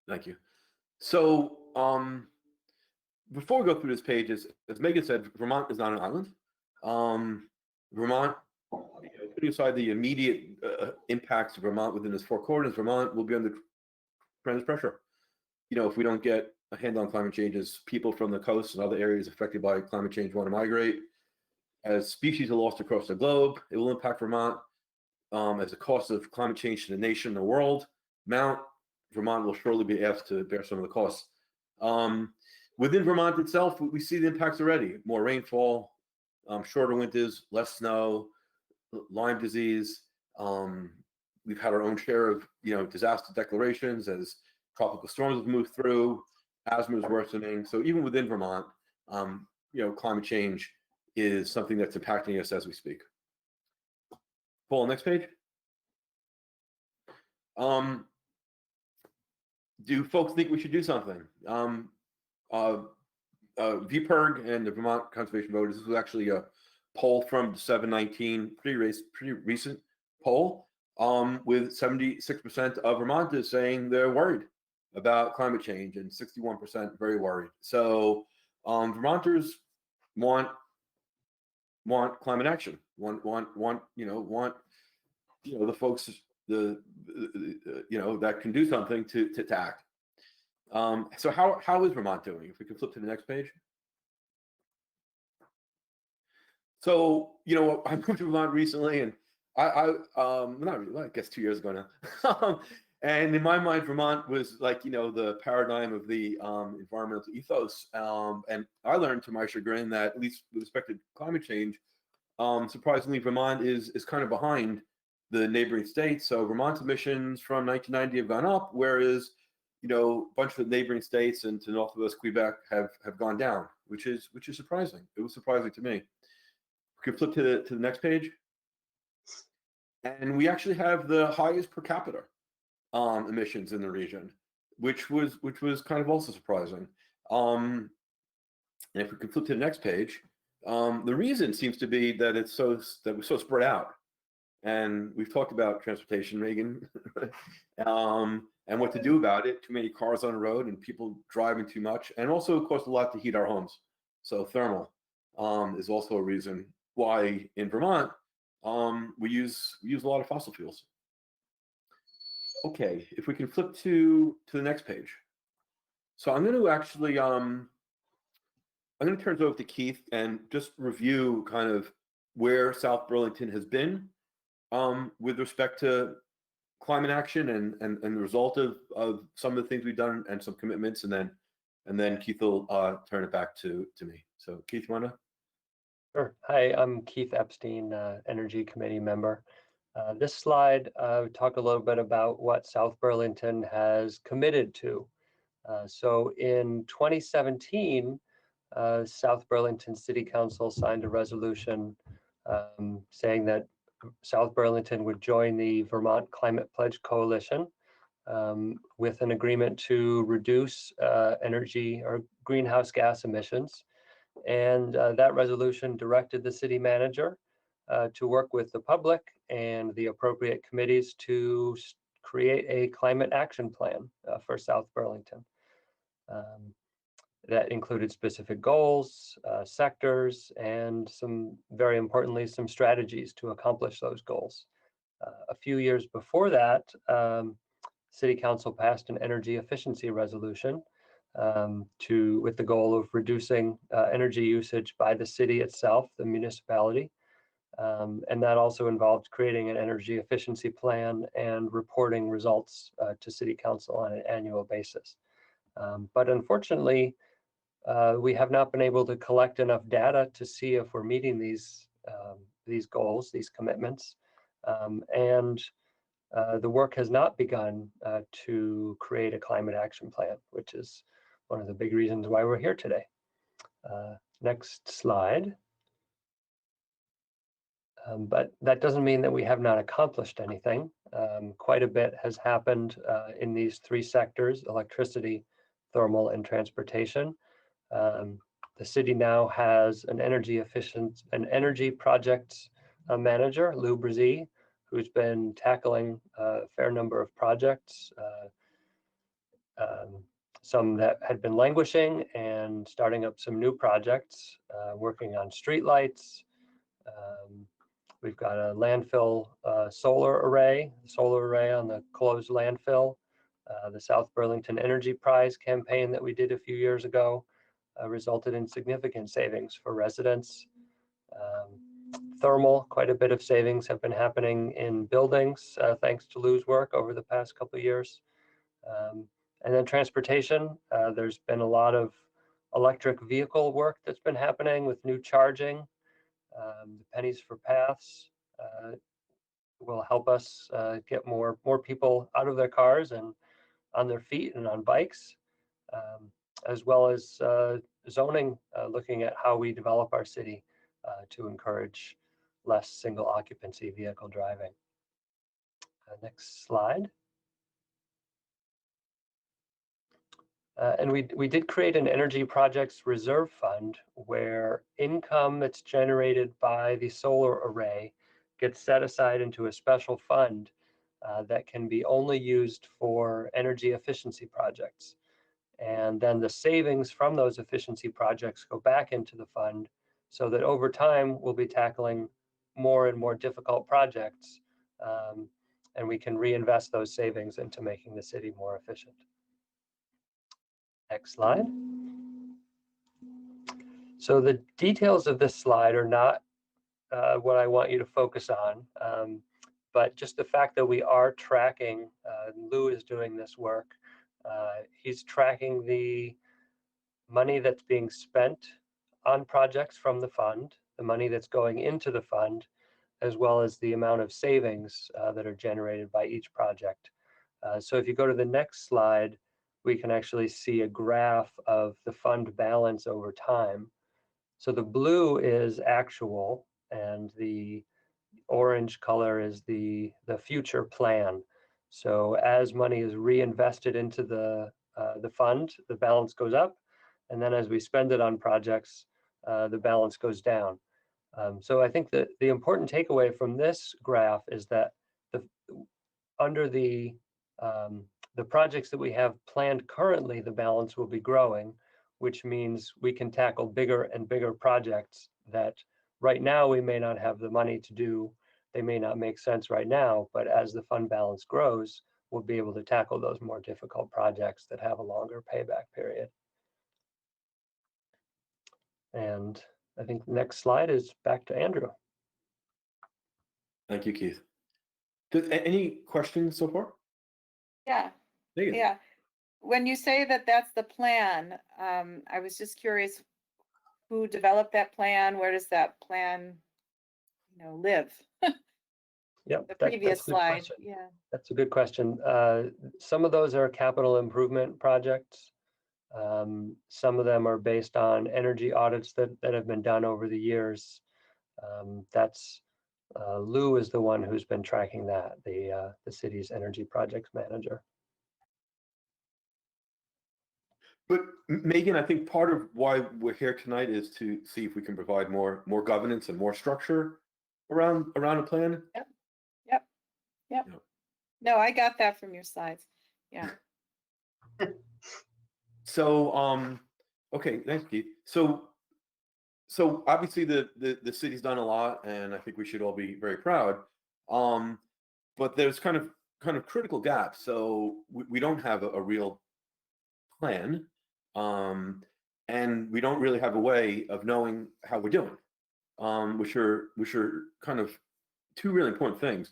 Thank you. So before we go through this page, as Megan said, Vermont is not an island. Vermont, putting aside the immediate impacts of Vermont within its 4 corners, Vermont will be under tremendous pressure. If we don't get a handle on climate change, as people from the coast and other areas affected by climate change want to migrate, as species are lost across the globe, it will impact Vermont. As the cost of climate change to the nation and the world mount, Vermont will surely be asked to bear some of the costs. Within Vermont itself, we see the impacts already: more rainfall, shorter winters, less snow, Lyme disease. We've had our own share of disaster declarations as tropical storms have moved through, asthma is worsening. So even within Vermont, climate change is something that's impacting us as we speak. Paul, next page. Do folks think we should do something? VPIRG and the Vermont Conservation Voters, this was actually a poll from 7/19, pretty recent poll, with 76% of Vermonters saying they're worried about climate change and 61% very worried. So Vermonters want climate action, want the folks that can do something to act. So how is Vermont doing? If we can flip to the next page. So I moved to Vermont recently, and not really, I guess 2 years ago now. And in my mind, Vermont was like the paradigm of the environmental ethos. And I learned, to my chagrin, that at least with respect to climate change, surprisingly, Vermont is kind of behind the neighboring states. So Vermont's emissions from 1990 have gone up, whereas a bunch of the neighboring states and to north of us, Quebec, have gone down, which is surprising. It was surprising to me. We can flip to the next page, and we actually have the highest per capita emissions in the region, which was kind of also surprising. And if we can flip to the next page, the reason seems to be that we're so spread out. And we've talked about transportation, Megan, and what to do about it. Too many cars on the road and people driving too much, and also it costs a lot to heat our homes. So thermal is also a reason why in Vermont we use a lot of fossil fuels. Okay, if we can flip to the next page. So I'm going to actually, I'm going to turn it over to Keith and just review kind of where South Burlington has been with respect to climate action and the result of some of the things we've done and some commitments, and then Keith will turn it back to me. So Keith, you want to? Sure. Hi, I'm Keith Epstein, Energy Committee member. This slide talk a little bit about what South Burlington has committed to. So in 2017, South Burlington City Council signed a resolution saying that South Burlington would join the Vermont Climate Pledge Coalition with an agreement to reduce energy or greenhouse gas emissions. And that resolution directed the city manager to work with the public and the appropriate committees to create a climate action plan for South Burlington. That included specific goals, sectors, and very importantly, some strategies to accomplish those goals. A few years before that, City Council passed an energy efficiency resolution with the goal of reducing energy usage by the city itself, the municipality. And that also involved creating an energy efficiency plan and reporting results to City Council on an annual basis. But unfortunately, we have not been able to collect enough data to see if we're meeting these goals, these commitments. And the work has not begun to create a climate action plan, which is one of the big reasons why we're here today. Next slide. But that doesn't mean that we have not accomplished anything. Quite a bit has happened in these three sectors: electricity, thermal, and transportation. The city now has an energy projects manager, Lou Brzee, who's been tackling a fair number of projects, some that had been languishing, and starting up some new projects, working on streetlights. We've got a landfill solar array on the closed landfill. The South Burlington Energy Prize campaign that we did a few years ago resulted in significant savings for residents. Thermal, quite a bit of savings have been happening in buildings thanks to Lou's work over the past couple of years. And then transportation, there's been a lot of electric vehicle work that's been happening with new charging. The pennies for paths will help us get more people out of their cars and on their feet and on bikes, as well as zoning, looking at how we develop our city to encourage less single occupancy vehicle driving. Next slide. And we did create an energy projects reserve fund where income that's generated by the solar array gets set aside into a special fund that can be only used for energy efficiency projects. And then the savings from those efficiency projects go back into the fund so that over time we'll be tackling more and more difficult projects, and we can reinvest those savings into making the city more efficient. Next slide. So the details of this slide are not what I want you to focus on, but just the fact that we are tracking, Lou is doing this work. He's tracking the money that's being spent on projects from the fund, the money that's going into the fund, as well as the amount of savings that are generated by each project. So if you go to the next slide, we can actually see a graph of the fund balance over time. So the blue is actual, and the orange color is the future plan. So as money is reinvested into the fund, the balance goes up, and then as we spend it on projects, the balance goes down. So I think that the important takeaway from this graph is that under the projects that we have planned currently, the balance will be growing, which means we can tackle bigger and bigger projects that right now we may not have the money to do. They may not make sense right now, but as the fund balance grows, we'll be able to tackle those more difficult projects that have a longer payback period. And I think the next slide is back to Andrew. Thank you, Keith. Any questions so far? Yeah, Megan? yeah. When you say that that's the plan, I was just curious who developed that plan? Where does that plan, live? Yep, The that's a previous good slide, question. yeah. That's a good question. Some of those are capital improvement projects. Some of them are based on energy audits that have been done over the years. Lou is the one who's been tracking that, the city's energy projects manager. But Megan, I think part of why we're here tonight is to see if we can provide more governance and more structure around a plan. Yep. No, I got that from your slides. Yeah. So, okay, thanks, Keith. So obviously the city's done a lot, and I think we should all be very proud. But there's kind of critical gaps. So we don't have a real plan, and we don't really have a way of knowing how we're doing, which are kind of two really important things.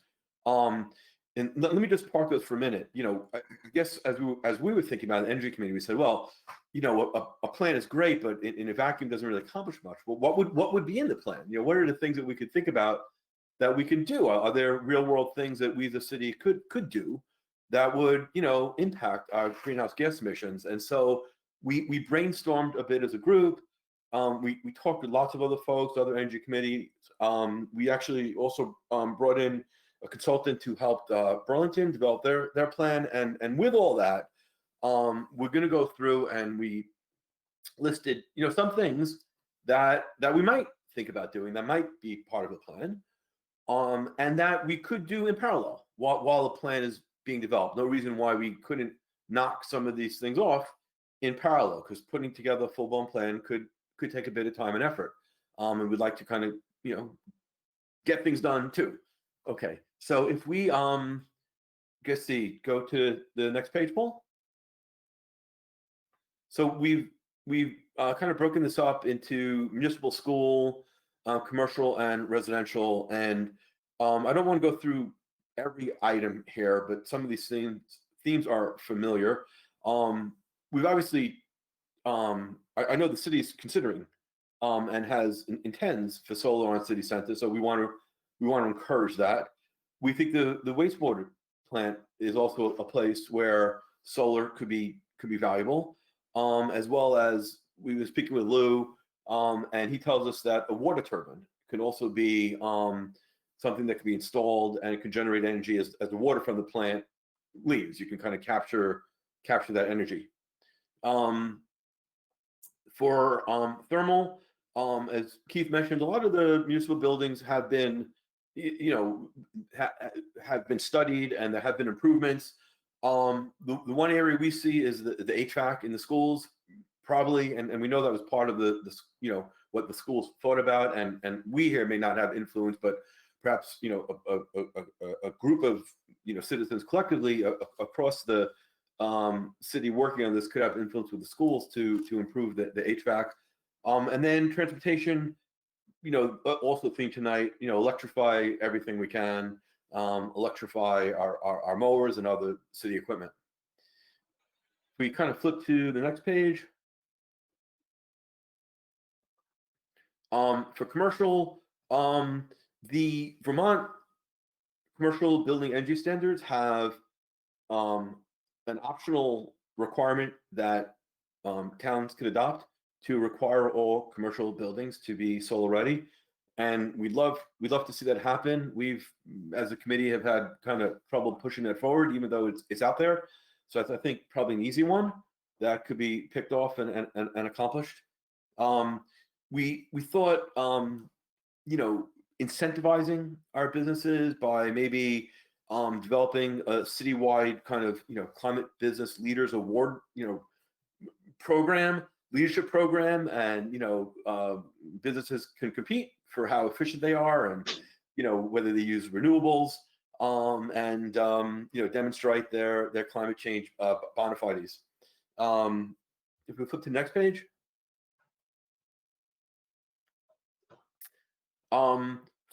And let me just park those for a minute. I guess as we were thinking about the energy committee, we said, well, a plan is great, but in a vacuum doesn't really accomplish much. Well, what would be in the plan? What are the things that we could think about that we can do? Are there real world things that we, the city, could do that would, impact our greenhouse gas emissions? And so we brainstormed a bit as a group. We talked with lots of other folks, other energy committees. We actually also brought in a consultant who helped Burlington develop their plan. And with all that, we're going to go through and we listed, some things that we might think about doing that might be part of the plan, and that we could do in parallel while the plan is being developed. No reason why we couldn't knock some of these things off in parallel, because putting together a full-blown plan could take a bit of time and effort. And we'd like to kind of, get things done too. Okay, so if we go to the next page, Paul. So we've kind of broken this up into municipal, school, commercial, and residential. And I don't want to go through every item here, but some of these themes are familiar. We've obviously, I know the city is considering and intends for solar on city center, so we want to encourage that. We think the wastewater plant is also a place where solar could be valuable, as well as we were speaking with Lou, and he tells us that a water turbine could also be something that could be installed, and it can generate energy as the water from the plant leaves. You can kind of capture that energy. For thermal, as Keith mentioned, a lot of the municipal buildings have been, have been studied, and there have been improvements. The one area we see is the HVAC in the schools, probably, and we know that was part of the what the schools thought about, and we here may not have influence, but perhaps a group of citizens collectively across the city working on this could have influence with the schools to improve the HVAC. And then transportation, also theme tonight, electrify everything we can, electrify our mowers and other city equipment. We kind of flip to the next page. For commercial, the Vermont commercial building energy standards have an optional requirement that towns could adopt to require all commercial buildings to be solar ready, and we'd love to see that happen. We've, as a committee, have had kind of trouble pushing that forward, even though it's out there. So I think probably an easy one that could be picked off and accomplished. We thought incentivizing our businesses by maybe developing a citywide kind of climate business leaders award leadership program, and businesses can compete for how efficient they are, and whether they use renewables, and demonstrate their climate change bona fides. If we flip to the next page.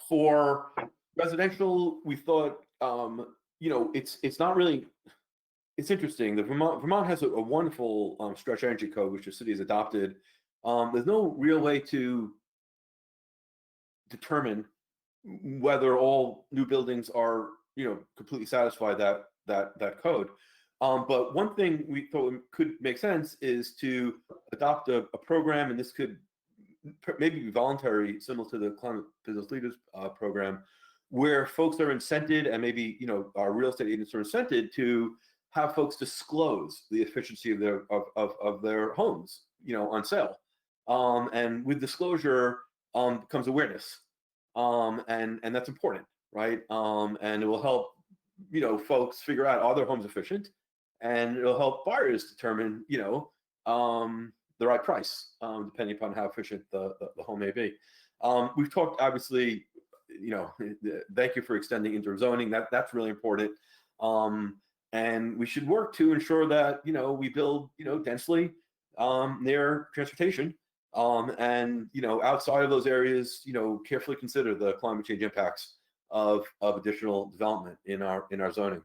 For residential, we thought, it's not really, it's interesting. The Vermont has a wonderful stretch energy code, which the city has adopted. There's no real way to determine whether all new buildings are, completely satisfy that code. But one thing we thought could make sense is to adopt a program, and this could maybe be voluntary, similar to the Climate Business Leaders program, where folks are incented, and maybe our real estate agents are incented to have folks disclose the efficiency of their homes, on sale. And with disclosure comes awareness, and that's important, right? And it will help folks figure out, are their homes efficient, and it'll help buyers determine the right price, depending upon how efficient the home may be. We've talked, obviously, thank you for extending interim zoning. That's really important. And we should work to ensure that, we build, densely near transportation. And, outside of those areas, carefully consider the climate change impacts of additional development in our zoning.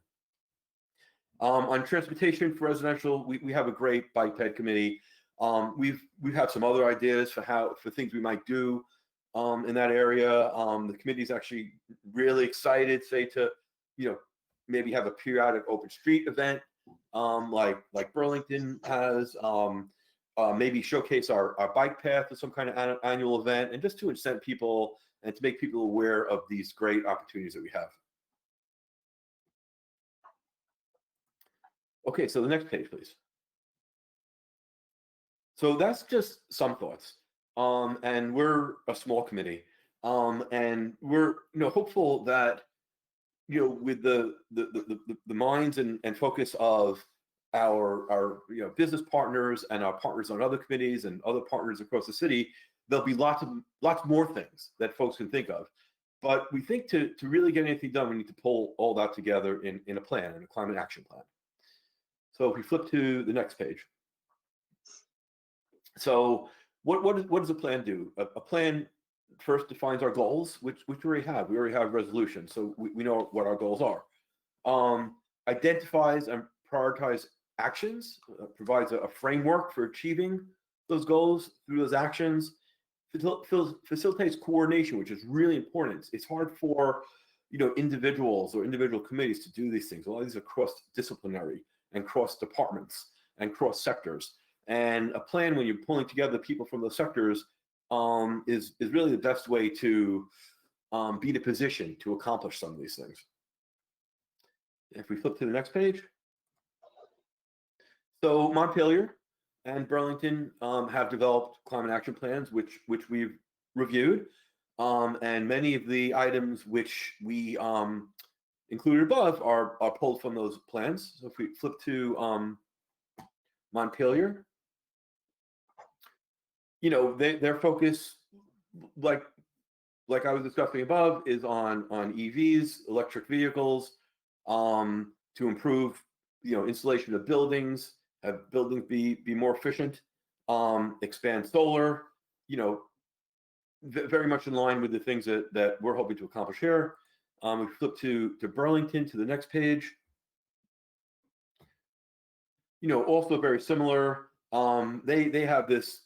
On transportation for residential, we have a great bike ped committee. We've had some other ideas for things we might do in that area. The committee's actually really excited, say, to maybe have a periodic open street event, like Burlington has. Maybe showcase our bike path as some kind of annual event, and just to incent people and to make people aware of these great opportunities that we have. Okay, so the next page, please. So that's just some thoughts. And we're a small committee. And we're hopeful that with the minds and focus of our business partners and our partners on other committees and other partners across the city, there'll be lots more things that folks can think of. But we think to really get anything done, we need to pull all that together in a plan, in a climate action plan. So if we flip to the next page. So what does a plan do? A plan first defines our goals, which we already have. We already have resolutions, so we know what our goals are. Identifies and prioritizes actions, provides a framework for achieving those goals through those actions, facilitates coordination, which is really important. It's hard for individuals or individual committees to do these things. A lot of these are cross-disciplinary and cross departments and cross sectors. And a plan, when you're pulling together people from those sectors, is really the best way to be in a position to accomplish some of these things. If we flip to the next page. So Montpelier and Burlington have developed climate action plans, which we've reviewed. And many of the items which we included above are pulled from those plans. So if we flip to Montpelier, their focus, like I was discussing above, is on EVs, electric vehicles, to improve installation of buildings, have buildings be more efficient, expand solar, very much in line with the things that we're hoping to accomplish here. We flip to Burlington, to the next page. Also very similar. They have this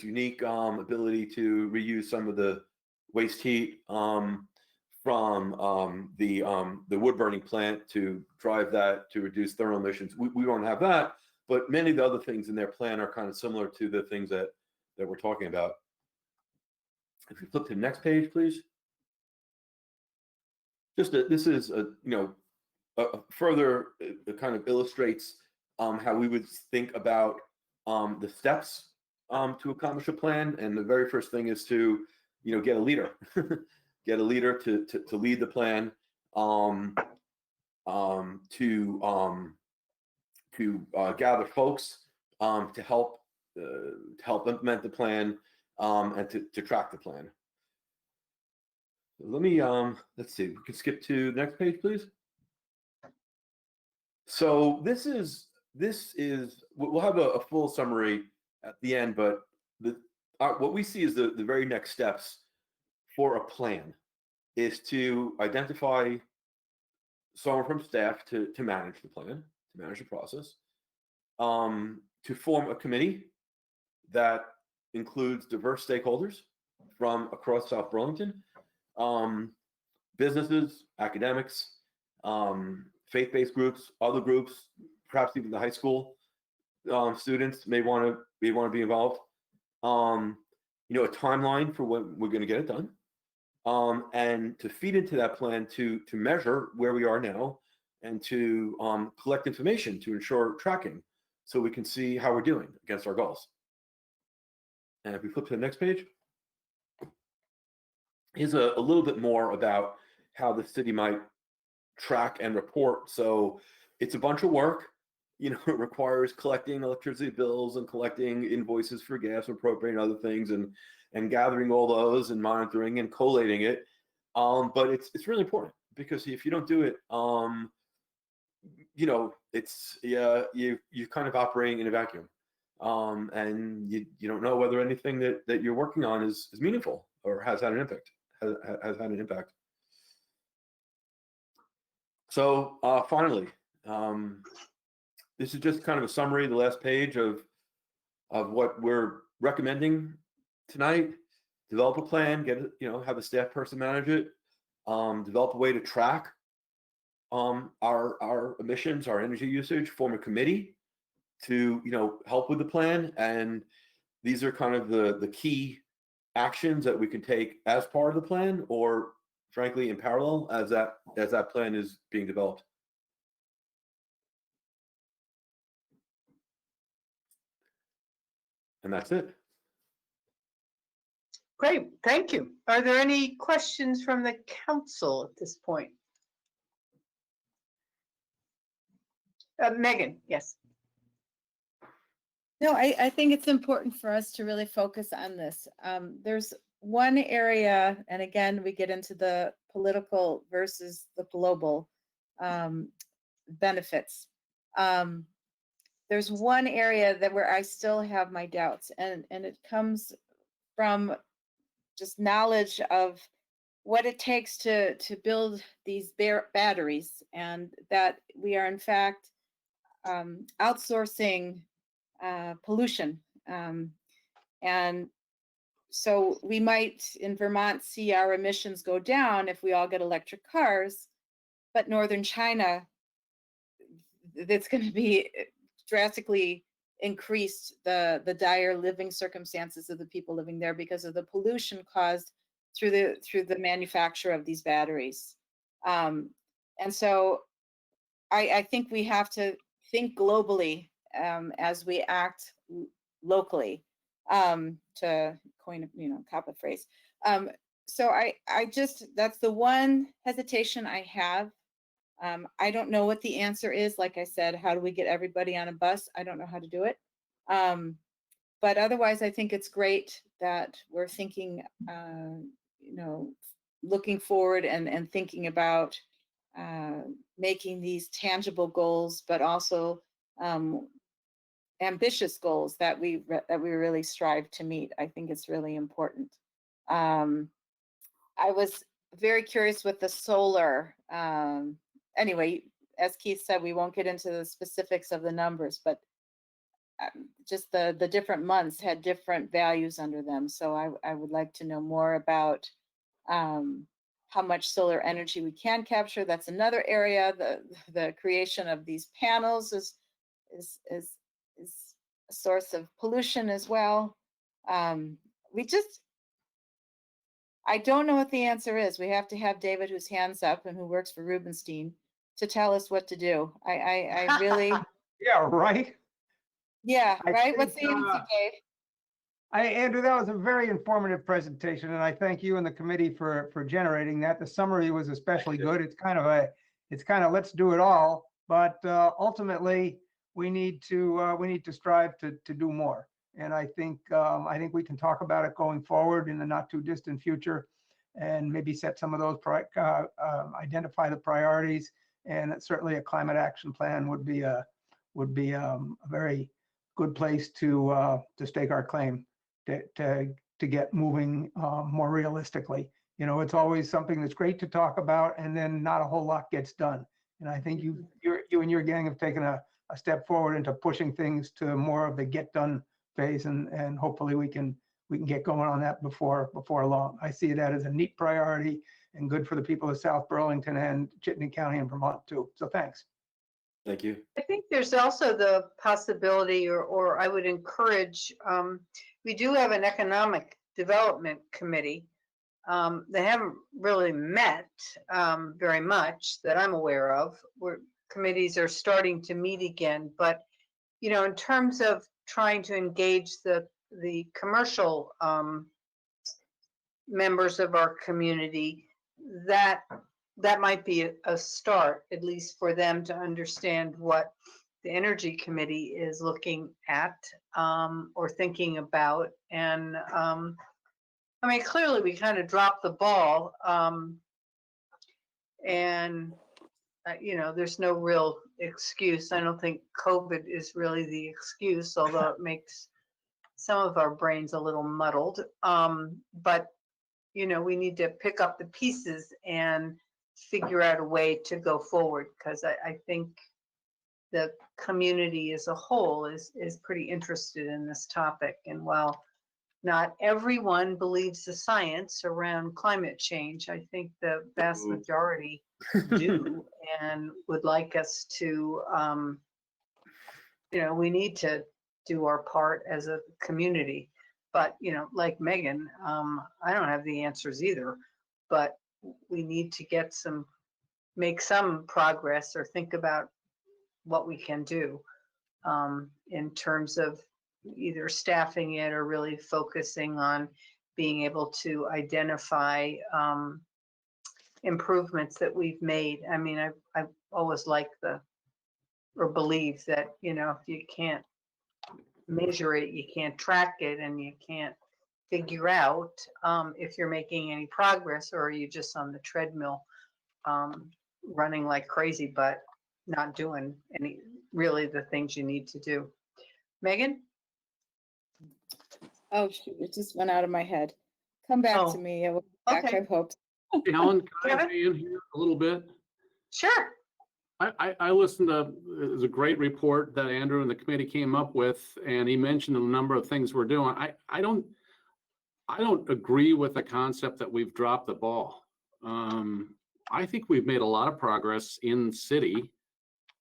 unique ability to reuse some of the waste heat from the wood burning plant to drive that to reduce thermal emissions. We don't have that, but many of the other things in their plan are kind of similar to the things that we're talking about. If you flip to the next page, please. This is further, it kind of illustrates how we would think about the steps to accomplish a plan. And the very first thing is to get a leader. Get a leader to lead the plan, to gather folks to help implement the plan, and to track the plan. Let me, let's see, we can skip to the next page, please. So this is, we'll have a full summary at the end, but what we see is the very next steps for a plan is to identify someone from staff to manage the plan, to manage the process, to form a committee that includes diverse stakeholders from across South Burlington, businesses, academics, faith-based groups, other groups, perhaps even the high school students may want to be involved. You know, a timeline for when we're going to get it done, and to feed into that plan to measure where we are now and to collect information to ensure tracking so we can see how we're doing against our goals. And if we flip to the next page, here's a little bit more about how the city might track and report. So it's a bunch of work. You know, it requires collecting electricity bills and collecting invoices for gas and propane and other things, and gathering all those and monitoring and collating it. But it's really important, because if you don't do it, you know, it's you're kind of operating in a vacuum, and you don't know whether anything that you're working on is meaningful or has had an impact. Has had an impact. So finally, this is just kind of a summary, the last page of what we're recommending tonight. Develop a plan, have a staff person manage it, develop a way to track our emissions, our energy usage, form a committee to help with the plan. And these are kind of the key actions that we can take as part of the plan, or frankly in parallel as that plan is being developed. And that's it. Great, thank you. Are there any questions from the council at this point? Megan, yes. No, I think it's important for us to really focus on this. There's one area, and again, we get into the political versus the global benefits. There's one area where I still have my doubts, and it comes from just knowledge of what it takes to build these batteries, and that we are in fact outsourcing pollution. And so we might in Vermont see our emissions go down if we all get electric cars, but Northern China, it's going to be drastically increased the dire living circumstances of the people living there because of the pollution caused through the manufacture of these batteries. And so I think we have to think globally as we act locally, to coin a phrase. So I just, that's the one hesitation I have. I don't know what the answer is. Like I said, how do we get everybody on a bus? I don't know how to do it. But otherwise, I think it's great that we're thinking, looking forward and thinking about making these tangible goals, but also ambitious goals that we really strive to meet. I think it's really important. I was very curious with the solar. Anyway, as Keith said, we won't get into the specifics of the numbers, but just the different months had different values under them. So I would like to know more about how much solar energy we can capture. That's another area. The creation of these panels is a source of pollution as well. I don't know what the answer is. We have to have David, whose hands up and who works for Rubenstein, to tell us what to do. I really. Yeah, right. Yeah, right. What's the answer, Dave? Andrew, that was a very informative presentation, and I thank you and the committee for generating that. The summary was especially good. It's kind of let's do it all, but ultimately we need to strive to do more. And I think we can talk about it going forward in the not too distant future. and maybe set some of those, identify the priorities. And certainly a climate action plan would be a very good place to stake our claim, to get moving more realistically. You know, it's always something that's great to talk about, and then not a whole lot gets done. And I think you and your gang have taken a step forward into pushing things to more of the get done phase, and hopefully we can get going on that before long. I see that as a neat priority and good for the people of South Burlington and Chittenden County and Vermont too. So thanks. Thank you. I think there's also the possibility, or I would encourage, we do have an economic development committee. They haven't really met very much that I'm aware of. Committees are starting to meet again, but you know, in terms of trying to engage the commercial members of our community, that might be a start, at least for them to understand what the Energy Committee is looking at or thinking about. And I mean, clearly we kind of dropped the ball, and you know, there's no real excuse. I don't think COVID is really the excuse, although it makes some of our brains a little muddled. But you know, we need to pick up the pieces and figure out a way to go forward, because I think the community as a whole is pretty interested in this topic. And while not everyone believes the science around climate change, I think the vast majority do and would like us to, you know, we need to do our part as a community. But, you know, like Megan, I don't have the answers either, but we need to make some progress or think about what we can do in terms of either staffing it or really focusing on being able to identify improvements that we've made. I mean, I've always liked or believed that, you know, if you can't measure it, you can't track it, and you can't figure out if you're making any progress, or are you just on the treadmill running like crazy but not doing really the things you need to do. Megan? Oh, shoot, it just went out of my head. Come back to me. I will be back, okay. I hope. Alan, can I weigh in here a little bit? Sure. I listened to, it was a great report that Andrew and the committee came up with, and he mentioned a number of things we're doing. I don't agree with the concept that we've dropped the ball. I think we've made a lot of progress in city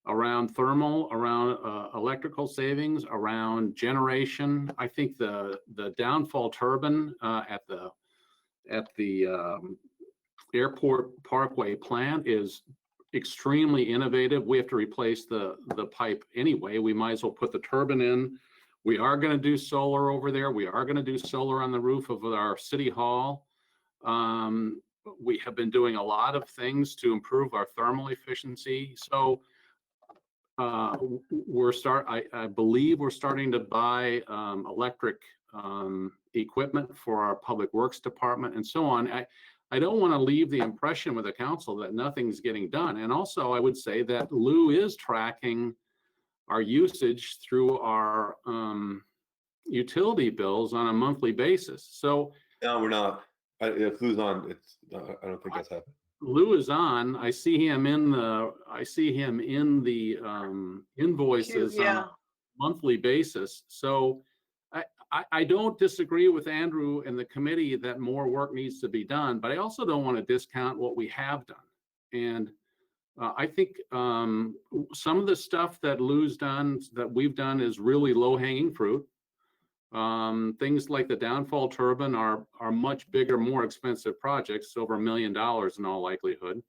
around thermal, around electrical savings, around generation. I think the downfall turbine at the Airport Parkway plant is extremely innovative. We have to replace the pipe anyway. We might as well put the turbine in. We are going to do solar over there. We are going to do solar on the roof of our city hall. We have been doing a lot of things to improve our thermal efficiency. So I believe we're starting to buy electric equipment for our public works department and so on. I don't want to leave the impression with the council that nothing's getting done. And also I would say that Lou is tracking our usage through our utility bills on a monthly basis. So no, we're not. If Lou's on, I don't think that's happening. Lou is on. I see him in the invoices on a monthly basis. So I don't disagree with Andrew and the committee that more work needs to be done, but I also don't want to discount what we have done. And I think some of the stuff that Lou's done, that we've done, is really low-hanging fruit. Things like the downfall turbine are much bigger, more expensive projects, over $1 million in all likelihood.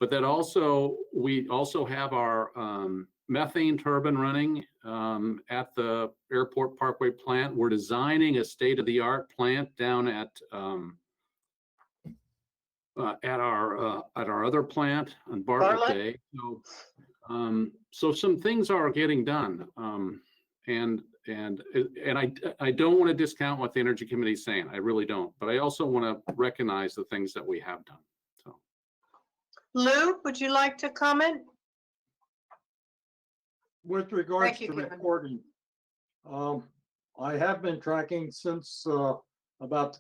But that also, we also have our methane turbine running at the Airport Parkway plant. We're designing a state-of-the-art plant down at our other plant on Bartlett Day. So some things are getting done. And And I don't want to discount what the Energy Committee is saying. I really don't. But I also want to recognize the things that we have done. So, Lou, would you like to comment? With regards Thank you, to Kevin. reporting, I have been tracking since about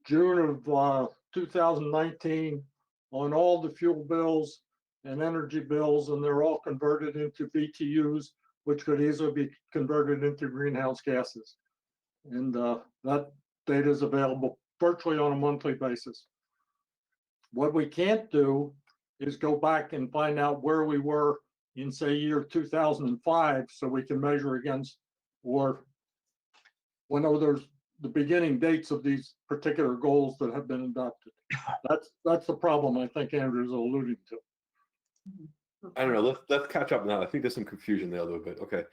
June of 2019 on all the fuel bills and energy bills, and they're all converted into BTUs, which could easily be converted into greenhouse gases. And that data is available virtually on a monthly basis. What we can't do is go back and find out where we were in, say, year 2005, so we can measure against, or whenever there's the beginning dates of these particular goals that have been adopted. That's the problem I think Andrew's alluding to. I don't know. Let's catch up now. I think there's some confusion there a little bit. Okay.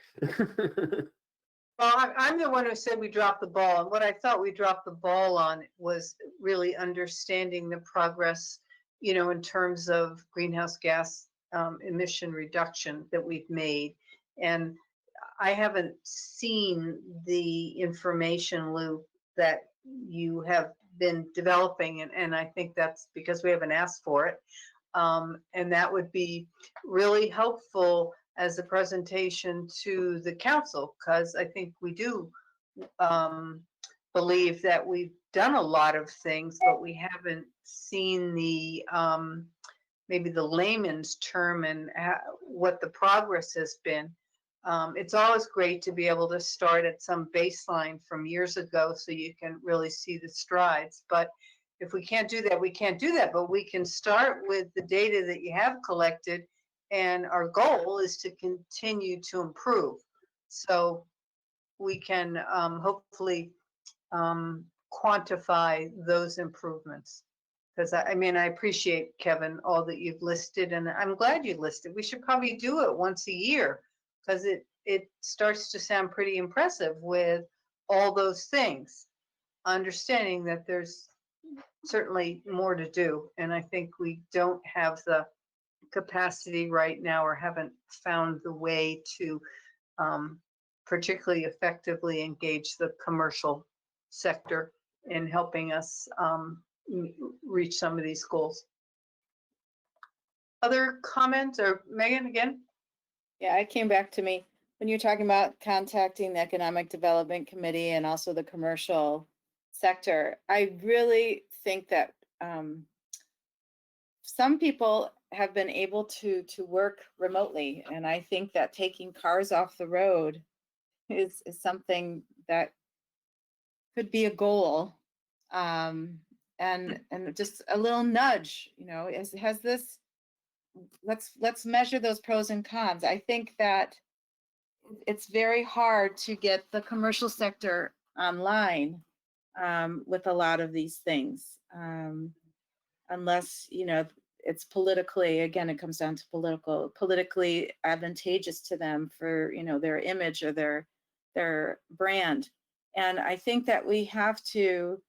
Well, I'm the one who said we dropped the ball, and what I thought we dropped the ball on was really understanding the progress, you know, in terms of greenhouse gas emission reduction that we've made. And I haven't seen the information, Lou, that you have been developing, and I think that's because we haven't asked for it. And that would be really helpful as a presentation to the council, because I think we do believe that we've done a lot of things, but we haven't seen the maybe the layman's term and what the progress has been. It's always great to be able to start at some baseline from years ago so you can really see the strides. But if we can't do that, we can't do that. But we can start with the data that you have collected, and our goal is to continue to improve. So we can hopefully quantify those improvements. Because I mean, I appreciate, Kevin, all that you've listed, and I'm glad you listed. We should probably do it once a year, because it starts to sound pretty impressive with all those things, understanding that there's certainly more to do. And I think we don't have the capacity right now, or haven't found the way to particularly effectively engage the commercial sector in helping us reach some of these goals. Other comments? Or Megan, again? Yeah, it came back to me when you're talking about contacting the Economic Development Committee and also the commercial sector. I really think that some people have been able to work remotely, and I think that taking cars off the road is something that could be a goal, and just a little nudge, you know, has this. Let's measure those pros and cons. I think that it's very hard to get the commercial sector online with a lot of these things, unless, you know, it's politically, again, it comes down to politically advantageous to them for, you know, their image or their brand. And I think that we have to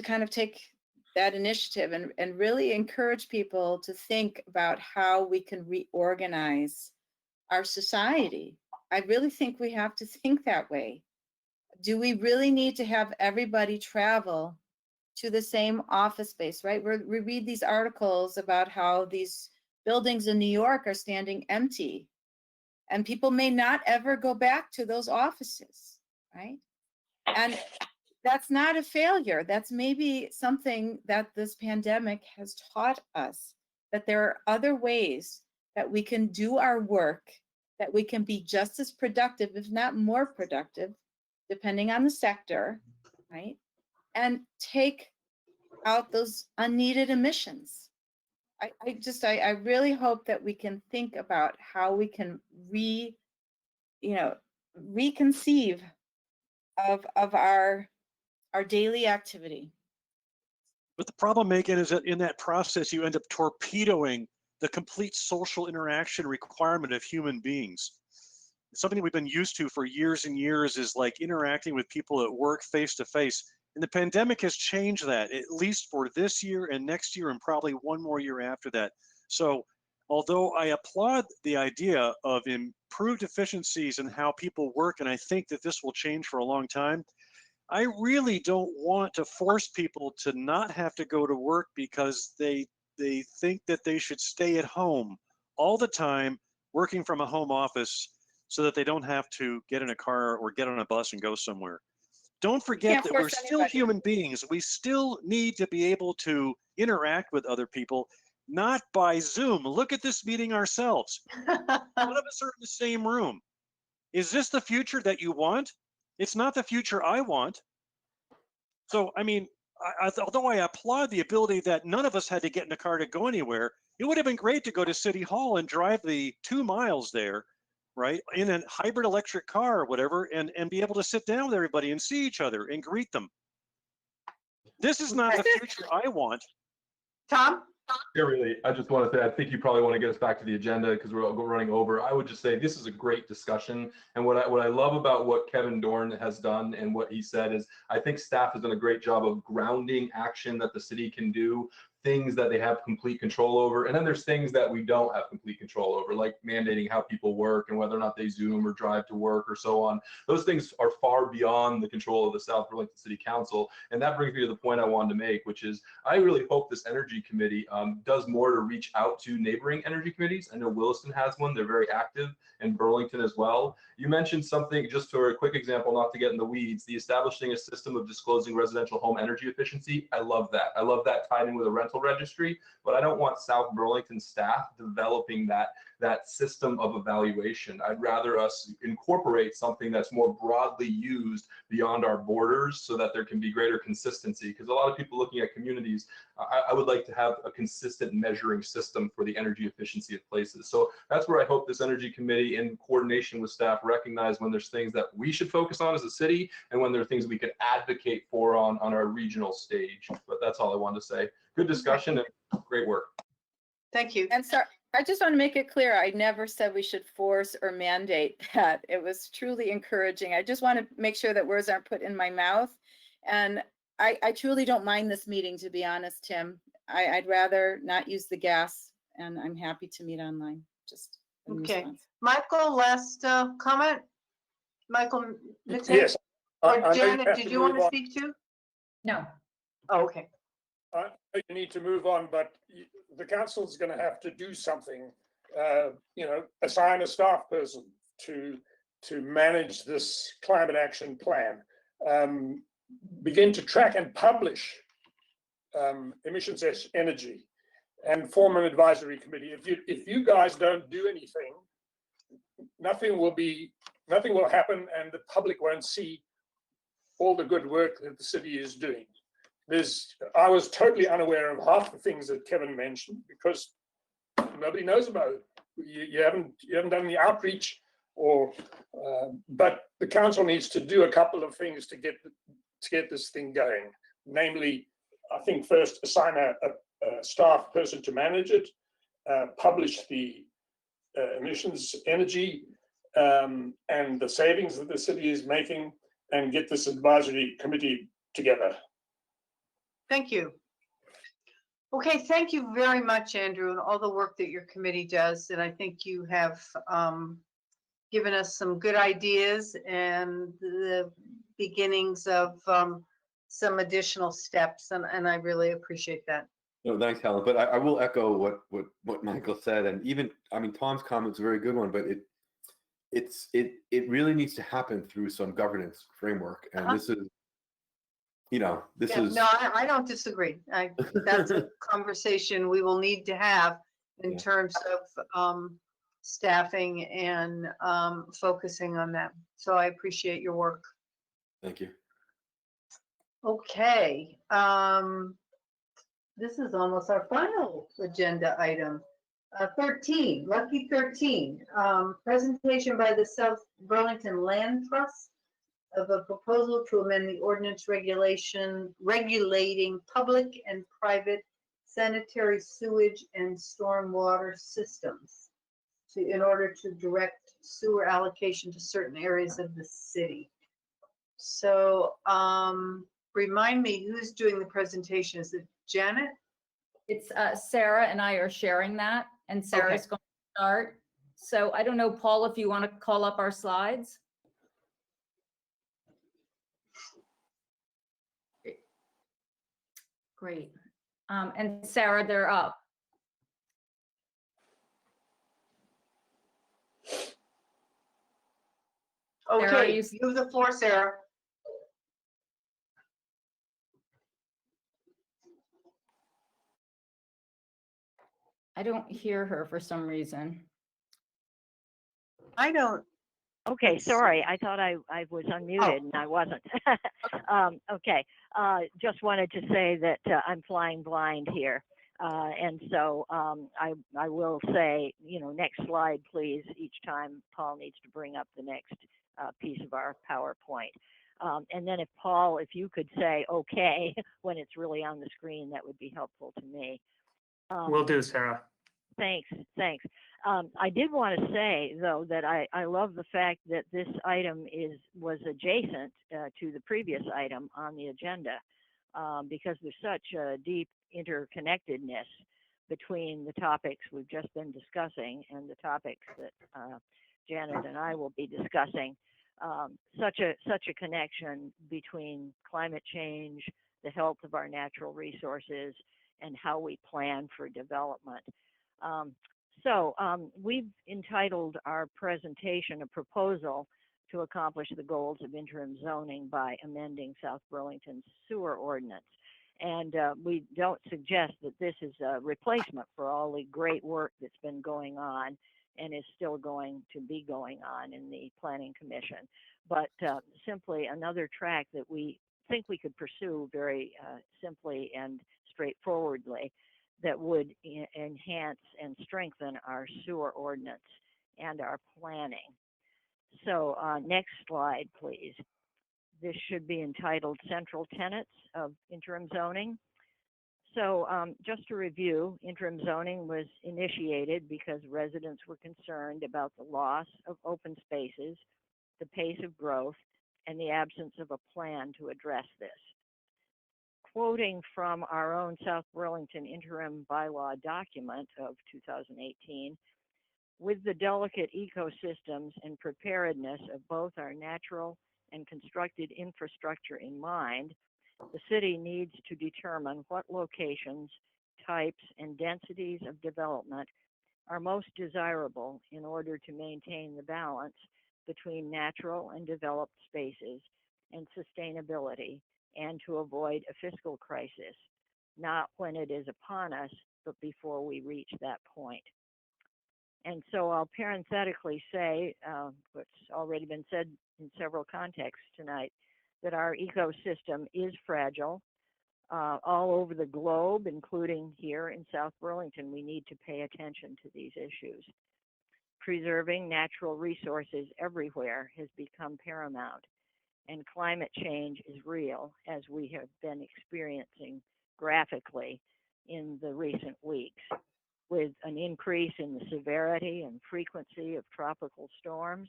kind of take that initiative and really encourage people to think about how we can reorganize our society. I really think we have to think that way. Do we really need to have everybody travel to the same office space, right? We read these articles about how these buildings in New York are standing empty, and people may not ever go back to those offices, right? And that's not a failure. That's maybe something that this pandemic has taught us, that there are other ways that we can do our work, that we can be just as productive, if not more productive, depending on the sector, right? And take out those unneeded emissions. I really hope that we can think about how we can reconceive of our daily activity. But the problem, Megan, is that in that process, you end up torpedoing the complete social interaction requirement of human beings. Something we've been used to for years and years is like interacting with people at work face to face. And the pandemic has changed that, at least for this year and next year and probably one more year after that. So although I applaud the idea of proved efficiencies in how people work, and I think that this will change for a long time. I really don't want to force people to not have to go to work because they think that they should stay at home all the time, working from a home office, so that they don't have to get in a car or get on a bus and go somewhere. Don't forget can't that we're force still anybody. human beings. We still need to be able to interact with other people, not by Zoom. Look at this meeting ourselves. None of us are in the same room. Is this the future that you want? It's not the future I want. So, I mean, although I applaud the ability that none of us had to get in a car to go anywhere, it would have been great to go to City Hall and drive the 2 miles there, right, in a hybrid electric car or whatever, and be able to sit down with everybody and see each other and greet them. This is not the future I want. Tom? Yeah, really, I just want to say, I think you probably want to get us back to the agenda because we're running over. I would just say this is a great discussion. And what I love about what Kevin Dorn has done and what he said is, I think staff has done a great job of grounding action that the city can do, things that they have complete control over. And then there's things that we don't have complete control over, like mandating how people work and whether or not they Zoom or drive to work or so on. Those things are far beyond the control of the South Burlington City Council. And that brings me to the point I wanted to make, which is I really hope this energy committee does more to reach out to neighboring energy committees. I know Williston has one. They're very active, and Burlington as well. You mentioned something, just for a quick example, not to get in the weeds, the establishing a system of disclosing residential home energy efficiency. I love that. I love that tied in with a rental registry, but I don't want South Burlington staff developing that system of evaluation. I'd rather us incorporate something that's more broadly used beyond our borders so that there can be greater consistency. Because a lot of people looking at communities, I would like to have a consistent measuring system for the energy efficiency of places. So that's where I hope this energy committee, in coordination with staff, recognize when there's things that we should focus on as a city and when there are things we could advocate for on our regional stage. But that's all I wanted to say. Good discussion and great work. Thank you. And so I just want to make it clear, I never said we should force or mandate that. It was truly encouraging. I just want to make sure that words aren't put in my mouth. And I truly don't mind this meeting, to be honest, Tim. I'd rather not use the gas, and I'm happy to meet online. Just in Okay. response. Michael, last comment? Michael Mixon? Yes. I Or know you Janet, have did to you want move to on. speak too? No. Oh, okay. I know you need to move on, but the council's going to have to do something. Assign a staff person to manage this climate action plan. Begin to track and publish emissions energy, and form an advisory committee. If you guys don't do anything, nothing will happen, and the public won't see all the good work that the city is doing. I was totally unaware of half the things that Kevin mentioned because nobody knows about it. You haven't done the outreach, but the council needs to do a couple of things to get this thing going. Namely, I think first assign a staff person to manage it, publish the emissions energy and the savings that the city is making, and get this advisory committee together. Thank you. Okay, thank you very much, Andrew, and all the work that your committee does. And I think you have given us some good ideas and the beginnings of some additional steps, and I really appreciate that. No, thanks, Helen. But I will echo what Michael said, and even Tom's comment's a very good one. But it really needs to happen through some governance framework, and this is. This is. No, I don't disagree. That's a conversation we will need to have in terms of staffing and focusing on that. So I appreciate your work. Thank you. Okay. This is almost our final agenda item. 13, lucky 13, presentation by the South Burlington Land Trust of a proposal to amend the ordinance regulating public and private sanitary sewage and stormwater systems in order to direct sewer allocation to certain areas of the city. So remind me, who's doing the presentation? Is it Janet? It's Sarah and I are sharing that, and Sarah's going to start. So I don't know, Paul, if you want to call up our slides. Great. And Sarah, they're up. Sarah, are Okay, you- you have the floor, Sarah. I don't hear her for some reason. I don't. Okay, sorry. I thought I was unmuted and I wasn't. Okay, just wanted to say that I'm flying blind here. And so I will say, next slide, please, each time Paul needs to bring up the next piece of our PowerPoint. And then if Paul, if you could say, okay, when it's really on the screen, that would be helpful to me. Will do, Sarah. Thanks. I did want to say, though, that I love the fact that this item was adjacent to the previous item on the agenda because there's such a deep interconnectedness between the topics we've just been discussing and the topics that Janet and I will be discussing. Such a connection between climate change, the health of our natural resources, and how we plan for development. So we've entitled our presentation a proposal to accomplish the goals of interim zoning by amending South Burlington's sewer ordinance. And we don't suggest that this is a replacement for all the great work that's been going on and is still going to be going on in the Planning Commission, but simply another track that we think we could pursue very simply and straightforwardly that would enhance and strengthen our sewer ordinance and our planning. So next slide, please. This should be entitled Central Tenets of Interim Zoning. So just to review, interim zoning was initiated because residents were concerned about the loss of open spaces, the pace of growth, and the absence of a plan to address this. Quoting from our own South Burlington Interim Bylaw document of 2018, with the delicate ecosystems and preparedness of both our natural and constructed infrastructure in mind, the city needs to determine what locations, types, and densities of development are most desirable in order to maintain the balance between natural and developed spaces and sustainability, and to avoid a fiscal crisis, not when it is upon us, but before we reach that point. And so I'll parenthetically say, what's already been said in several contexts tonight, that our ecosystem is fragile. All over the globe, including here in South Burlington, we need to pay attention to these issues. Preserving natural resources everywhere has become paramount, and climate change is real, as we have been experiencing graphically in the recent weeks, with an increase in the severity and frequency of tropical storms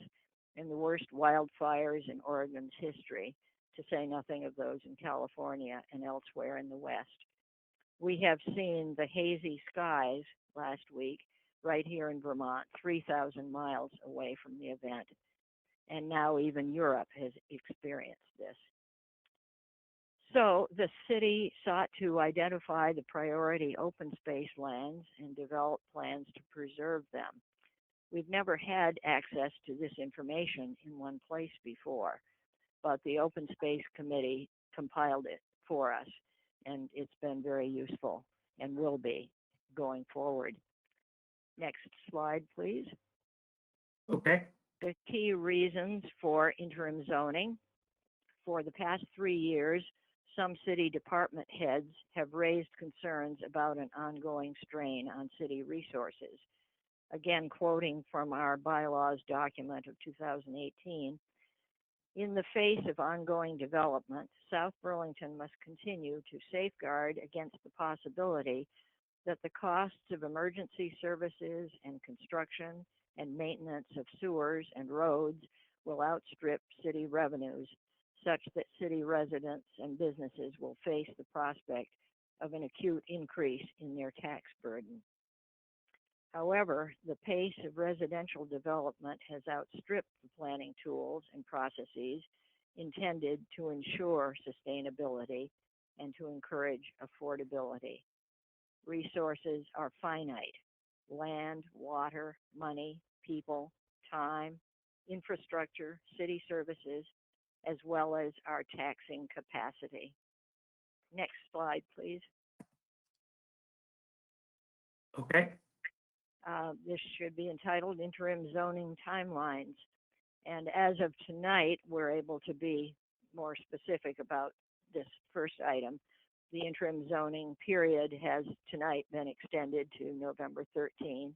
and the worst wildfires in Oregon's history, to say nothing of those in California and elsewhere in the West. We have seen the hazy skies last week right here in Vermont, 3,000 miles away from the event. And now even Europe has experienced this. So the city sought to identify the priority open space lands and develop plans to preserve them. We've never had access to this information in one place before, but the Open Space Committee compiled it for us, and it's been very useful and will be going forward. Next slide, please. Okay. The key reasons for interim zoning. For the past 3 years, some city department heads have raised concerns about an ongoing strain on city resources. Again, quoting from our bylaws document of 2018, in the face of ongoing development, South Burlington must continue to safeguard against the possibility that the costs of emergency services and construction and maintenance of sewers and roads will outstrip city revenues, such that city residents and businesses will face the prospect of an acute increase in their tax burden. However, the pace of residential development has outstripped the planning tools and processes intended to ensure sustainability and to encourage affordability. Resources are finite: land, water, money, people, time, infrastructure, city services, as well as our taxing capacity. Next slide, please. Okay. This should be entitled Interim Zoning Timelines. And as of tonight, we're able to be more specific about this first item. The interim zoning period has tonight been extended to November 13,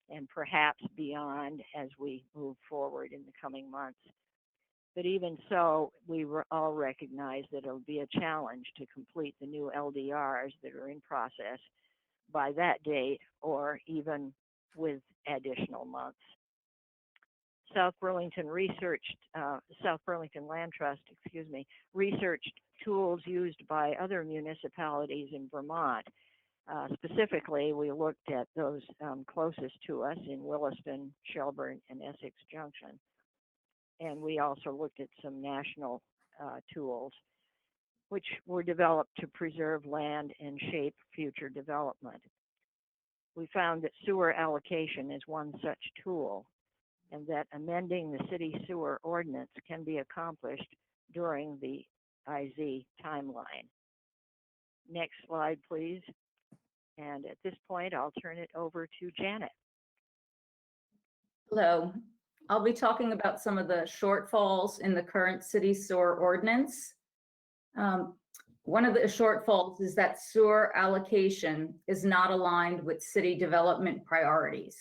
and perhaps beyond as we move forward in the coming months. But even so, we all recognize that it'll be a challenge to complete the new LDRs that are in process by that date, or even with additional months. South Burlington Land Trust, researched tools used by other municipalities in Vermont. Specifically, we looked at those closest to us in Williston, Shelburne, and Essex Junction. And we also looked at some national tools, which were developed to preserve land and shape future development. We found that sewer allocation is one such tool, and that amending the city sewer ordinance can be accomplished during the IZ timeline. Next slide, please. And at this point, I'll turn it over to Janet. Hello. I'll be talking about some of the shortfalls in the current city sewer ordinance. One of the shortfalls is that sewer allocation is not aligned with city development priorities.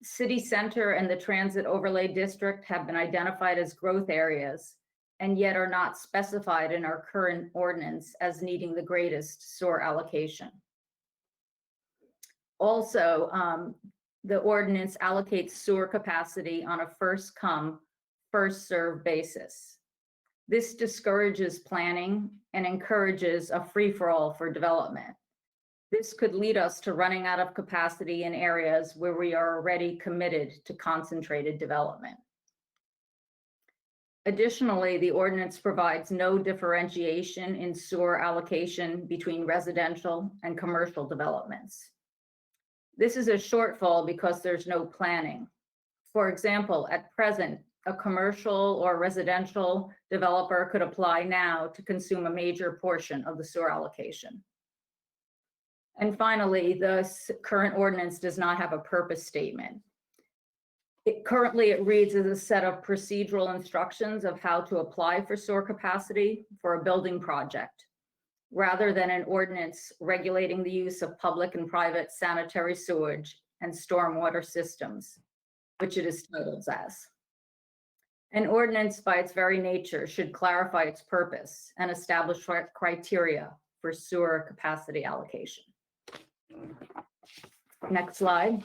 City center and the transit overlay district have been identified as growth areas, and yet are not specified in our current ordinance as needing the greatest sewer allocation. Also, the ordinance allocates sewer capacity on a first come, first served basis. This discourages planning and encourages a free-for-all for development. This could lead us to running out of capacity in areas where we are already committed to concentrated development. Additionally, the ordinance provides no differentiation in sewer allocation between residential and commercial developments. This is a shortfall because there's no planning. For example, at present, a commercial or residential developer could apply now to consume a major portion of the sewer allocation. And finally, the current ordinance does not have a purpose statement. Currently, it reads as a set of procedural instructions of how to apply for sewer capacity for a building project, rather than an ordinance regulating the use of public and private sanitary sewage and stormwater systems, which it is titled as. An ordinance, by its very nature, should clarify its purpose and establish criteria for sewer capacity allocation. Next slide.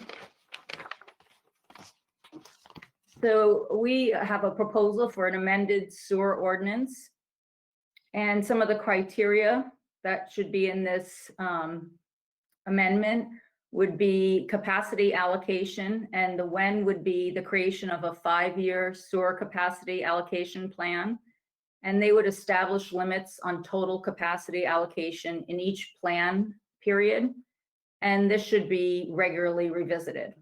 So we have a proposal for an amended sewer ordinance, and some of the criteria that should be in this amendment would be capacity allocation, and the when would be the creation of a 5-year sewer capacity allocation plan. And they would establish limits on total capacity allocation in each plan period. And this should be regularly revisited.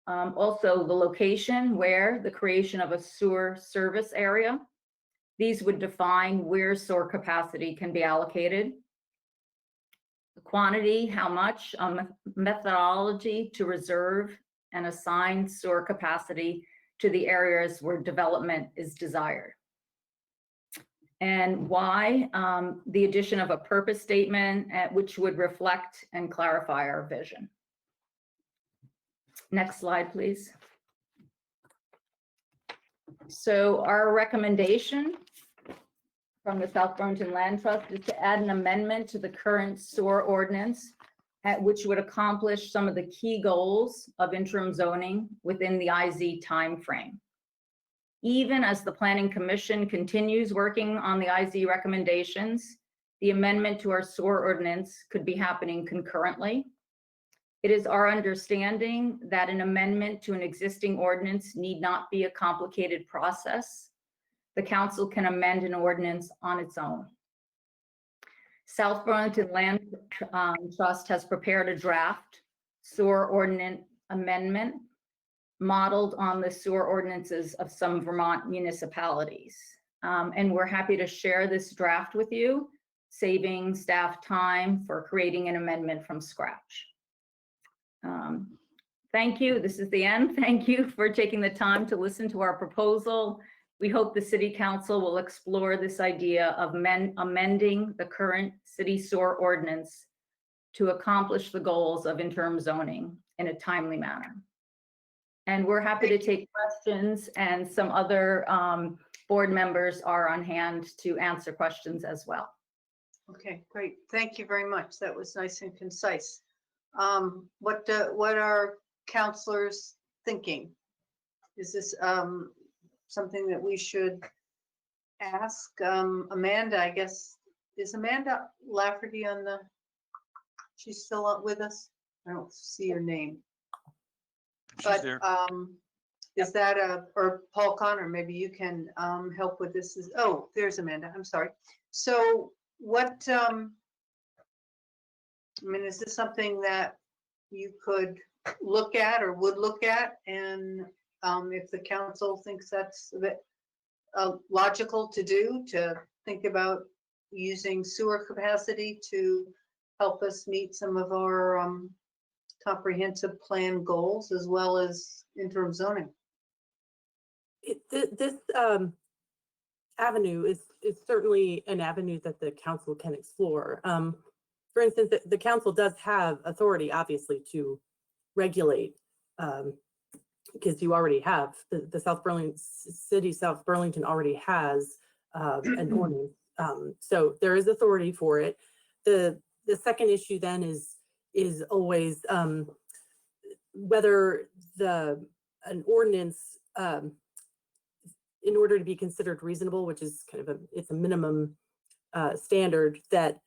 Also, the location where the creation of a sewer service area. These would define where sewer capacity can be allocated. The quantity, how much, methodology to reserve and assign sewer capacity to the areas where development is desired. And why, the addition of a purpose statement which would reflect and clarify our vision. Next slide, please. So our recommendation from the South Burlington Land Trust is to add an amendment to the current sewer ordinance, which would accomplish some of the key goals of interim zoning within the IZ timeframe. Even as the Planning Commission continues working on the IZ recommendations, the amendment to our sewer ordinance could be happening concurrently. It is our understanding that an amendment to an existing ordinance need not be a complicated process. The council can amend an ordinance on its own. South Burlington Land Trust has prepared a draft sewer ordinance amendment modeled on the sewer ordinances of some Vermont municipalities. And we're happy to share this draft with you, saving staff time for creating an amendment from scratch. Thank you. This is the end. Thank you for taking the time to listen to our proposal. We hope the City Council will explore this idea of amending the current city sewer ordinance to accomplish the goals of interim zoning in a timely manner. And we're happy to take questions, and some other board members are on hand to answer questions as well. Okay, great. Thank you very much. That was nice and concise. What are councilors thinking? Is this something that we should ask? Amanda, I guess, is Amanda Lafferty on the, she's still up with us? I don't see her name. But is that or Paul Connor, maybe you can help with this. Oh, there's Amanda, I'm sorry. So what, I mean, is this something that you could look at or would look at? And if the council thinks that's a bit logical to do, to think about using sewer capacity to help us meet some of our comprehensive plan goals as well as interim zoning. This avenue is certainly an avenue that the council can explore. For instance, the council does have authority, obviously, to regulate, because you already have, the South Burlington City, South Burlington already has an ordinance. So there is authority for it. The second issue then is always whether an ordinance, in order to be considered reasonable, which is kind of it's a minimum standard that,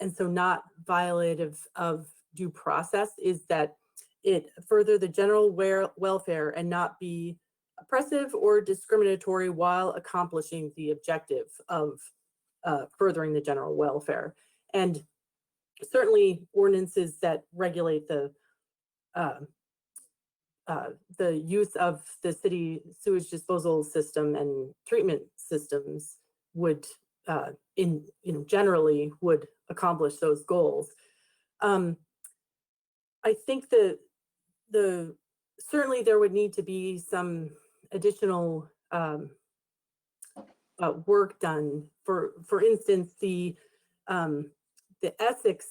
and so not violative of due process, is that it further the general welfare and not be oppressive or discriminatory while accomplishing the objective of furthering the general welfare. And certainly ordinances that regulate the use of the city sewage disposal system and treatment systems would, generally would accomplish those goals. I think that certainly there would need to be some additional work done. For instance, the ethics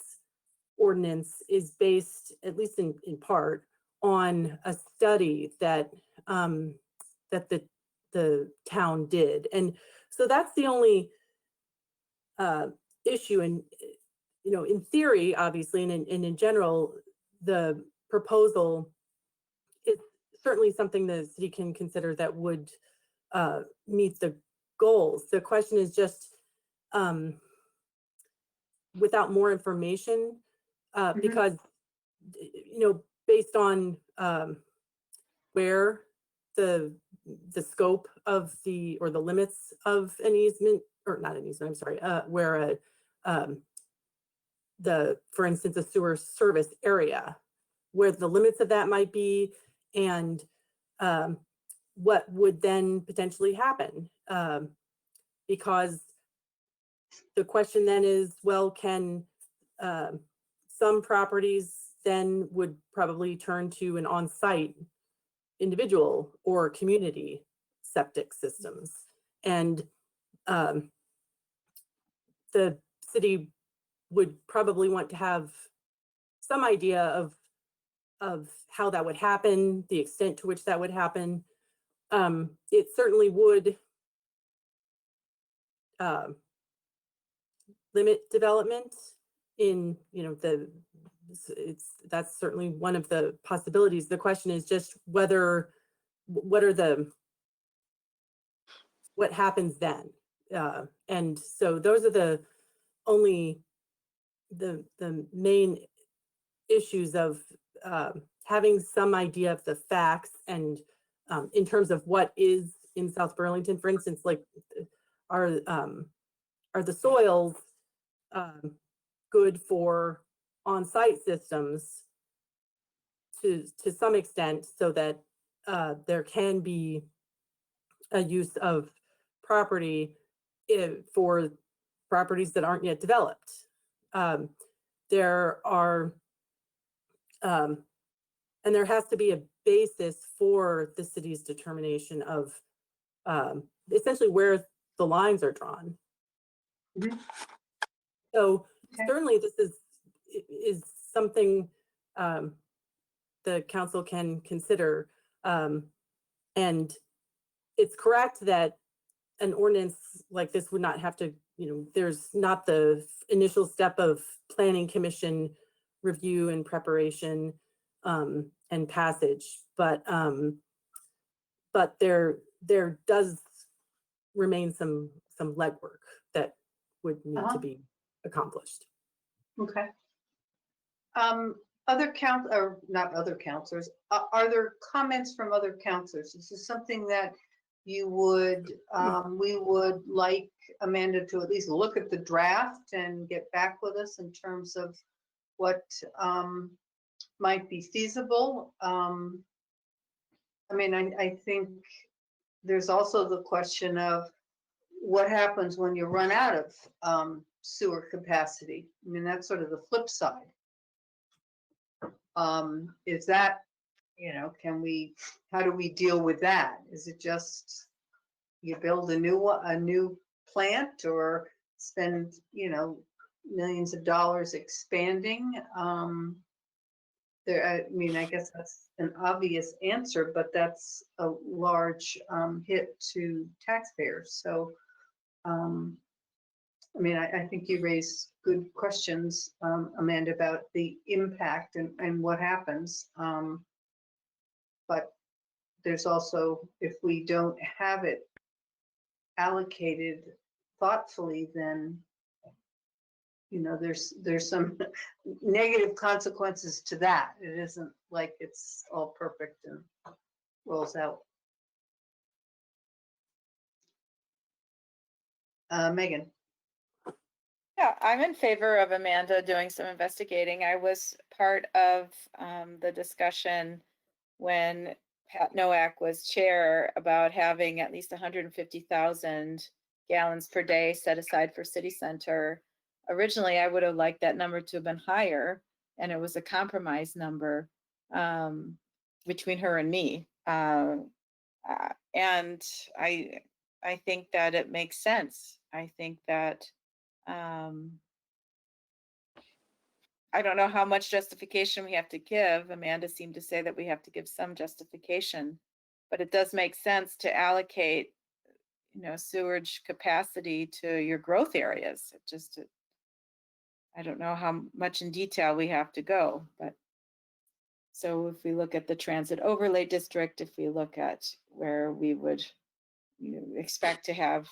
ordinance is based, at least in part, on a study that the town did, and so that's the only issue. And in theory, obviously, and in general, the proposal is certainly something the city can consider that would meet the goals. The question is just, without more information, because based on where the scope of or the limits of an easement, or not an easement, I'm sorry, where for instance, a sewer service area, where the limits of that might be, and what would then potentially happen. Because the question then is, well, can some properties then would probably turn to an on-site individual or community septic systems. And the city would probably want to have some idea of how that would happen, the extent to which that would happen. It certainly would limit development in, that's certainly one of the possibilities. The question is just what happens then? And so those are the main issues of having some idea of the facts and in terms of what is in South Burlington, for instance, like are the soils good for on-site systems to some extent, so that there can be a use of property for properties that aren't yet developed. There are, and there has to be a basis for the city's determination of essentially where the lines are drawn. So certainly this is something the council can consider. And it's correct that an ordinance like this would not have to, there's not the initial step of planning commission review and preparation and passage, but there does remain some legwork that would need to be accomplished. Okay. Not other counselors, are there comments from other counselors? Is this something that you would, we would like Amanda to at least look at the draft and get back with us in terms of what might be feasible? I mean, I think there's also the question of what happens when you run out of sewer capacity. I mean, that's sort of the flip side. Is that, how do we deal with that? Is it just you build a new plant, or spend, millions of dollars expanding? I mean, I guess that's an obvious answer, but that's a large hit to taxpayers. So, I mean, I think you raised good questions, Amanda, about the impact and what happens. But there's also, if we don't have it allocated thoughtfully, then, there's some negative consequences to that. It isn't like it's all perfect and rolls out. Megan. Yeah, I'm in favor of Amanda doing some investigating. I was part of the discussion when Pat Nowak was chair about having at least 150,000 gallons per day set aside for city center. Originally, I would have liked that number to have been higher, and it was a compromise number between her and me. And I think that it makes sense. I think that I don't know how much justification we have to give. Amanda seemed to say that we have to give some justification, but it does make sense to allocate, sewage capacity to your growth areas. I don't know how much in detail we have to go, but so if we look at the transit overlay district, if we look at where we would expect to have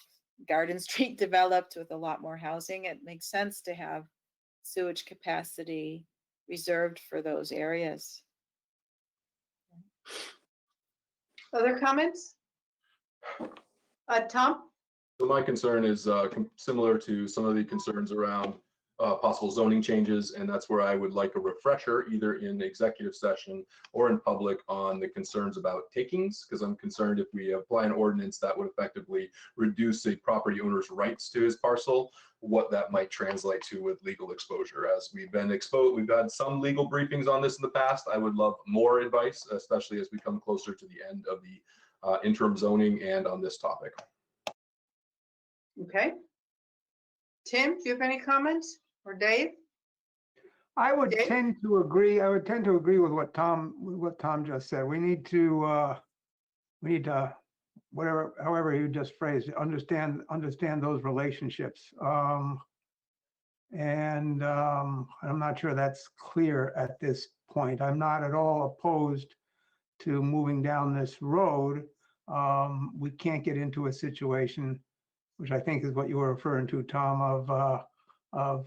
Garden Street developed with a lot more housing, it makes sense to have sewage capacity reserved for those areas. Other comments? Tom? So my concern is similar to some of the concerns around possible zoning changes, and that's where I would like a refresher, either in executive session or in public, on the concerns about takings, because I'm concerned if we apply an ordinance that would effectively reduce a property owner's rights to his parcel, what that might translate to with legal exposure. As we've been exposed, we've had some legal briefings on this in the past. I would love more advice, especially as we come closer to the end of the interim zoning and on this topic. Okay. Tim, do you have any comments? Or Dave? I would tend to agree. I would tend to agree with what Tom just said. We need to however you just phrased it, understand those relationships. And I'm not sure that's clear at this point. I'm not at all opposed to moving down this road. We can't get into a situation, which I think is what you were referring to, Tom, of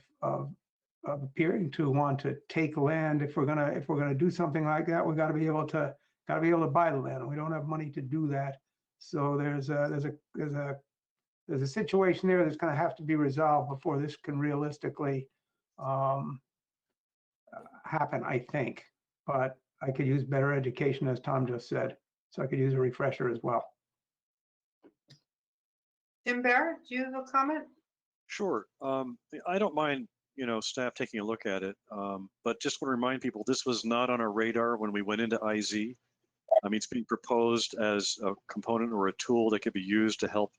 appearing to want to take land. If we're gonna do something like that, we gotta be able to buy the land, and we don't have money to do that. So there's a situation there that's gonna have to be resolved before this can realistically happen, I think. But I could use better education, as Tom just said. So I could use a refresher as well. Jim Barrett, do you have a comment? Sure. I don't mind, staff taking a look at it, but just want to remind people, this was not on our radar when we went into IZ. I mean, it's being proposed as a component or a tool that could be used to help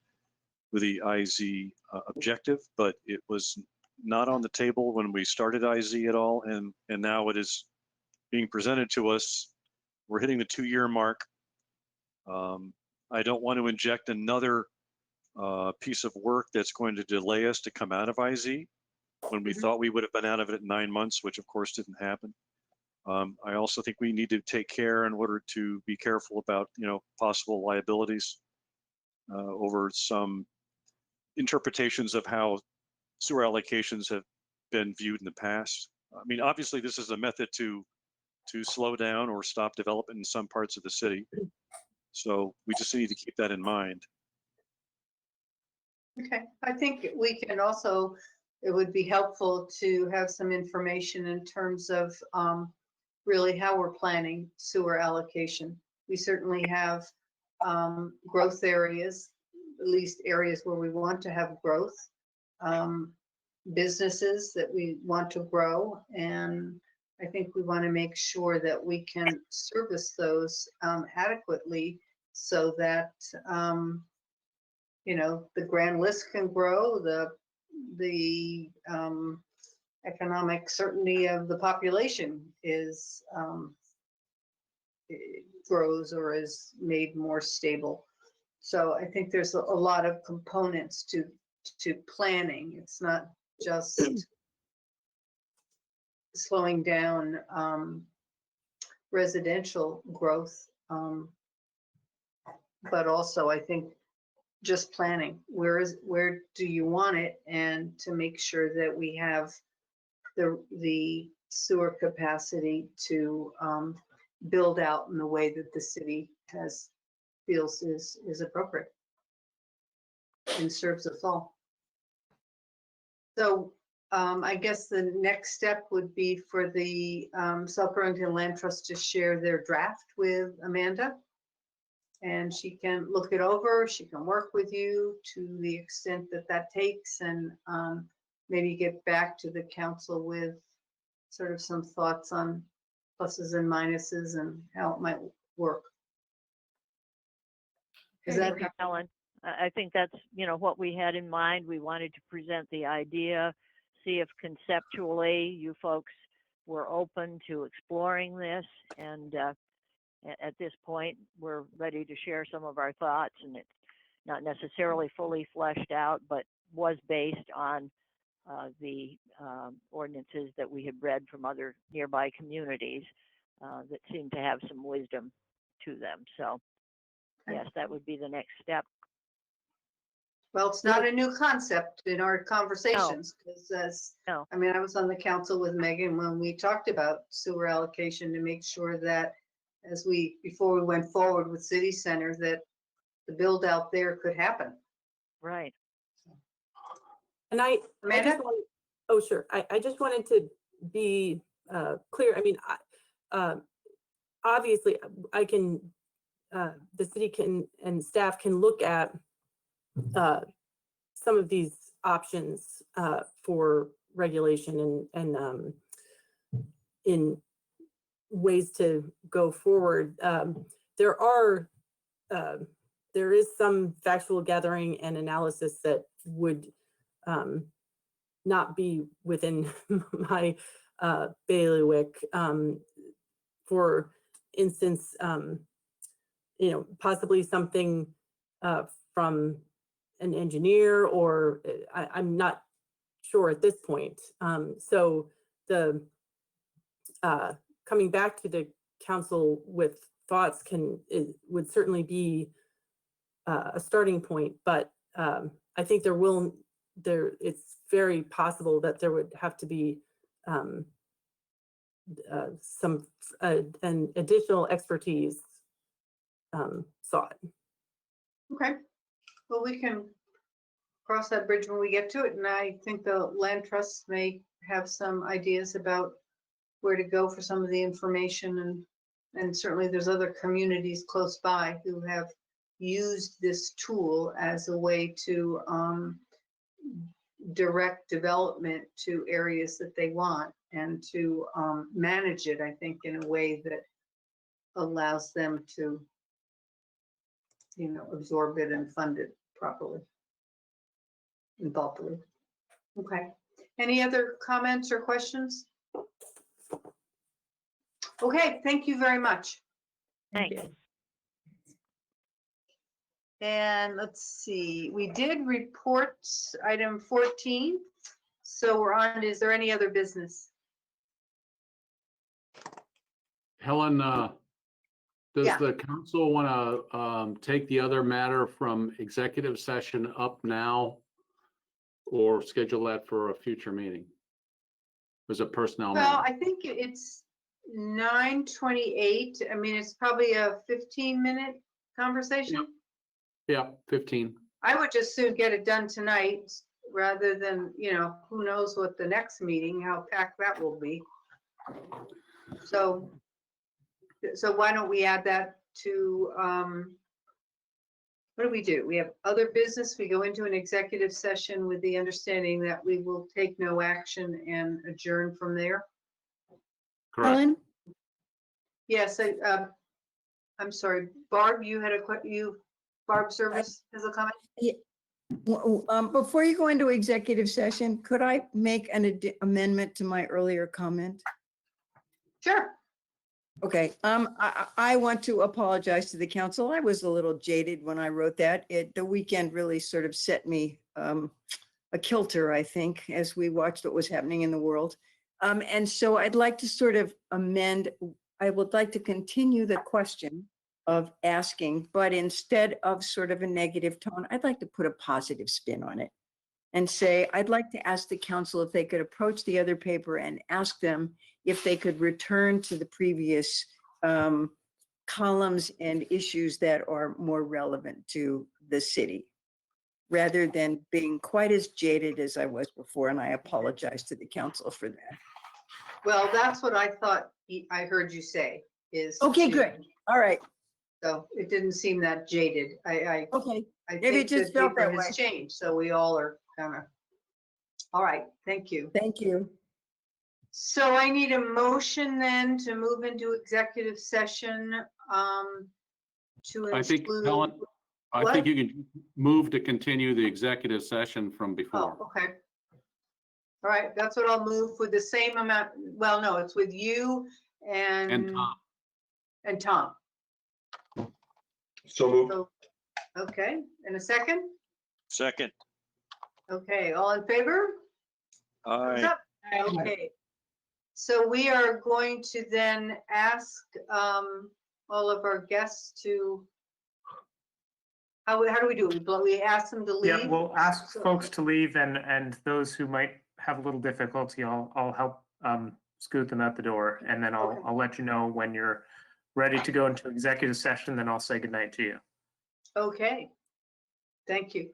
with the IZ objective, but it was not on the table when we started IZ at all, and now it is being presented to us. We're hitting the 2-year mark. I don't want to inject another piece of work that's going to delay us to come out of IZ when we thought we would have been out of it in 9 months, which of course didn't happen. I also think we need to take care in order to be careful about, possible liabilities over some interpretations of how sewer allocations have been viewed in the past. I mean, obviously this is a method to slow down or stop development in some parts of the city. So we just need to keep that in mind. Okay, I think we can also, it would be helpful to have some information in terms of really how we're planning sewer allocation. We certainly have growth areas, at least areas where we want to have growth, businesses that we want to grow, and I think we want to make sure that we can service those adequately so that the grand list can grow, the economic certainty of the population grows or is made more stable. So I think there's a lot of components to planning. It's not just slowing down residential growth, but also I think just planning. Where do you want it, and to make sure that we have the sewer capacity to build out in the way that the city feels is appropriate and serves us all. So I guess the next step would be for the South Burlington Land Trust to share their draft with Amanda. And she can look it over, she can work with you to the extent that that takes, and maybe get back to the council with sort of some thoughts on pluses and minuses and how it might work. Is that Ellen? I think that's, what we had in mind. We wanted to present the idea, see if conceptually you folks were open to exploring this, and at this point, we're ready to share some of our thoughts, and it's not necessarily fully fleshed out, but was based on the ordinances that we had read from other nearby communities that seem to have some wisdom to them. So yes, that would be the next step. Well, it's not a new concept in our conversations, because I mean, I was on the council with Megan when we talked about sewer allocation to make sure that before we went forward with City Center, that the build out there could happen. Right. And I Amanda? just wanted, oh, sure. I just wanted to be clear. I mean, obviously I can, the city can, and staff can look at some of these options for regulation and in ways to go forward. There is some factual gathering and analysis that would not be within my bailiwick. For instance, possibly something from an engineer, or I'm not sure at this point. So the coming back to the council with thoughts would certainly be a starting point, but I think it's very possible that there would have to be some an additional expertise sought. Okay, well, we can cross that bridge when we get to it, and I think the land trusts may have some ideas about where to go for some of the information, and certainly there's other communities close by who have used this tool as a way to direct development to areas that they want and to manage it, I think, in a way that allows them to, you know, absorb it and fund it properly and thoughtfully. Okay. Any other comments or questions? Okay, thank you very much. Thanks. And let's see, we did report item 14. So we're on, is there any other business? Helen, does Yeah. the council want to take the other matter from executive session up now or schedule that for a future meeting? Was it personnel? Well, matter? I think it's 9:28. I mean, it's probably a 15-minute conversation. Yeah, 15. I would just soon get it done tonight rather than, you know, who knows what the next meeting, how packed that will be. So why don't we add that to, what do? We have other business. We go into an executive session with the understanding that we will take no action and adjourn from there. Correct. Helen? Yes, I'm sorry, Barb, you had Barb Service has a comment? Before you go into executive session, could I make an amendment to my earlier comment? Sure. Okay, I want to apologize to the council. I was a little jaded when I wrote that. The weekend really sort of set me a kilter, I think, as we watched what was happening in the world. And so I'd like to sort of amend, I would like to continue the question of asking, but instead of sort of a negative tone, I'd like to put a positive spin on it and say, I'd like to ask the council if they could approach the other paper and ask them if they could return to the previous columns and issues that are more relevant to the city, rather than being quite as jaded as I was before. And I apologize to the council for that. Well, that's what I thought I heard you say is. Okay, good. All right. So it didn't seem that jaded. Okay. I Maybe think it just the felt paper that has way. changed, so we all are kind of, all right, thank you. Thank you. So I need a motion then to move into executive session to I think, include. Helen, I What? think you can move to continue the executive session from before. Oh, okay. All right, that's what I'll move with the same amount. Well, no, it's with you And Tom. and Tom. So moved. So, okay, in a second? Second. Okay, all in favor? Thumbs Aye. up? Okay. So we are going to then ask all of our guests to, how do we do it? We ask them to leave? Yeah, we'll ask folks to leave, and those who might have a little difficulty, I'll help scoot them out the door, and then I'll let you know when you're ready to go into executive session, then I'll say goodnight to you. Okay. Thank you.